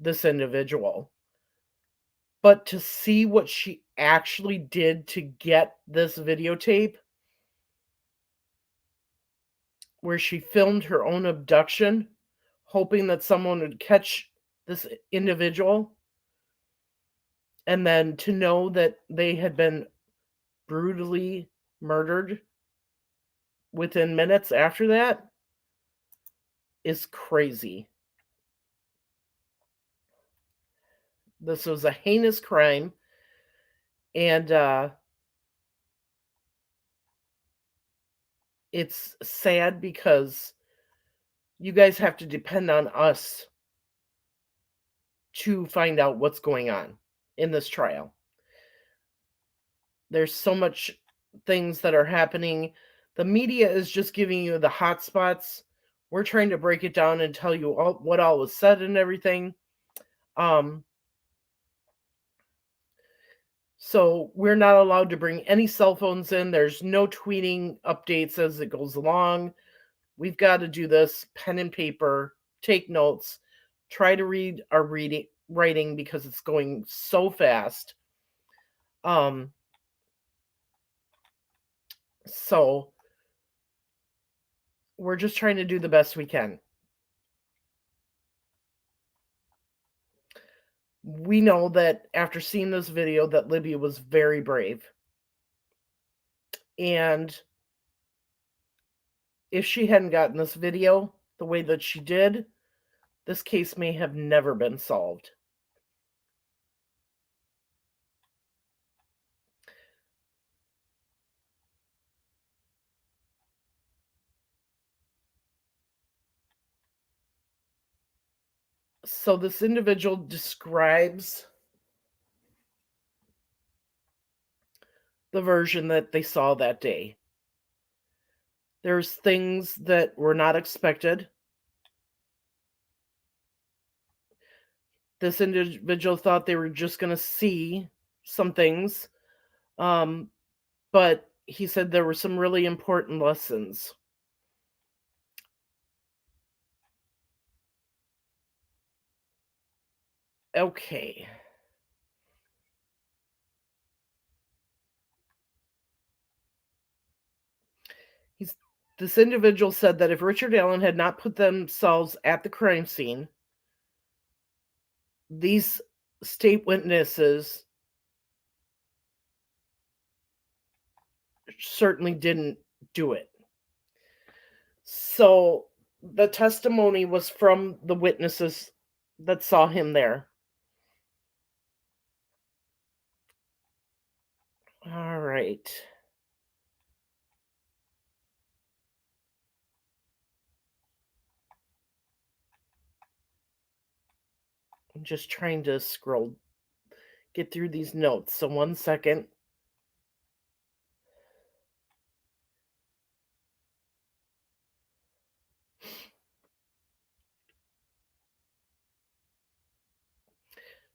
this individual. But to see what she actually did to get this videotape, where she filmed her own abduction, hoping that someone would catch this individual, and then to know that they had been brutally murdered within minutes after that, is crazy. This was a heinous crime, and it's sad because you guys have to depend on us to find out what's going on in this trial. There's so much things that are happening. The media is just giving you the hot spots. We're trying to break it down and tell you what all was said and everything. So we're not allowed to bring any cell phones in. There's no tweeting updates as it goes along. We've got to do this pen and paper, take notes, try to read our writing because it's going so fast. So we're just trying to do the best we can. We know that after seeing this video that Libby was very brave. And if she hadn't gotten this video the way that she did, this case may have never been solved. So this individual describes the version that they saw that day. There's things that were not expected. This individual thought they were just going to see some things, but he said there were some really important lessons. Okay. This individual said that if Richard Allen had not put themselves at the crime scene, these state witnesses certainly didn't do it. So the testimony was from the witnesses that saw him there. All right. I'm just trying to get through these notes. So 1 second.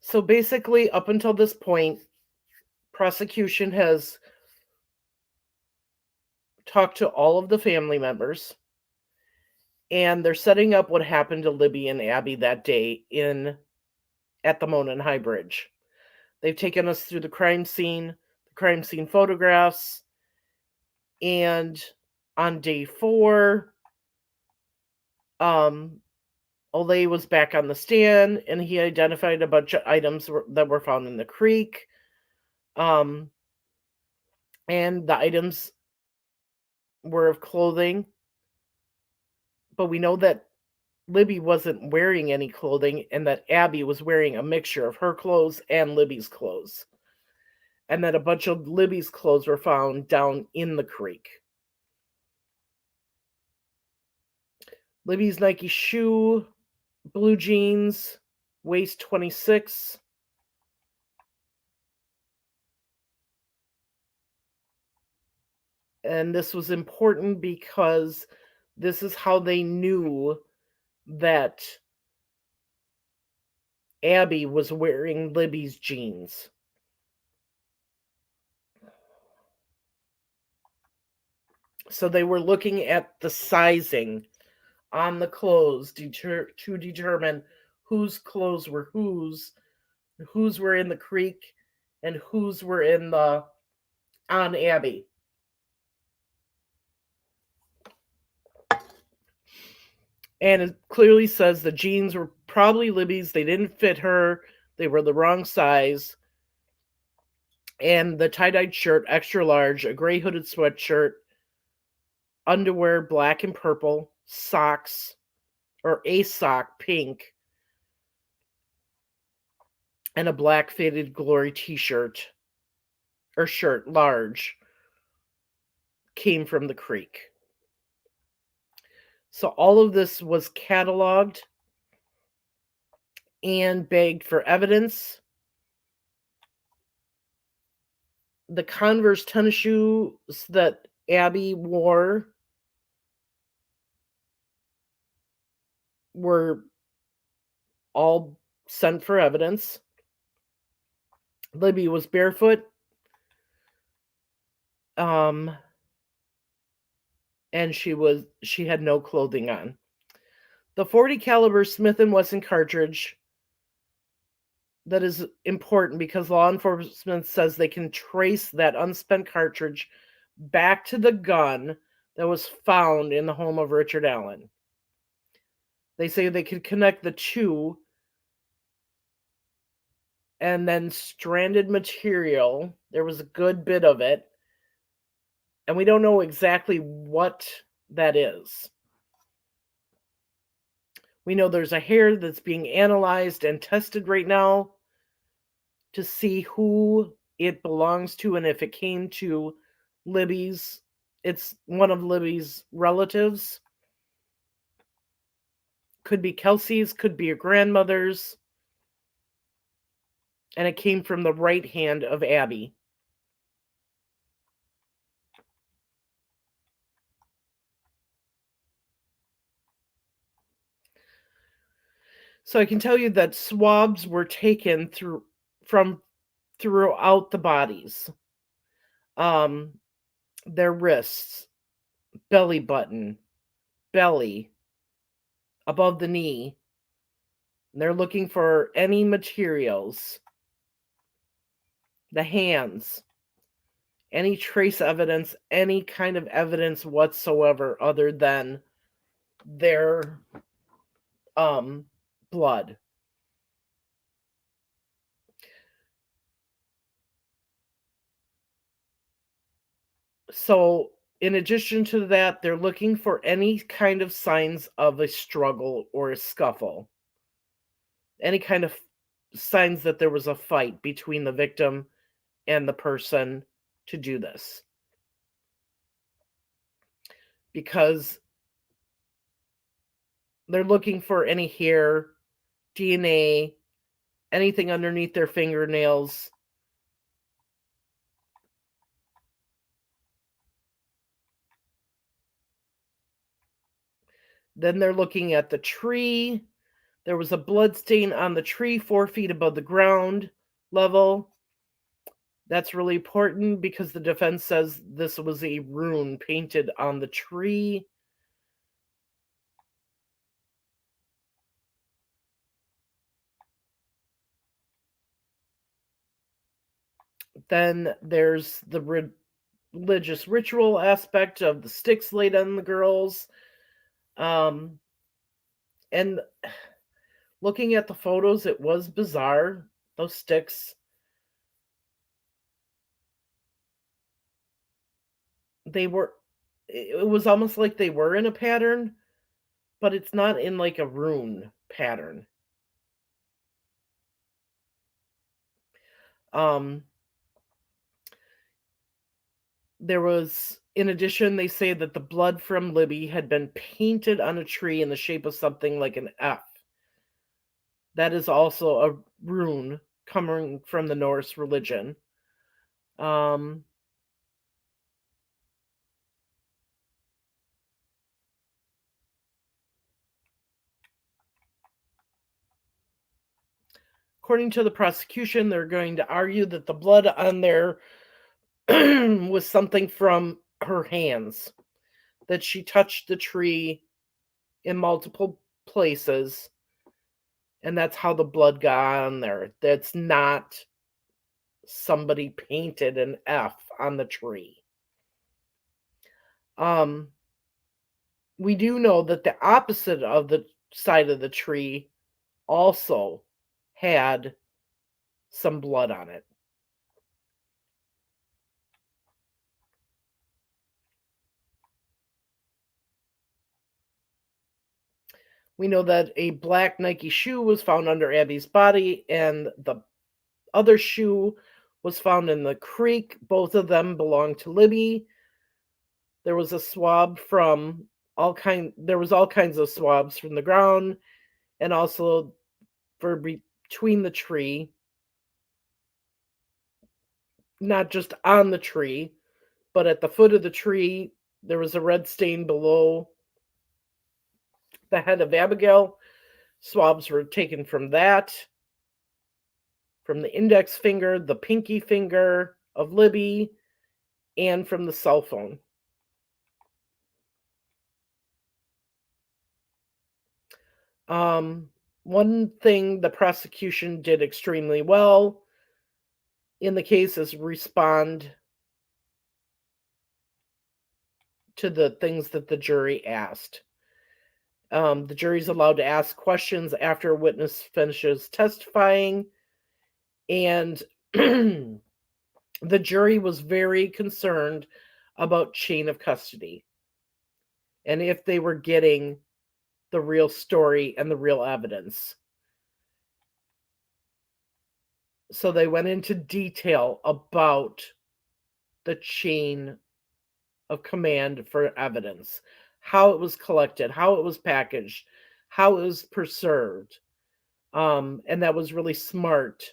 So basically, up until this point, prosecution has talked to all of the family members, and they're setting up what happened to Libby and Abby that day at the Monon High Bridge. They've taken us through the crime scene photographs, and on day 4, Olay was back on the stand, and he identified a bunch of items that were found in the creek. And the items were of clothing, but we know that Libby wasn't wearing any clothing and that Abby was wearing a mixture of her clothes and Libby's clothes. And that a bunch of Libby's clothes were found down in the creek. Libby's Nike shoe, blue jeans, waist 26. And this was important because this is how they knew that Abby was wearing Libby's jeans. So they were looking at the sizing on the clothes to determine whose clothes were whose were in the creek, and whose were in the on Abby. And it clearly says the jeans were probably Libby's. They didn't fit her. They were the wrong size. And the tie-dyed shirt, extra large, a gray hooded sweatshirt, underwear, black and purple, socks, or a sock, pink, and a black faded glory t-shirt, or shirt, large, came from the creek. So all of this was cataloged and bagged for evidence. The Converse tennis shoes that Abby wore were all sent for evidence. Libby was barefoot. And she had no clothing on. The .40 caliber Smith & Wesson cartridge, that is important because law enforcement says they can trace that unspent cartridge back to the gun that was found in the home of Richard Allen. They say they could connect the two, and then stranded material, there was a good bit of it, and we don't know exactly what that is. We know there's a hair that's being analyzed and tested right now to see who it belongs to and if it came to Libby's. It's one of Libby's relatives. Could be Kelsey's, could be her grandmother's. And it came from the right hand of Abby. So I can tell you that swabs were taken throughout the bodies. Their wrists, belly button, belly, above the knee. They're looking for any materials. The hands, any trace evidence, any kind of evidence whatsoever other than their blood. So, in addition to that, they're looking for any kind of signs of a struggle or a scuffle. Any kind of signs that there was a fight between the victim and the person to do this. Because they're looking for any hair, DNA, anything underneath their fingernails. Then they're looking at the tree. There was a blood stain on the tree 4 feet above the ground level. That's really important because the defense says this was a rune painted on the tree. Then there's the religious ritual aspect of the sticks laid on the girls. And looking at the photos, it was bizarre. Those sticks, they were it was almost like they were in a pattern, but it's not in like a rune pattern. There was, in addition, they say that the blood from Libby had been painted on a tree in the shape of something like an F. That is also a rune coming from the Norse religion. According to the prosecution, they're going to argue that the blood on there was something from her hands, that she touched the tree in multiple places, and that's how the blood got on there. That's not somebody painted an F on the tree. We do know that the opposite of the side of the tree also had some blood on it. We know that a black Nike shoe was found under Abby's body, and the other shoe was found in the creek. Both of them belonged to Libby. There was a swab from there was all kinds of swabs from the ground, and also for between the tree, not just on the tree, but at the foot of the tree, there was a red stain below the head of Abigail. Swabs were taken from that, from the index finger, the pinky finger of Libby, and from the cell phone. One thing the prosecution did extremely well in the case is respond to the things that the jury asked. The jury's allowed to ask questions after a witness finishes testifying, and the jury was very concerned about chain of custody and if they were getting the real story and the real evidence. So they went into detail about the chain of command for evidence, how it was collected, how it was packaged, how it was preserved. And that was really smart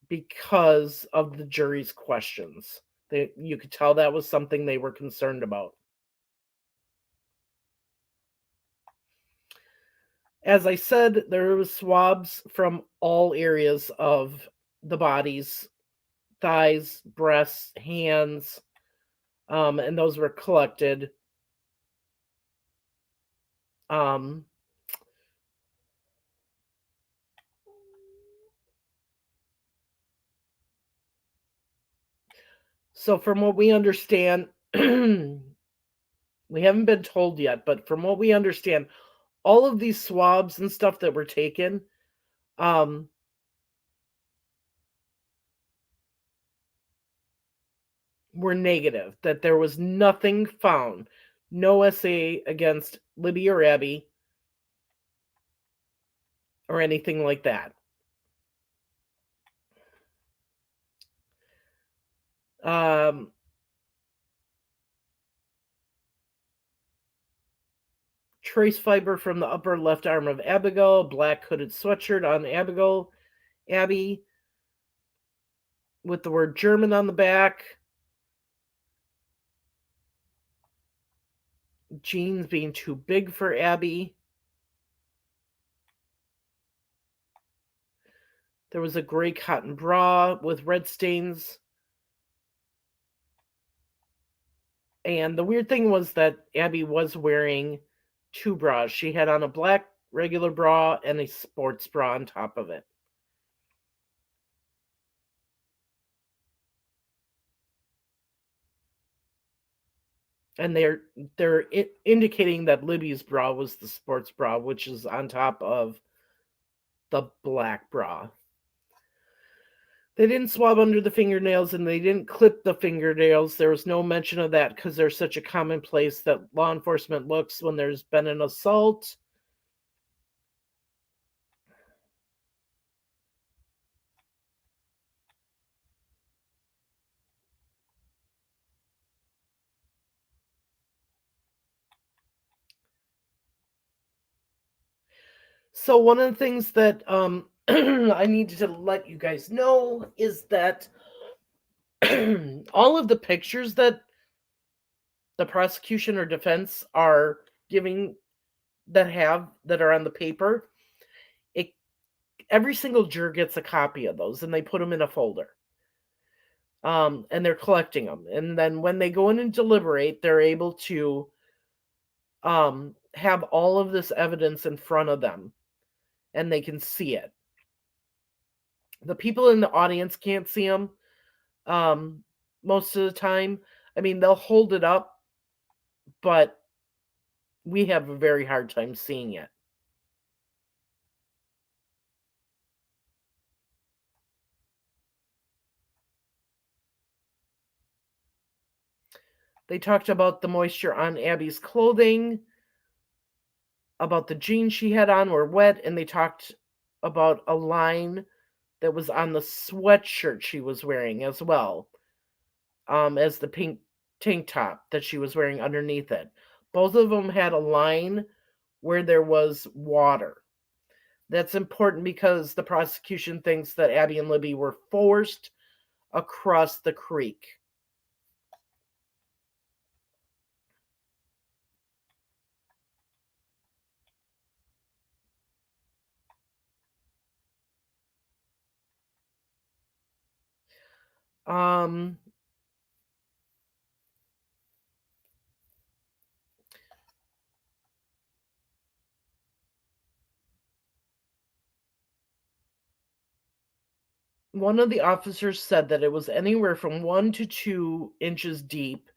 because of the jury's questions. You could tell that was something they were concerned about. As I said, there was swabs from all areas of the bodies, thighs, breasts, hands, and those were collected. So from what we understand, we haven't been told yet, but from what we understand, all of these swabs and stuff that were taken, were negative, that there was nothing found, no SA against Libby or Abby or anything like that. Trace fiber from the upper left arm of Abigail, black hooded sweatshirt on Abby, with the word German on the back. Jeans being too big for Abby. There was a gray cotton bra with red stains. And the weird thing was that Abby was wearing two bras. She had on a black regular bra and a sports bra on top of it. And they're indicating that Libby's bra was the sports bra, which is on top of the black bra. They didn't swab under the fingernails and they didn't clip the fingernails. There was no mention of that because there's such a common place that law enforcement looks when there's been an assault. So one of the things that I needed to let you guys know is that all of the pictures that the prosecution or defense are giving that are on the paper, every single juror gets a copy of those and they put them in a folder. And they're collecting them. And then when they go in and deliberate, they're able to have all of this evidence in front of them and they can see it. The people in the audience can't see them most of the time. I mean, they'll hold it up, but we have a very hard time seeing it. They talked about the moisture on Abby's clothing, about the jeans she had on were wet, and they talked about a line that was on the sweatshirt she was wearing as well, as the pink tank top that she was wearing underneath it. Both of them had a line where there was water. That's important because the prosecution thinks that Abby and Libby were forced across the creek. Um, one of the officers said that it was anywhere from 1 to 2 inches deep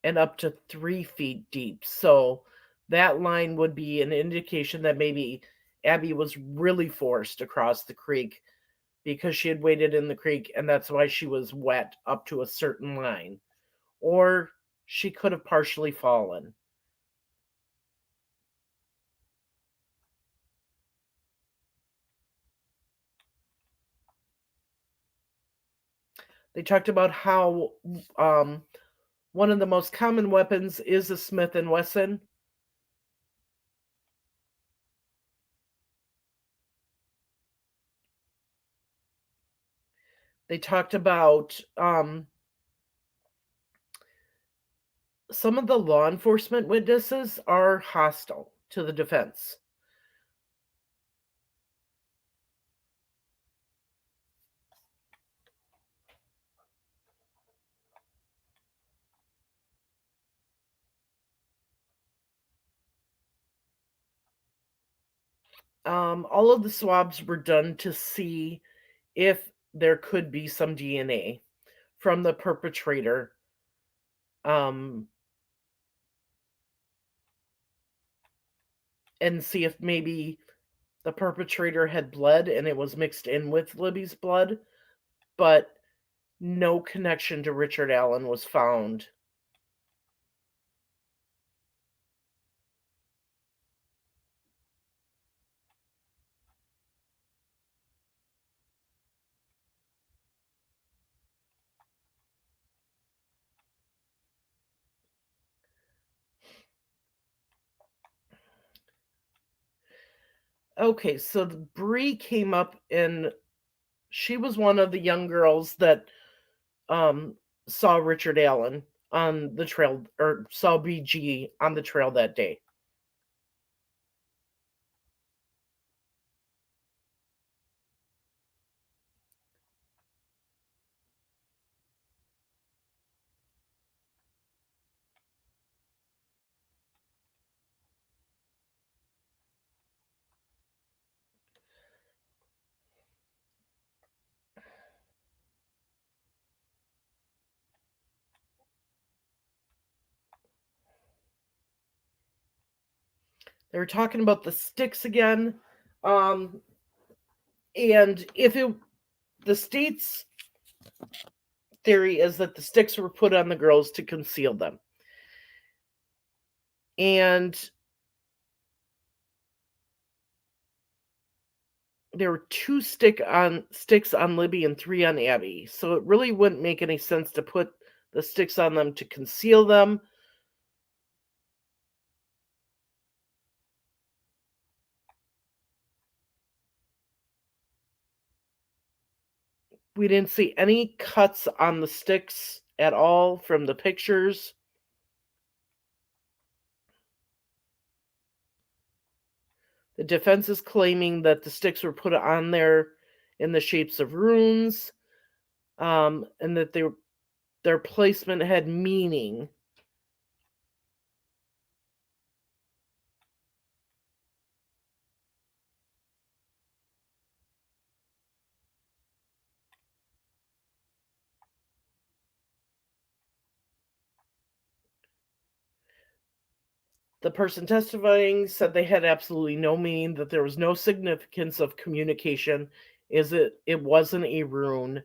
and up to 3 feet deep. So that line would be an indication that maybe Abby was really forced across the creek because she had waded in the creek and that's why she was wet up to a certain line. Or she could have partially fallen. They talked about how one of the most common weapons is a Smith & Wesson. They talked about some of the law enforcement witnesses are hostile to the defense. All of the swabs were done to see if there could be some DNA from the perpetrator. And see if maybe the perpetrator had bled and it was mixed in with Libby's blood, but no connection to Richard Allen was found. Okay, so Bree came up and she was one of the young girls that saw Richard Allen on the trail, or saw BG on the trail that day. They were talking about the sticks again. And if the state's theory is that the sticks were put on the girls to conceal them. And there were 2 sticks on Libby and 3 on Abby. So it really wouldn't make any sense to put the sticks on them to conceal them. We didn't see any cuts on the sticks at all from the pictures. The defense is claiming that the sticks were put on there in the shapes of runes, and that their placement had meaning. The person testifying said they had absolutely no meaning, that there was no significance of communication, it wasn't a rune.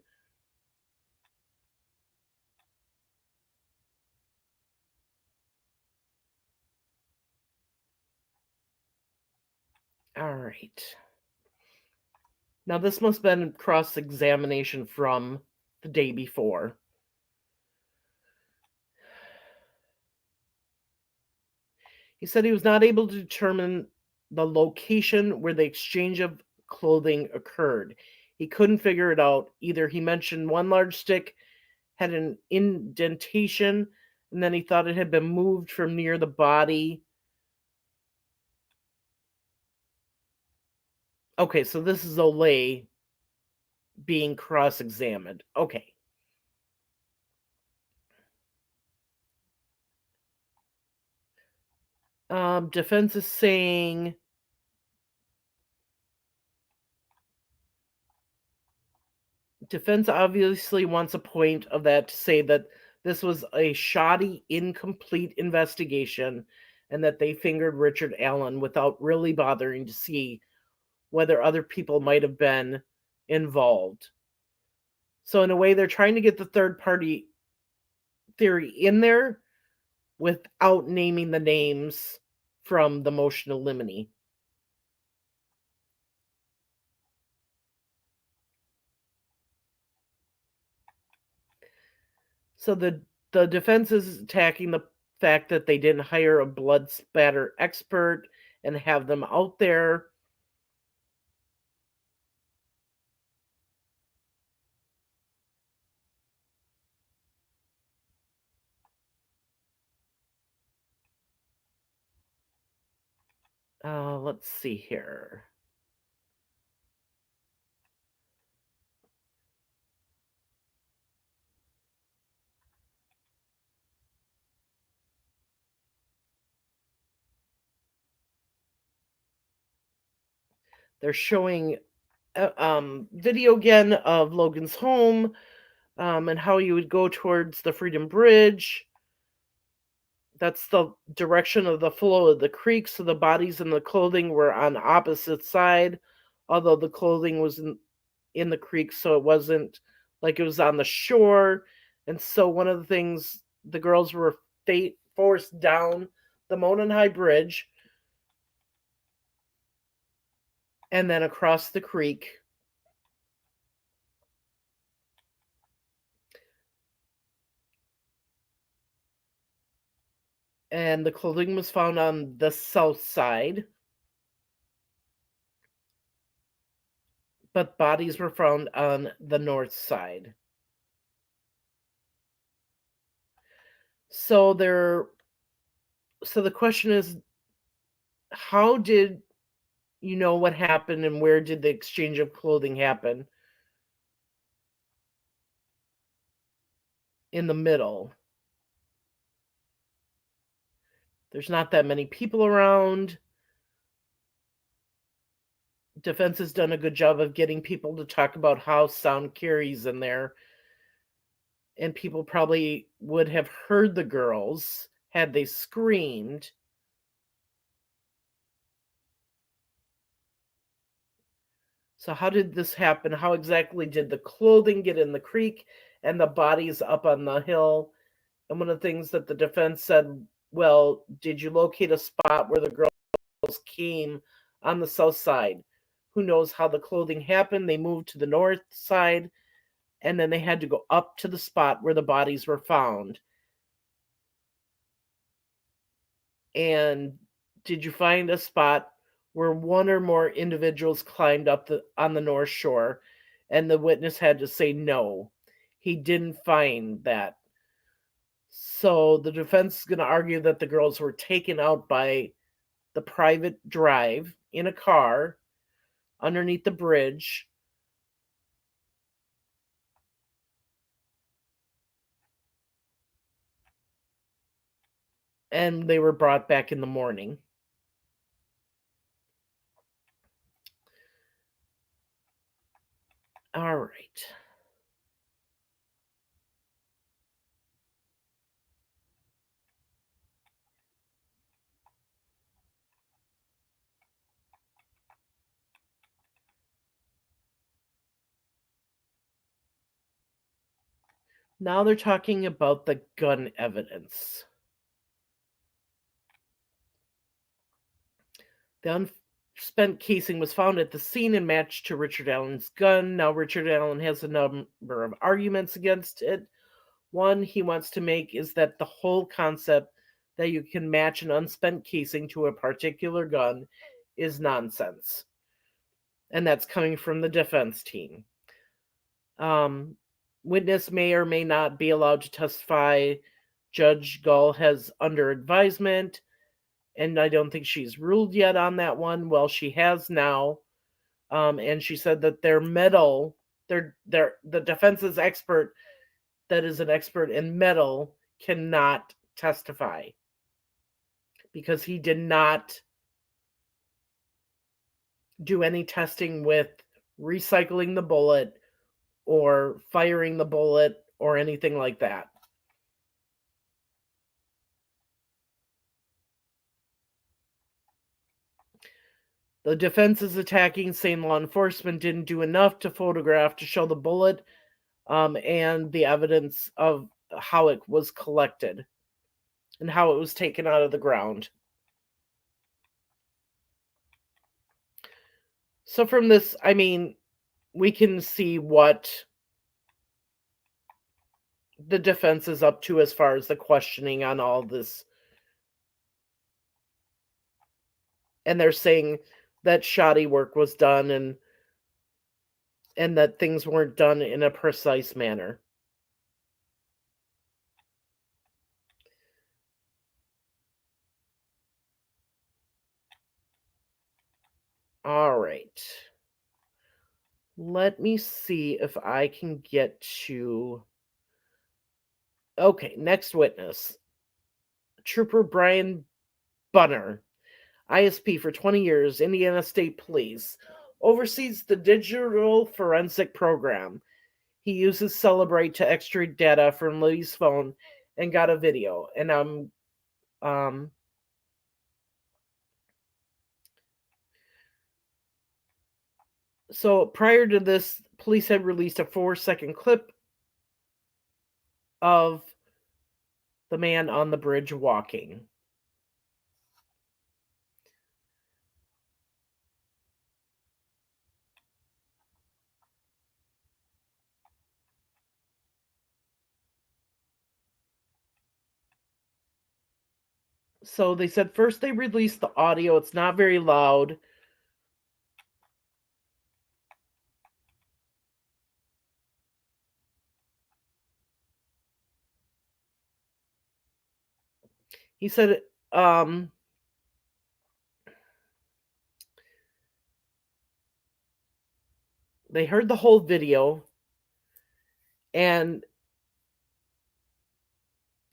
All right. Now this must have been cross-examination from the day before. He said he was not able to determine the location where the exchange of clothing occurred. He couldn't figure it out. Either he mentioned one large stick had an indentation, and then he thought it had been moved from near the body. Okay, so this is Olay being cross-examined. Okay. Defense is saying defense obviously wants a point of that to say that this was a shoddy, incomplete investigation, and that they fingered Richard Allen without really bothering to see whether other people might have been involved. So in a way, they're trying to get the third party theory in there without naming the names from the motion to limine. So the defense is attacking the fact that they didn't hire a blood spatter expert and have them out there. Let's see here. They're showing video again of Logan's home, and how you would go towards the Freedom Bridge. That's the direction of the flow of the creek, so the bodies and the clothing were on opposite side, although the clothing was in the creek, so it wasn't like it was on the shore. And so one of the things, the girls were forced down the Monon High Bridge and then across the creek. And the clothing was found on the south side, but bodies were found on the north side. So the question is, how did you know what happened, and where did the exchange of clothing happen? In the middle. There's not that many people around. Defense has done a good job of getting people to talk about how sound carries in there. And people probably would have heard the girls had they screamed. So how did this happen? How exactly did the clothing get in the creek and the bodies up on the hill? And one of the things that the defense said, well, did you locate a spot where the girls came on the south side? Who knows how the clothing happened? They moved to the north side, and then they had to go up to the spot where the bodies were found. And did you find a spot where one or more individuals climbed up on the north shore? And the witness had to say no. He didn't find that. So the defense is going to argue that the girls were taken out by the private drive in a car underneath the bridge. And they were brought back in the morning. All right. Now they're talking about the gun evidence. The unspent casing was found at the scene and matched to Richard Allen's gun. Now, Richard Allen has a number of arguments against it. One he wants to make is that the whole concept that you can match an unspent casing to a particular gun is nonsense. And that's coming from the defense team. Witness may or may not be allowed to testify. Judge Gull has under advisement, and I don't think she's ruled yet on that one. Well, she has now, and she said that the defense's expert, that is an expert in metal, cannot testify because he did not do any testing with recycling the bullet or firing the bullet or anything like that. The defense is attacking, saying law enforcement didn't do enough to photograph to show the bullet and the evidence of how it was collected and how it was taken out of the ground. So from this, I mean, we can see what the defense is up to as far as the questioning on all this. And they're saying that shoddy work was done and that things weren't done in a precise manner. All right. Let me see if I can get to... Okay, next witness. Trooper Brian Bunner, ISP for 20 years, Indiana State Police, oversees the digital forensic program. He uses Celebrate to extract data from Libby's phone and got a video. And so prior to this, police had released a 4-second clip of the man on the bridge walking. So they said first they released the audio. It's not very loud. He said they heard the whole video and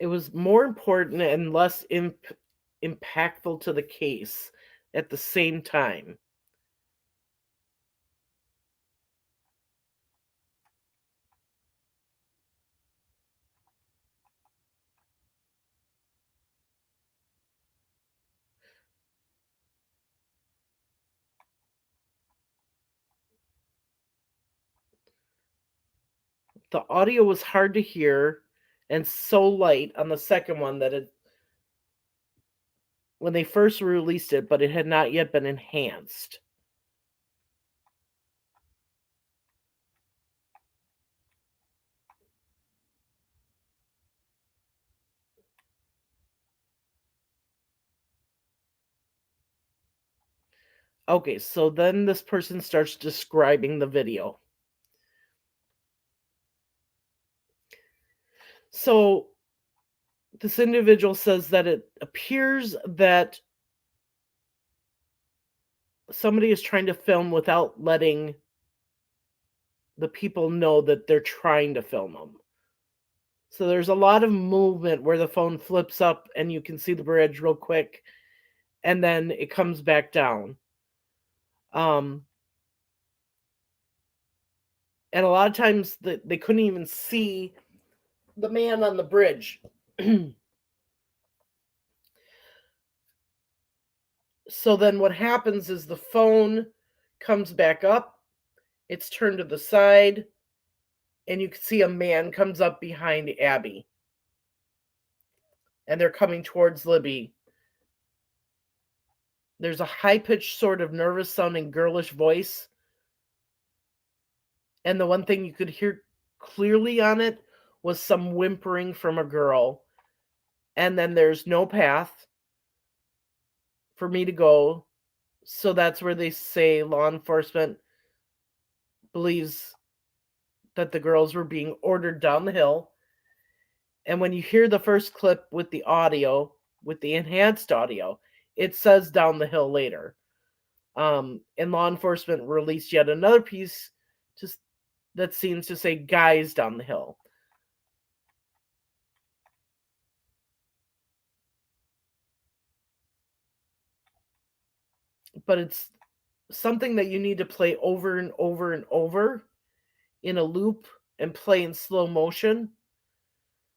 it was more important and less impactful to the case at the same time. the audio was hard to hear and so light on the second one that when they first released it, but it had not yet been enhanced. Okay, so then this person starts describing the video. So this individual says that it appears that somebody is trying to film without letting the people know that they're trying to film them. So there's a lot of movement where the phone flips up and you can see the bridge real quick, and then it comes back down. And a lot of times they couldn't even see the man on the bridge. So then what happens is the phone comes back up, it's turned to the side, and you can see a man comes up behind Abby. And they're coming towards Libby. There's a high-pitched, sort of nervous-sounding girlish voice. And the one thing you could hear clearly on it was some whimpering from a girl. And then there's no path for me to go. So that's where they say law enforcement believes that the girls were being ordered down the hill. And when you hear the first clip with the audio, with the enhanced audio, it says down the hill later. And law enforcement released yet another piece that seems to say guys down the hill. But it's something that you need to play over and over and over in a loop and play in slow motion.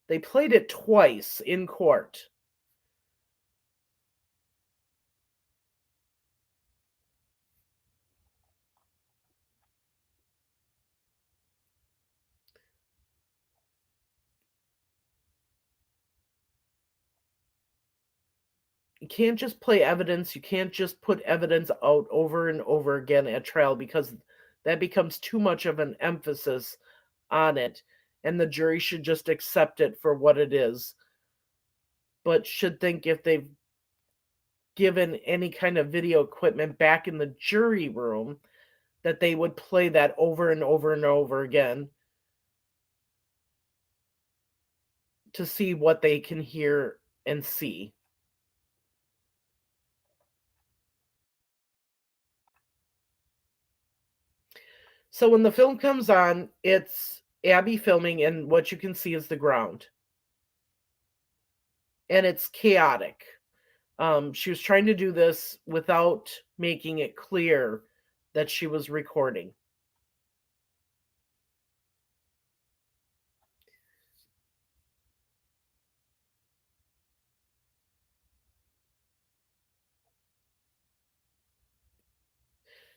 They played it twice in court. You can't just play evidence. You can't just put evidence out over and over again at trial, because that becomes too much of an emphasis on it, and the jury should just accept it for what it is, but should think if they've given any kind of video equipment back in the jury room that they would play that over and over and over again to see what they can hear and see. So when the film comes on, it's Abby filming, and what you can see is the ground. And it's chaotic. She was trying to do this without making it clear that she was recording.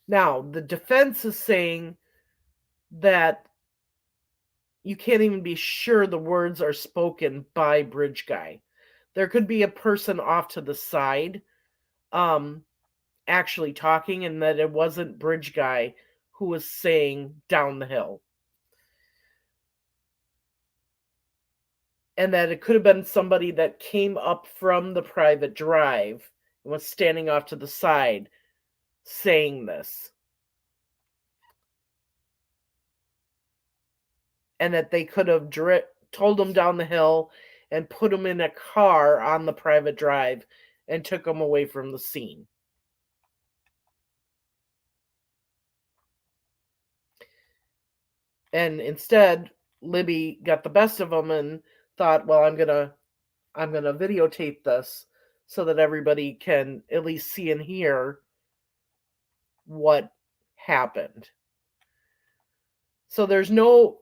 Now, the defense is saying that you can't even be sure the words are spoken by Bridge Guy. There could be a person off to the side actually talking, and that it wasn't Bridge Guy who was saying down the hill. And that it could have been somebody that came up from the private drive and was standing off to the side saying this. And that they could have told him down the hill and put him in a car on the private drive and took him away from the scene. And instead, Libby got the best of him and thought, well, I'm gonna videotape this so that everybody can at least see and hear what happened. So there's no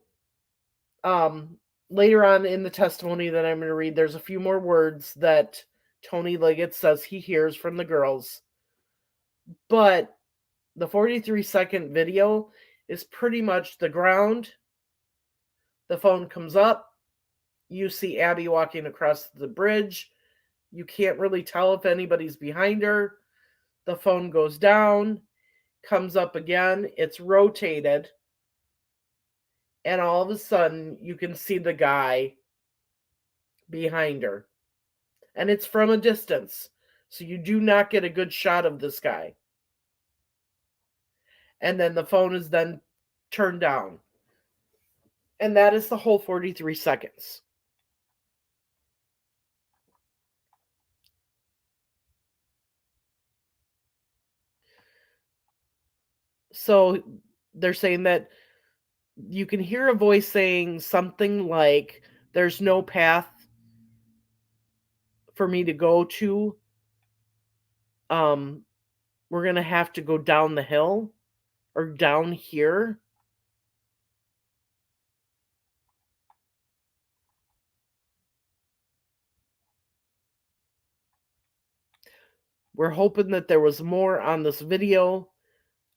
later on in the testimony that I'm going to read, there's a few more words that Tony Liggett says he hears from the girls. But the 43-second video is pretty much the ground, The phone comes up. You see Abby walking across the bridge. You can't really tell if anybody's behind her. The phone goes down, comes up again. It's rotated. And all of a sudden, you can see the guy behind her. And it's from a distance. So you do not get a good shot of this guy. And then the phone is then turned down. And that is the whole 43 seconds. So they're saying that you can hear a voice saying something like, there's no path for me to go to. We're going to have to go down the hill or down here. We're hoping that there was more on this video,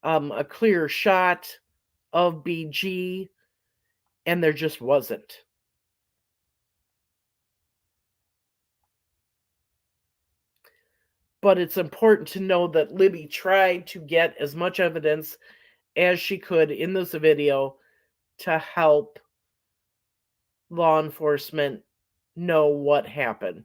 a clear shot of BG, and there just wasn't. But it's important to know that Libby tried to get as much evidence as she could in this video to help law enforcement know what happened.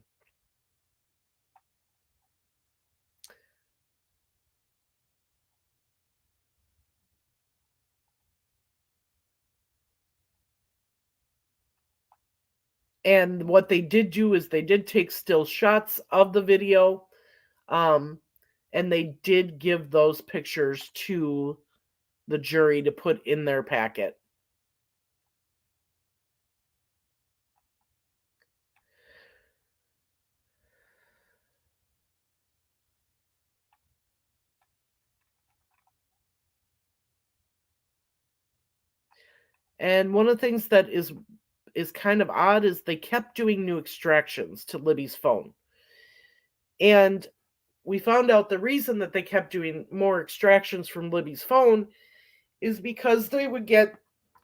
And what they did do is they did take still shots of the video, and they did give those pictures to the jury to put in their packet. And one of the things that is kind of odd is they kept doing new extractions to Libby's phone. And we found out the reason that they kept doing more extractions from Libby's phone is because they would get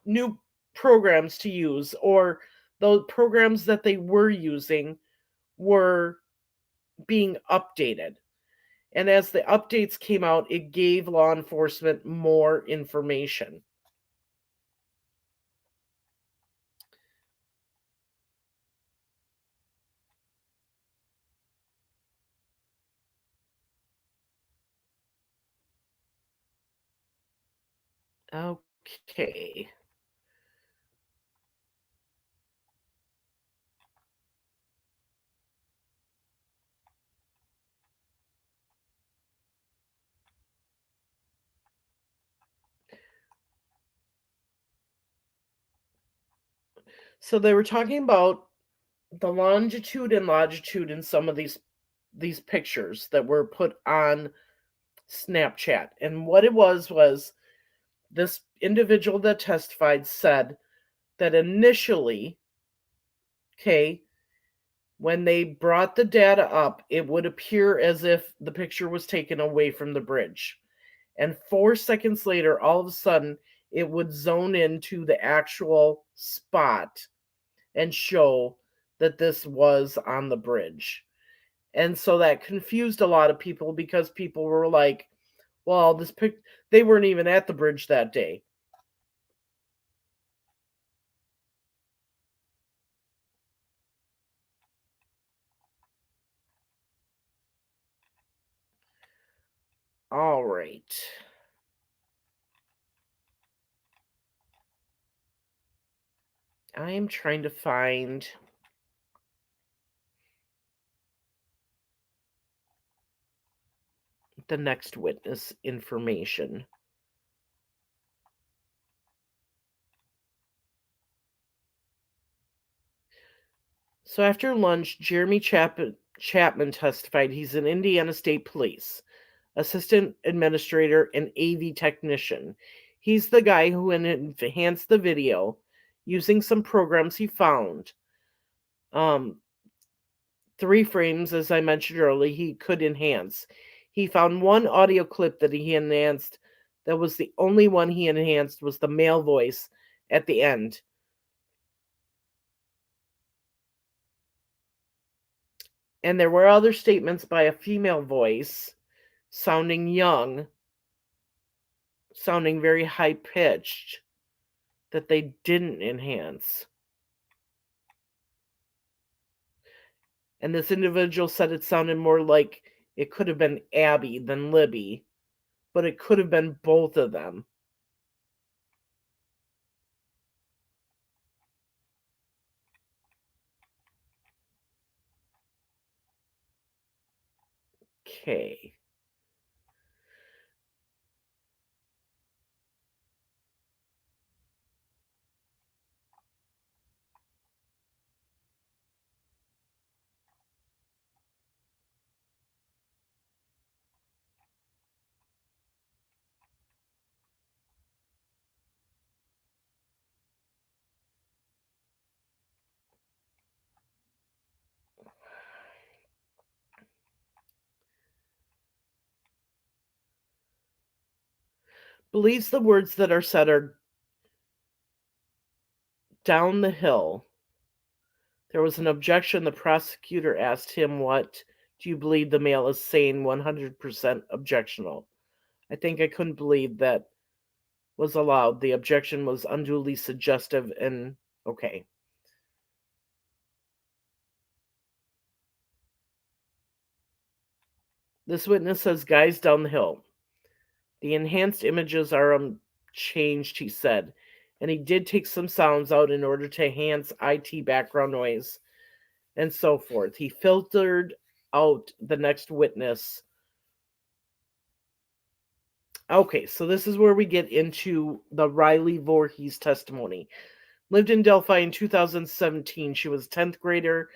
new programs to use, or the programs that they were using were being updated. And as the updates came out, it gave law enforcement more information. Okay. So they were talking about the longitude and latitude in some of these pictures that were put on Snapchat. And what it was this individual that testified said that initially, okay, when they brought the data up, it would appear as if the picture was taken away from the bridge. And 4 seconds later, all of a sudden, it would zone into the actual spot and show that this was on the bridge. And so that confused a lot of people because people were like, well, they weren't even at the bridge that day. All right. I am trying to find the next witness information. So after lunch, Jeremy Chapman testified. He's an Indiana State Police assistant administrator and AV technician. He's the guy who enhanced the video using some programs he found. 3 frames, as I mentioned earlier, he could enhance. He found one audio clip that he enhanced. That was the only one he enhanced, was the male voice at the end. And there were other statements by a female voice, sounding young, sounding very high pitched, that they didn't enhance. And this individual said it sounded more like it could have been Abby than Libby, but it could have been both of them. Okay. Believes the words that are said are down the hill. There was an objection. The prosecutor asked him, "What do you believe the male is saying?" 100% objectional. I think I couldn't believe that was allowed. The objection was unduly suggestive and okay. This witness says, "Guys down the hill. The enhanced images are changed," he said, and he did take some sounds out in order to enhance IT background noise and so forth. He filtered out the next witness. Okay, so this is where we get into the Riley Voorhees testimony. Lived in Delphi in 2017. She was a 10th grader,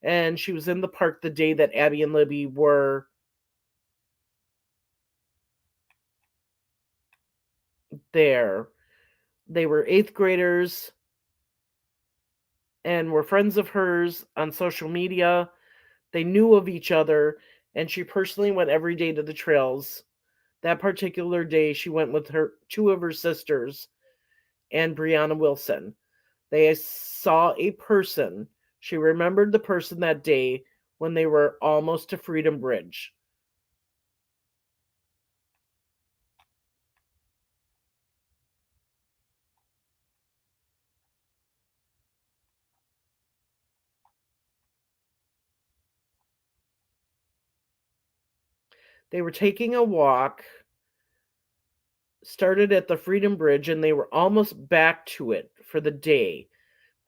and she was in the park the day that Abby and Libby were there. They were 8th graders and were friends of hers on social media. They knew of each other, and she personally went every day to the trails. That particular day, she went with her two of her sisters and Brianna Wilson. They saw a person. She remembered the person that day when they were almost to Freedom Bridge. They were taking a walk, started at the Freedom Bridge, and they were almost back to it for the day.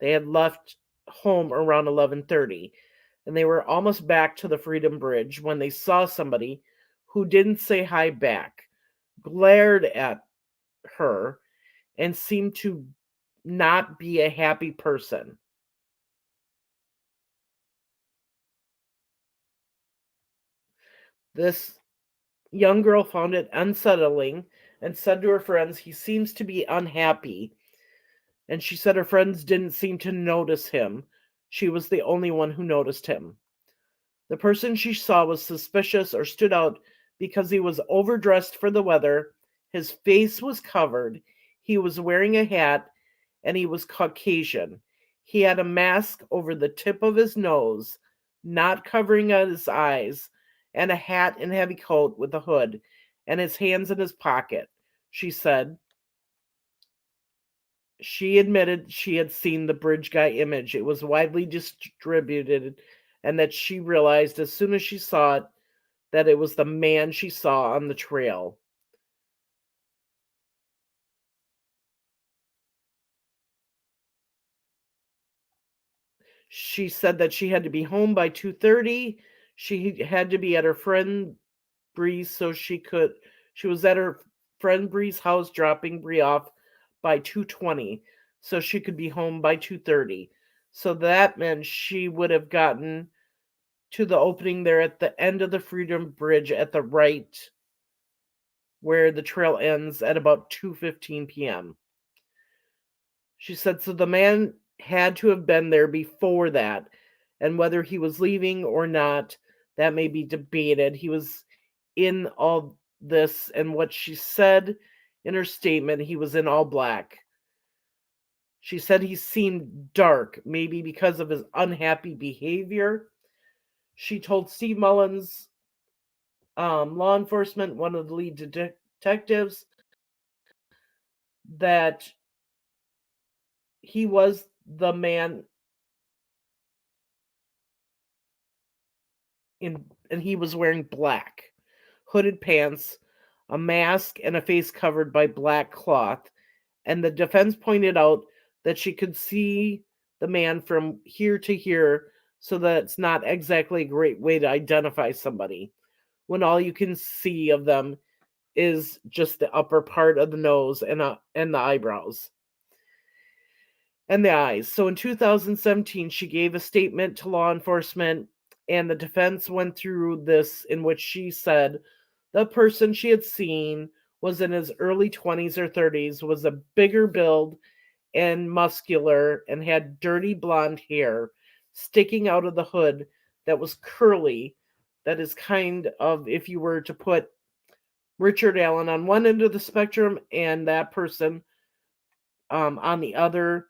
They had left home around 11:30, and they were almost back to the Freedom Bridge when they saw somebody who didn't say hi back, glared at her, and seemed to not be a happy person. This young girl found it unsettling and said to her friends, "He seems to be unhappy." And she said her friends didn't seem to notice him. She was the only one who noticed him. The person she saw was suspicious or stood out because he was overdressed for the weather, his face was covered, he was wearing a hat, and he was Caucasian. He had a mask over the tip of his nose, not covering his eyes, and a hat and heavy coat with a hood, and his hands in his pocket. She said she admitted she had seen the bridge guy image. It was widely distributed, and that she realized as soon as she saw it that it was the man she saw on the trail. She said that she had to be home by 2:30. She had to be at her friend Bree's so she was at her friend Bree's house dropping Bree off by 2:20 so she could be home by 2:30. So that meant she would have gotten to the opening there at the end of the Freedom Bridge at the right where the trail ends at about 2:15 p.m. She said so the man had to have been there before that, and whether he was leaving or not, that may be debated. He was in all this, and what she said in her statement, he was in all black. She said he seemed dark, maybe because of his unhappy behavior. She told Steve Mullins, law enforcement, one of the lead detectives, that he was the man and he was wearing black, hooded pants, a mask, and a face covered by black cloth. And the defense pointed out that she could see the man from here to here, so that it's not exactly a great way to identify somebody when all you can see of them is just the upper part of the nose and the eyebrows and the eyes. So in 2017, she gave a statement to law enforcement, and the defense went through this, in which she said the person she had seen was in his early 20s or 30s, was a bigger build and muscular, and had dirty blonde hair sticking out of the hood that was curly. That is kind of, if you were to put Richard Allen on one end of the spectrum and that person on the other,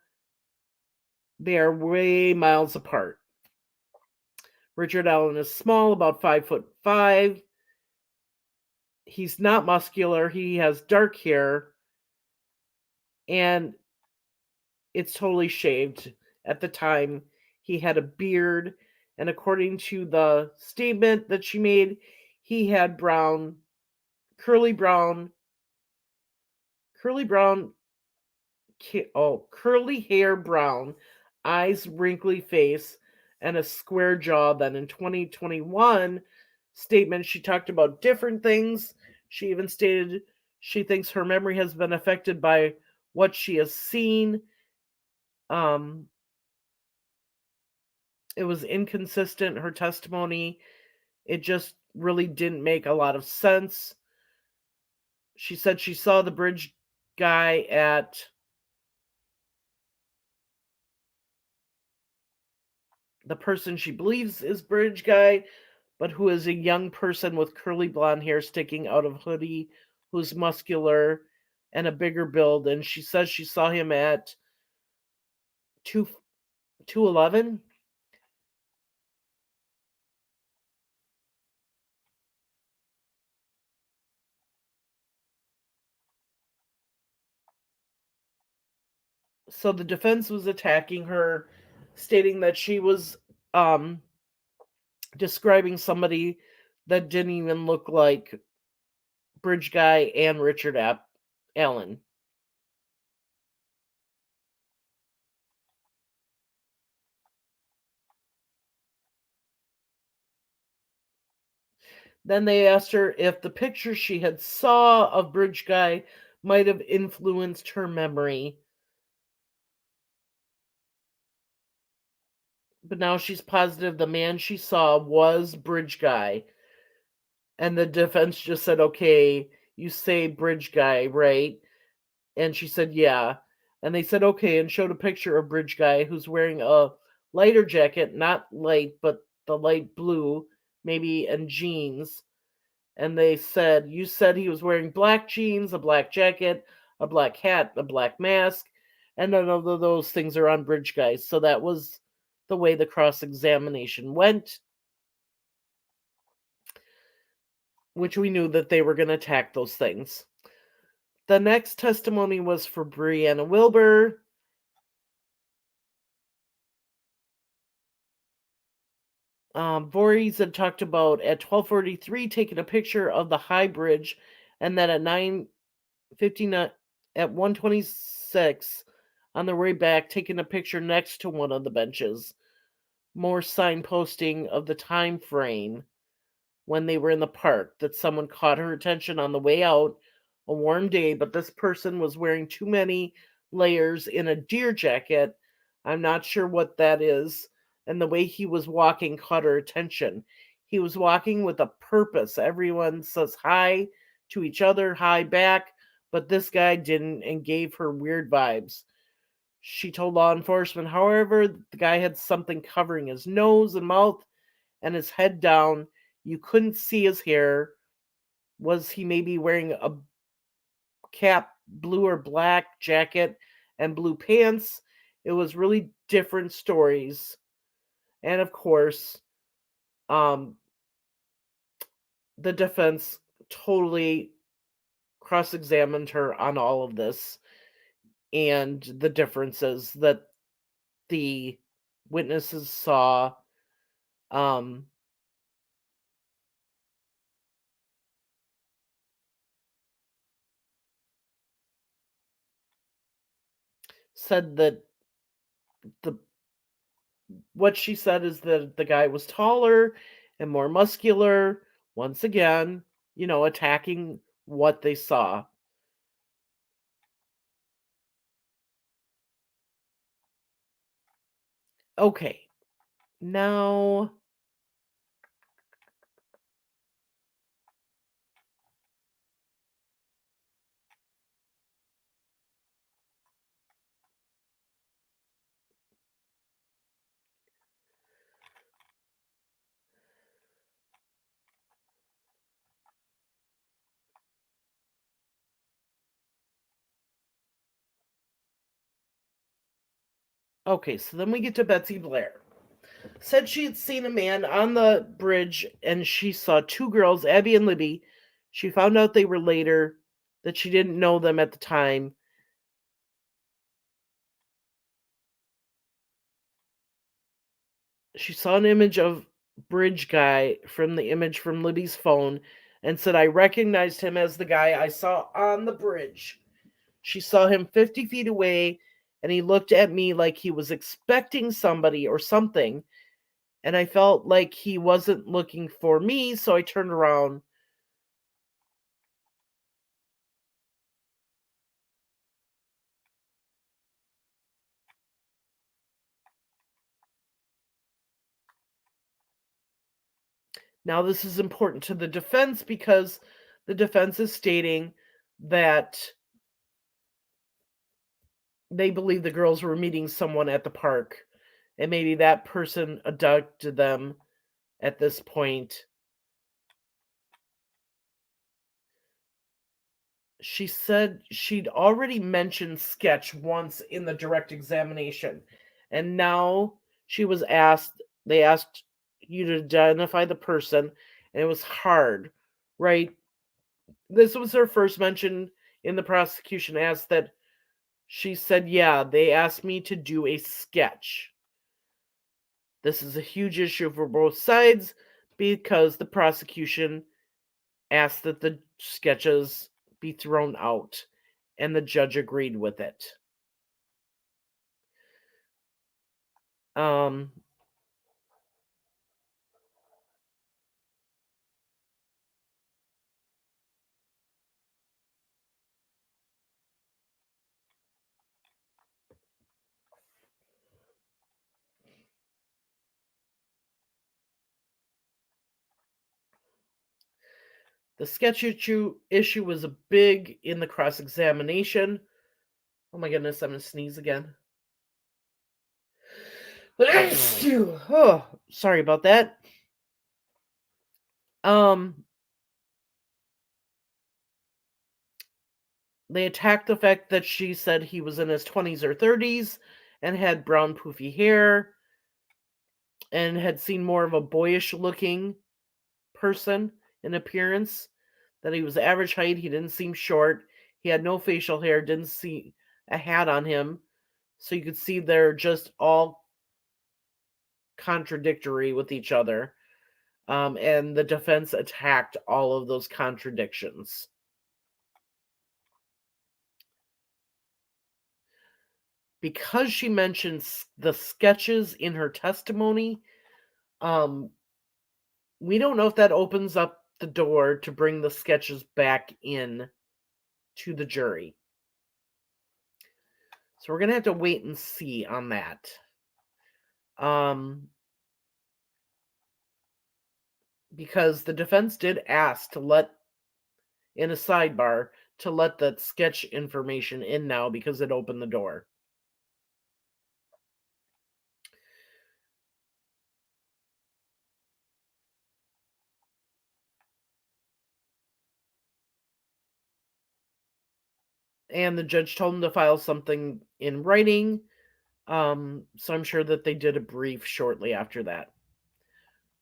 they are way miles apart. Richard Allen is small, about 5'5". He's not muscular. He has dark hair, and it's totally shaved. At the time, he had a beard, and according to the statement that she made, he had curly brown, curly hair, brown eyes, wrinkly face, and a square jaw. Then in 2021 statement, she talked about different things. She even stated she thinks her memory has been affected by what she has seen. It was inconsistent, her testimony. It just really didn't make a lot of sense. She said she saw the bridge guy at the person she believes is bridge guy, but who is a young person with curly blonde hair sticking out of hoodie, who's muscular and a bigger build. And she says she saw him at 211. So the defense was attacking her, stating that she was describing somebody that didn't even look like bridge guy and Richard Allen. Then they asked her if the picture she had saw of bridge guy might have influenced her memory. But now she's positive the man she saw was bridge guy. And the defense just said, okay, you say bridge guy, right? And she said, yeah. And they said, okay, and showed a picture of bridge guy who's wearing a lighter jacket, not light, but the light blue, maybe, and jeans. And they said, you said he was wearing black jeans, a black jacket, a black hat, a black mask, and none of those things are on bridge guys. So that was the way the cross-examination went, which we knew that they were going to attack those things. The next testimony was for Brianna Wilbur. Voorhees had talked about at 12:43 taking a picture of the high bridge, and then at 9:59 at 1:26 on their way back taking a picture next to one of the benches. More signposting of the time frame when they were in the park, that someone caught her attention on the way out, a warm day, but this person was wearing too many layers in a deer jacket. I'm not sure what that is. And the way he was walking caught her attention. He was walking with a purpose. Everyone says hi to each other, hi back, but this guy didn't, and gave her weird vibes. She told law enforcement, however, the guy had something covering his nose and mouth and his head down. You couldn't see his hair. Was he maybe wearing a cap, blue or black jacket, and blue pants? It was really different stories. And of course, Um, the defense totally cross-examined her on all of this and the differences that the witnesses saw. Um, said that the what she said is that the guy was taller and more muscular. Once again, attacking what they saw. Okay, now okay, so then we get to Betsy Blair. Said she had seen a man on the bridge and she saw two girls, Abby and Libby. She found out they were later, that she didn't know them at the time. She saw an image of bridge guy from the image from Libby's phone and said, I recognized him as the guy I saw on the bridge. She saw him 50 feet away and he looked at me like he was expecting somebody or something. And I felt like he wasn't looking for me, so I turned around. Now, this is important to the defense because the defense is stating that they believe the girls were meeting someone at the park, and maybe that person abducted them at this point. She said she'd already mentioned sketch once in the direct examination, and now they asked you to identify the person, and it was hard, right? This was her first mention in the prosecution asked that she said, yeah, they asked me to do a sketch. This is a huge issue for both sides because the prosecution asked that the sketches be thrown out, and the judge agreed with it. Um, the sketch issue was a big in the cross examination. Oh my goodness, I'm gonna sneeze again. Oh, sorry about that. They attacked the fact that she said he was in his 20s or 30s and had brown poofy hair and had seen more of a boyish looking person in appearance, that he was average height, he didn't seem short, he had no facial hair, didn't see a hat on him. So you could see they're just all contradictory with each other. And the defense attacked all of those contradictions. Because she mentions the sketches in her testimony, we don't know if that opens up the door to bring the sketches back in to the jury. So we're going to have to wait and see on that. Because the defense did ask to let, in a sidebar, to let that sketch information in now because it opened the door. And the judge told him to file something in writing. So I'm sure that they did a brief shortly after that.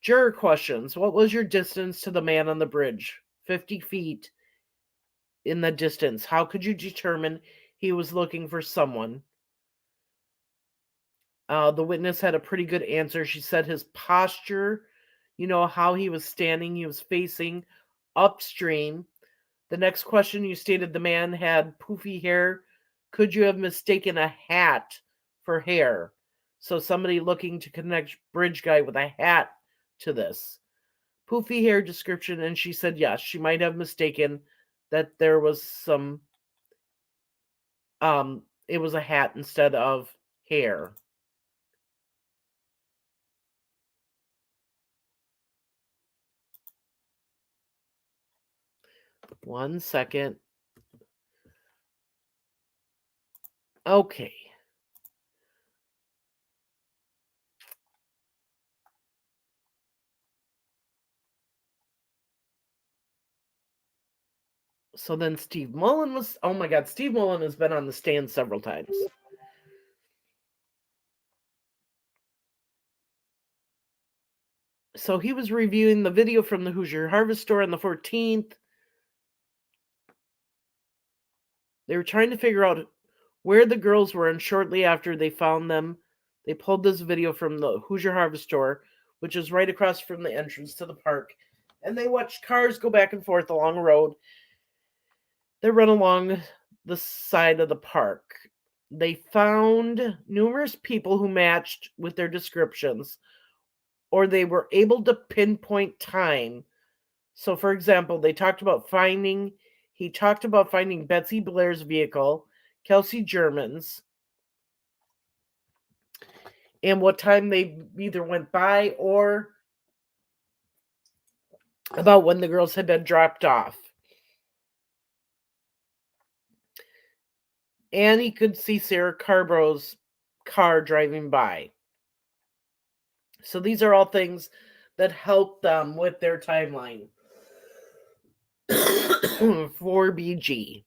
Juror questions. What was your distance to the man on the bridge? 50 feet in the distance. How could you determine he was looking for someone? The witness had a pretty good answer. She said his posture, how he was standing, he was facing upstream. The next question, you stated the man had poofy hair. Could you have mistaken a hat for hair? So somebody looking to connect bridge guy with a hat to this. Poofy hair description, and she said yes, she might have mistaken that there was some, it was a hat instead of hair. One second. Okay. So then Steve Mullen was, oh my God, Steve Mullen has been on the stand several times. So he was reviewing the video from the Hoosier Harvest store on the 14th. They were trying to figure out where the girls were, and shortly after they found them, they pulled this video from the Hoosier Harvest store, which is right across from the entrance to the park, and they watched cars go back and forth along a road. They run along the side of the park. They found numerous people who matched with their descriptions, or they were able to pinpoint time. So, for example, he talked about finding Betsy Blair's vehicle, Kelsey German's, and what time they either went by or about when the girls had been dropped off. And he could see Sarah Carborough's car driving by. So these are all things that help them with their timeline for BG.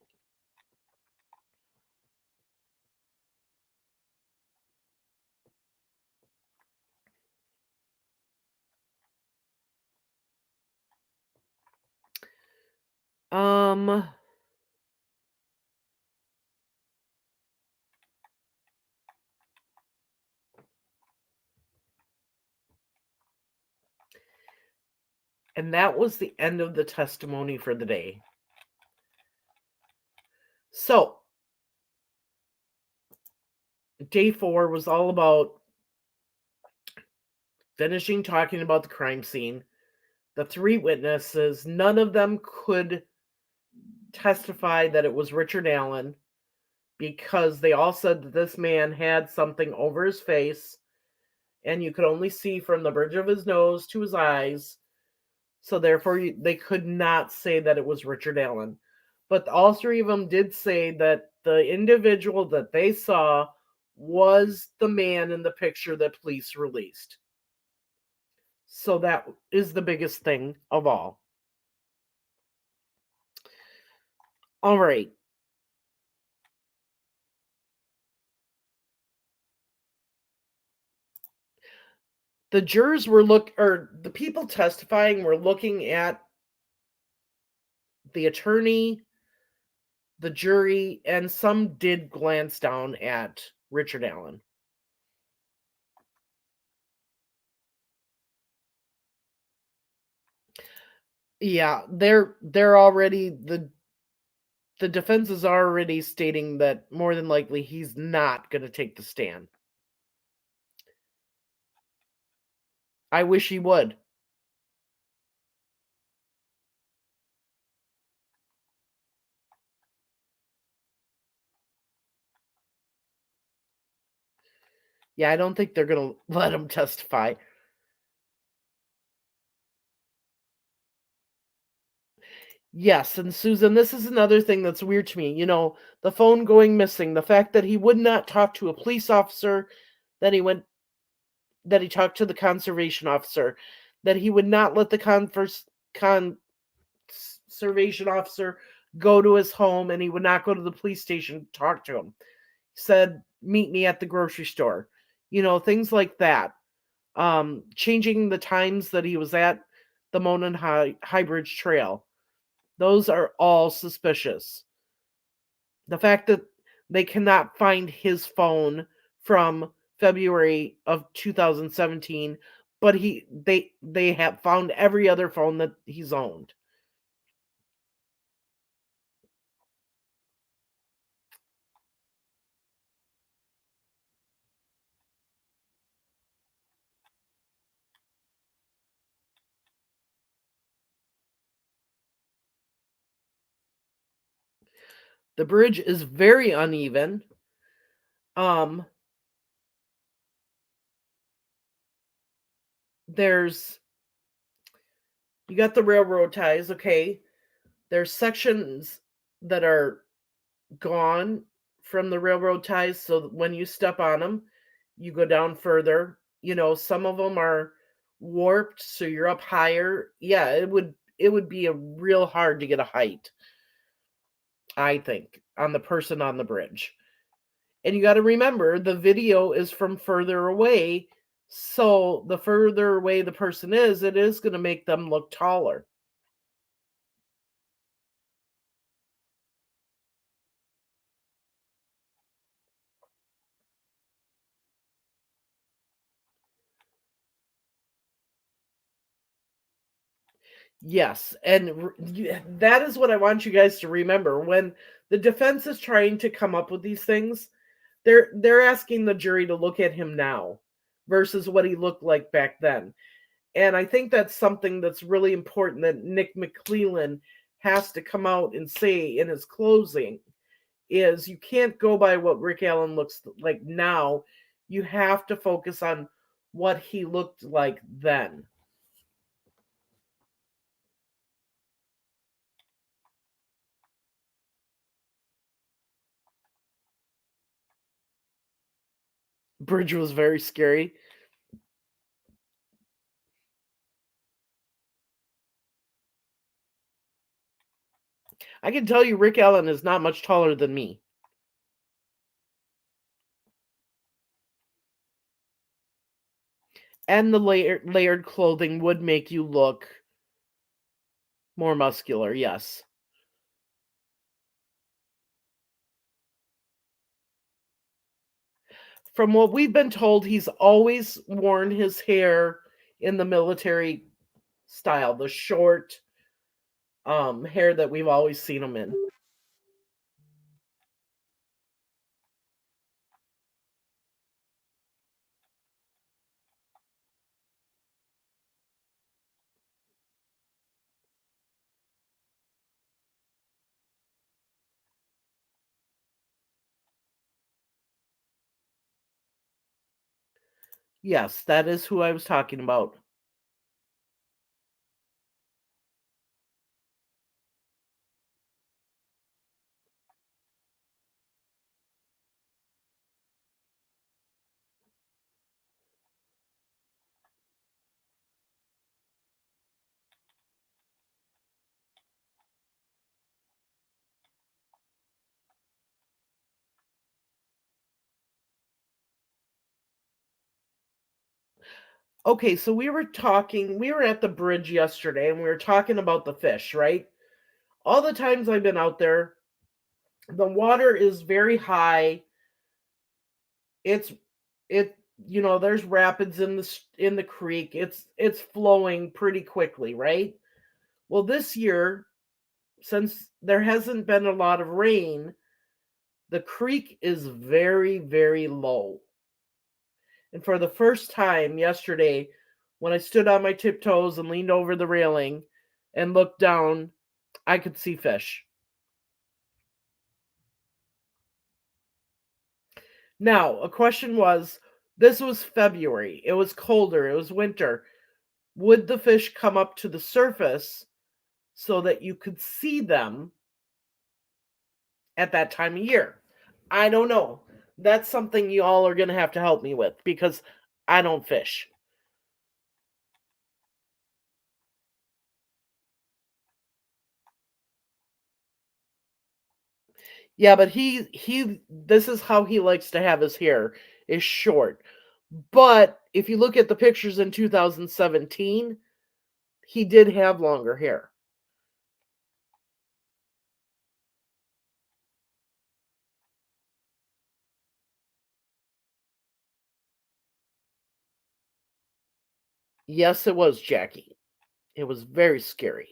And that was the end of the testimony for the day. So, day 4 was all about finishing talking about the crime scene. The 3 witnesses, none of them could testify that it was Richard Allen because they all said that this man had something over his face and you could only see from the bridge of his nose to his eyes. So therefore, they could not say that it was Richard Allen. But all 3 of them did say that the individual that they saw was the man in the picture that police released. So that is the biggest thing of all. All right. The jurors were the people testifying were looking at the attorney, the jury, and some did glance down at Richard Allen. Yeah, they're already the defense is already stating that more than likely he's not going to take the stand. I wish he would. Yeah, I don't think they're going to let him testify. Yes, and Susan, this is another thing that's weird to me. The phone going missing, the fact that he would not talk to a police officer, that he talked to the conservation officer, that he would not let the conservation officer go to his home, and he would not go to the police station to talk to him. He said, meet me at the grocery store. Things like that. changing the times that he was at the Monon High Bridge Trail. Those are all suspicious. The fact that they cannot find his phone from February of 2017, but they have found every other phone that he's owned. The bridge is very uneven. There's you got the railroad ties, okay? There's sections that are gone from the railroad ties, so that when you step on them, you go down further. Some of them are warped, so you're up higher. Yeah, it would be a real hard to get a height, I think, on the person on the bridge. And you got to remember the video is from further away, so the further away the person is, it is going to make them look taller. Yes, and that is what I want you guys to remember. When the defense is trying to come up with these things, they're asking the jury to look at him now versus what he looked like back then. And I think that's something that's really important that Nick McClellan has to come out and say in his closing is you can't go by what Rick Allen looks like now. You have to focus on what he looked like then. Bridge was very scary. I can tell you Rick Allen is not much taller than me. And the layered clothing would make you look more muscular, yes. From what we've been told, he's always worn his hair in the military style, the short hair that we've always seen him in. Yes, that is who I was talking about. Okay, so we were at the bridge yesterday and we were talking about the fish, right? All the times I've been out there, the water is very high. It's it there's rapids in the creek. It's flowing pretty quickly, right? Well, this year, since there hasn't been a lot of rain, the creek is very, very low. And for the first time yesterday, when I stood on my tiptoes and leaned over the railing and looked down, I could see fish. Now, a question was, this was February. It was colder. It was winter. Would the fish come up to the surface so that you could see them at that time of year? I don't know. That's something you all are going to have to help me with because I don't fish. Yeah, but he this is how he likes to have his hair is short. But if you look at the pictures in 2017, he did have longer hair. Yes, it was Jackie. It was very scary.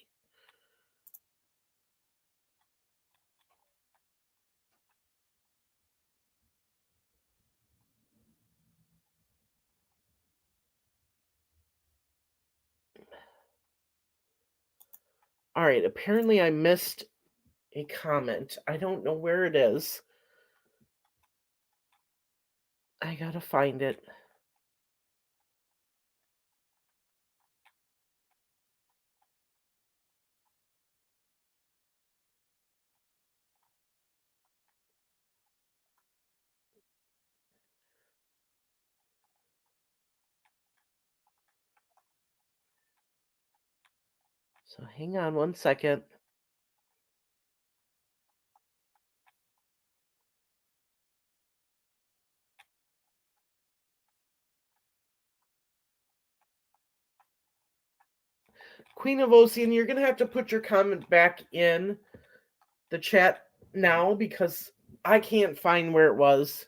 All right, apparently I missed a comment. I don't know where it is. I gotta find it. So hang on one second. Queen of Ocean, you're gonna have to put your comment back in the chat now because I can't find where it was.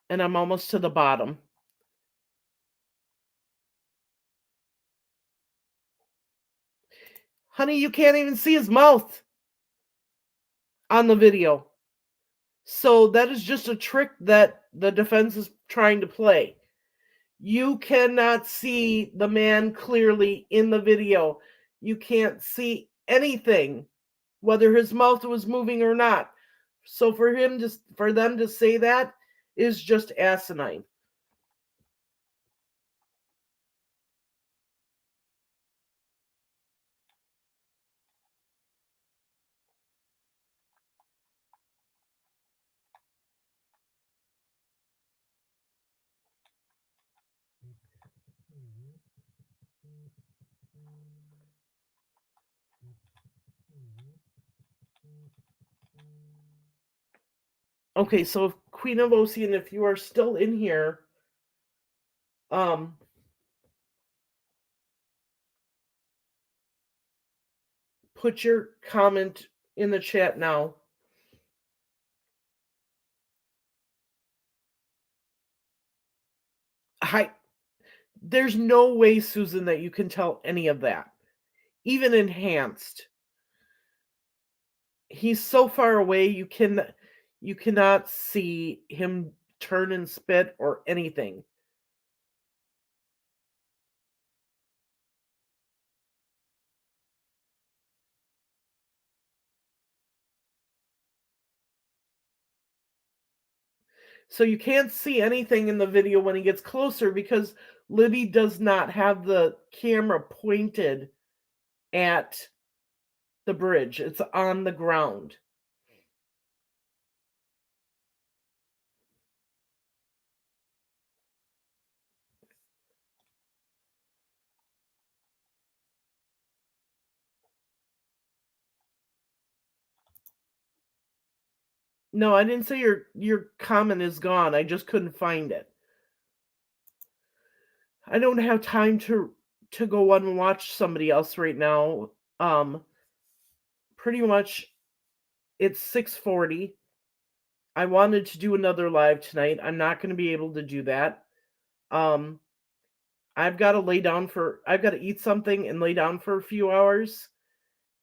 And I'm almost to the bottom. Honey, you can't even see his mouth on the video. So that is just a trick that the defense is trying to play. You cannot see the man clearly in the video. You can't see anything, whether his mouth was moving or not. So for them to say that is just asinine. Okay, so Queen of Ocean, if you are still in here, put your comment in the chat now. There's no way, Susan, that you can tell any of that. Even enhanced. He's so far away you cannot see him turn and spit or anything. So you can't see anything in the video when he gets closer because Libby does not have the camera pointed at the bridge. It's on the ground. No, I didn't say your comment is gone. I just couldn't find it. I don't have time to go on and watch somebody else right now. Pretty much it's 6:40. I wanted to do another live tonight. I'm not going to be able to do that. I've got to eat something and lay down for a few hours,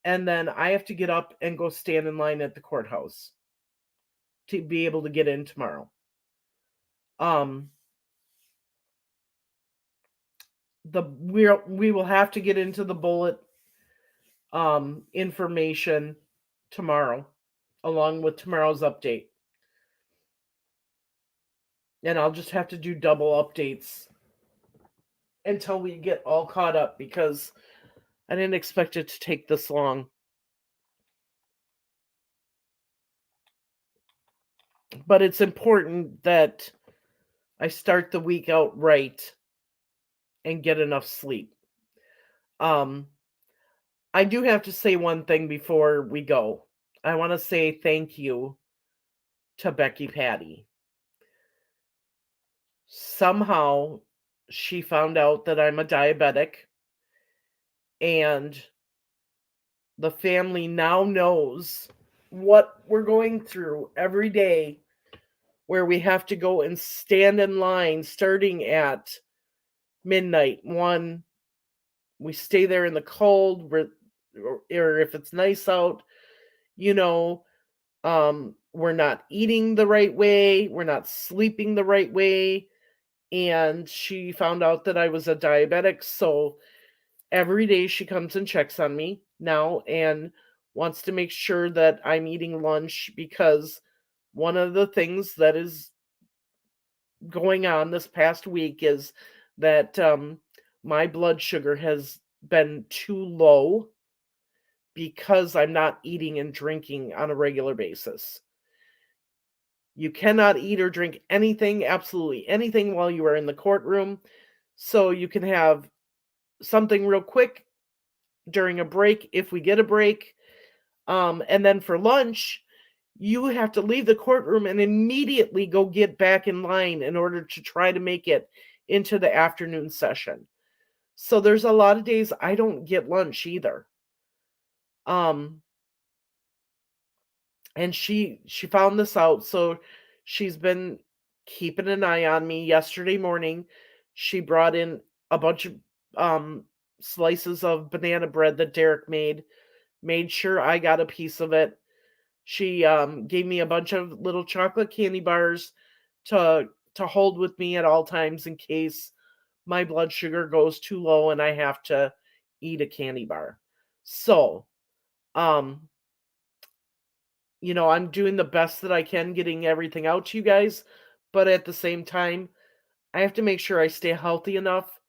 and then I have to get up and go stand in line at the courthouse to be able to get in tomorrow. We will have to get into the bullet information tomorrow along with tomorrow's update. And I'll just have to do double updates until we get all caught up because I didn't expect it to take this long. But it's important that I start the week out right and get enough sleep. I do have to say one thing before we go. I want to say thank you to Becky Patty. Somehow she found out that I'm a diabetic, and the family now knows what we're going through every day, where we have to go and stand in line starting at midnight. 1, we stay there in the cold, or if it's nice out, we're not eating the right way, we're not sleeping the right way. And she found out that I was a diabetic, so every day she comes and checks on me now and wants to make sure that I'm eating lunch, because one of the things that is going on this past week is that my blood sugar has been too low because I'm not eating and drinking on a regular basis. You cannot eat or drink anything, absolutely anything, while you are in the courtroom. So you can have something real quick during a break, if we get a break. And then for lunch, you have to leave the courtroom and immediately go get back in line in order to try to make it into the afternoon session. So there's a lot of days I don't get lunch either. And she found this out, so she's been keeping an eye on me. Yesterday morning, she brought in a bunch of slices of banana bread that Derek made sure I got a piece of it. She gave me a bunch of little chocolate candy bars to hold with me at all times in case my blood sugar goes too low and I have to eat a candy bar. So, I'm doing the best that I can getting everything out to you guys, but at the same time, I have to make sure I stay healthy enough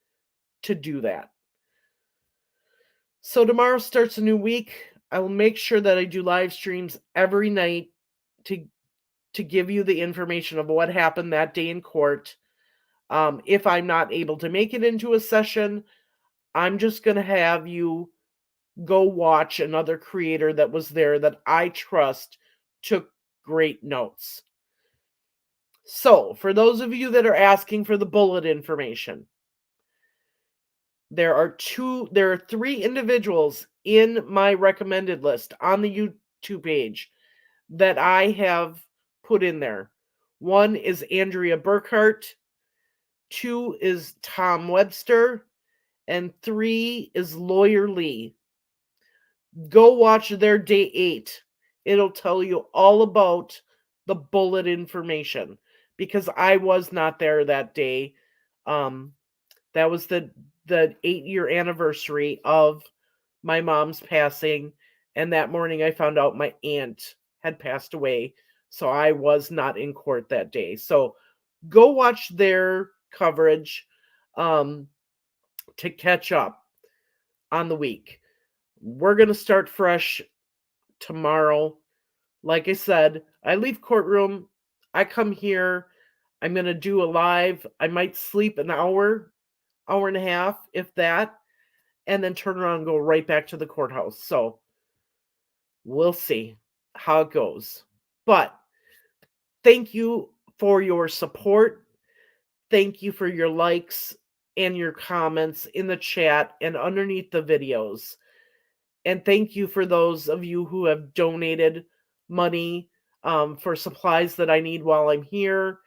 to do that. So tomorrow starts a new week. I will make sure that I do live streams every night to give you the information of what happened that day in court. If I'm not able to make it into a session, I'm just going to have you go watch another creator that was there that I trust took great notes. So, for those of you that are asking for the bullet information, there are 3 individuals in my recommended list on the YouTube page that I have put in there. 1 is Andrea Burkhart, 2 is Tom Webster, and 3 is Lawyer Lee. Go watch their day 8. It'll tell you all about the bullet information, because I was not there that day. That was the 8-year anniversary of my mom's passing, and that morning I found out my aunt had passed away, so I was not in court that day. So go watch their coverage to catch up on the week. We're going to start fresh tomorrow. Like I said, I leave courtroom, I come here, I'm going to do a live. I might sleep an hour and a half, if that, and then turn around and go right back to the courthouse. So we'll see how it goes. But thank you for your support. Thank you for your likes and your comments in the chat and underneath the videos. And thank you for those of you who have donated money for supplies that I need while I'm here.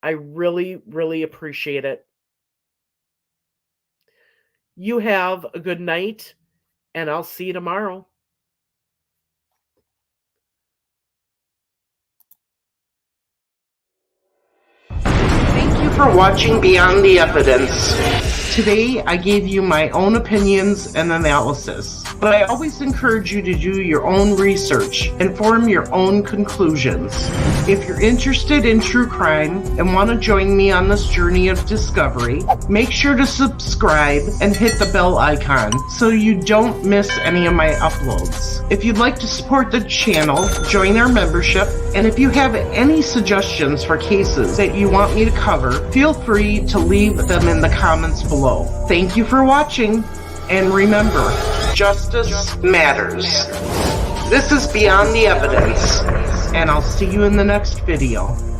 I really, really appreciate it. You have a good night, and I'll see you tomorrow. Thank you for watching Beyond the Evidence. Today, I gave you my own opinions and analysis, but I always encourage you to do your own research and form your own conclusions. If you're interested in true crime and want to join me on this journey of discovery, make sure to subscribe and hit the bell icon so you don't miss any of my uploads. If you'd like to support the channel, join our membership, and if you have any suggestions for cases that you want me to cover, feel free to leave them in the comments below. Thank you for watching, and remember, justice matters. This is Beyond the Evidence. and I'll see you in the next video.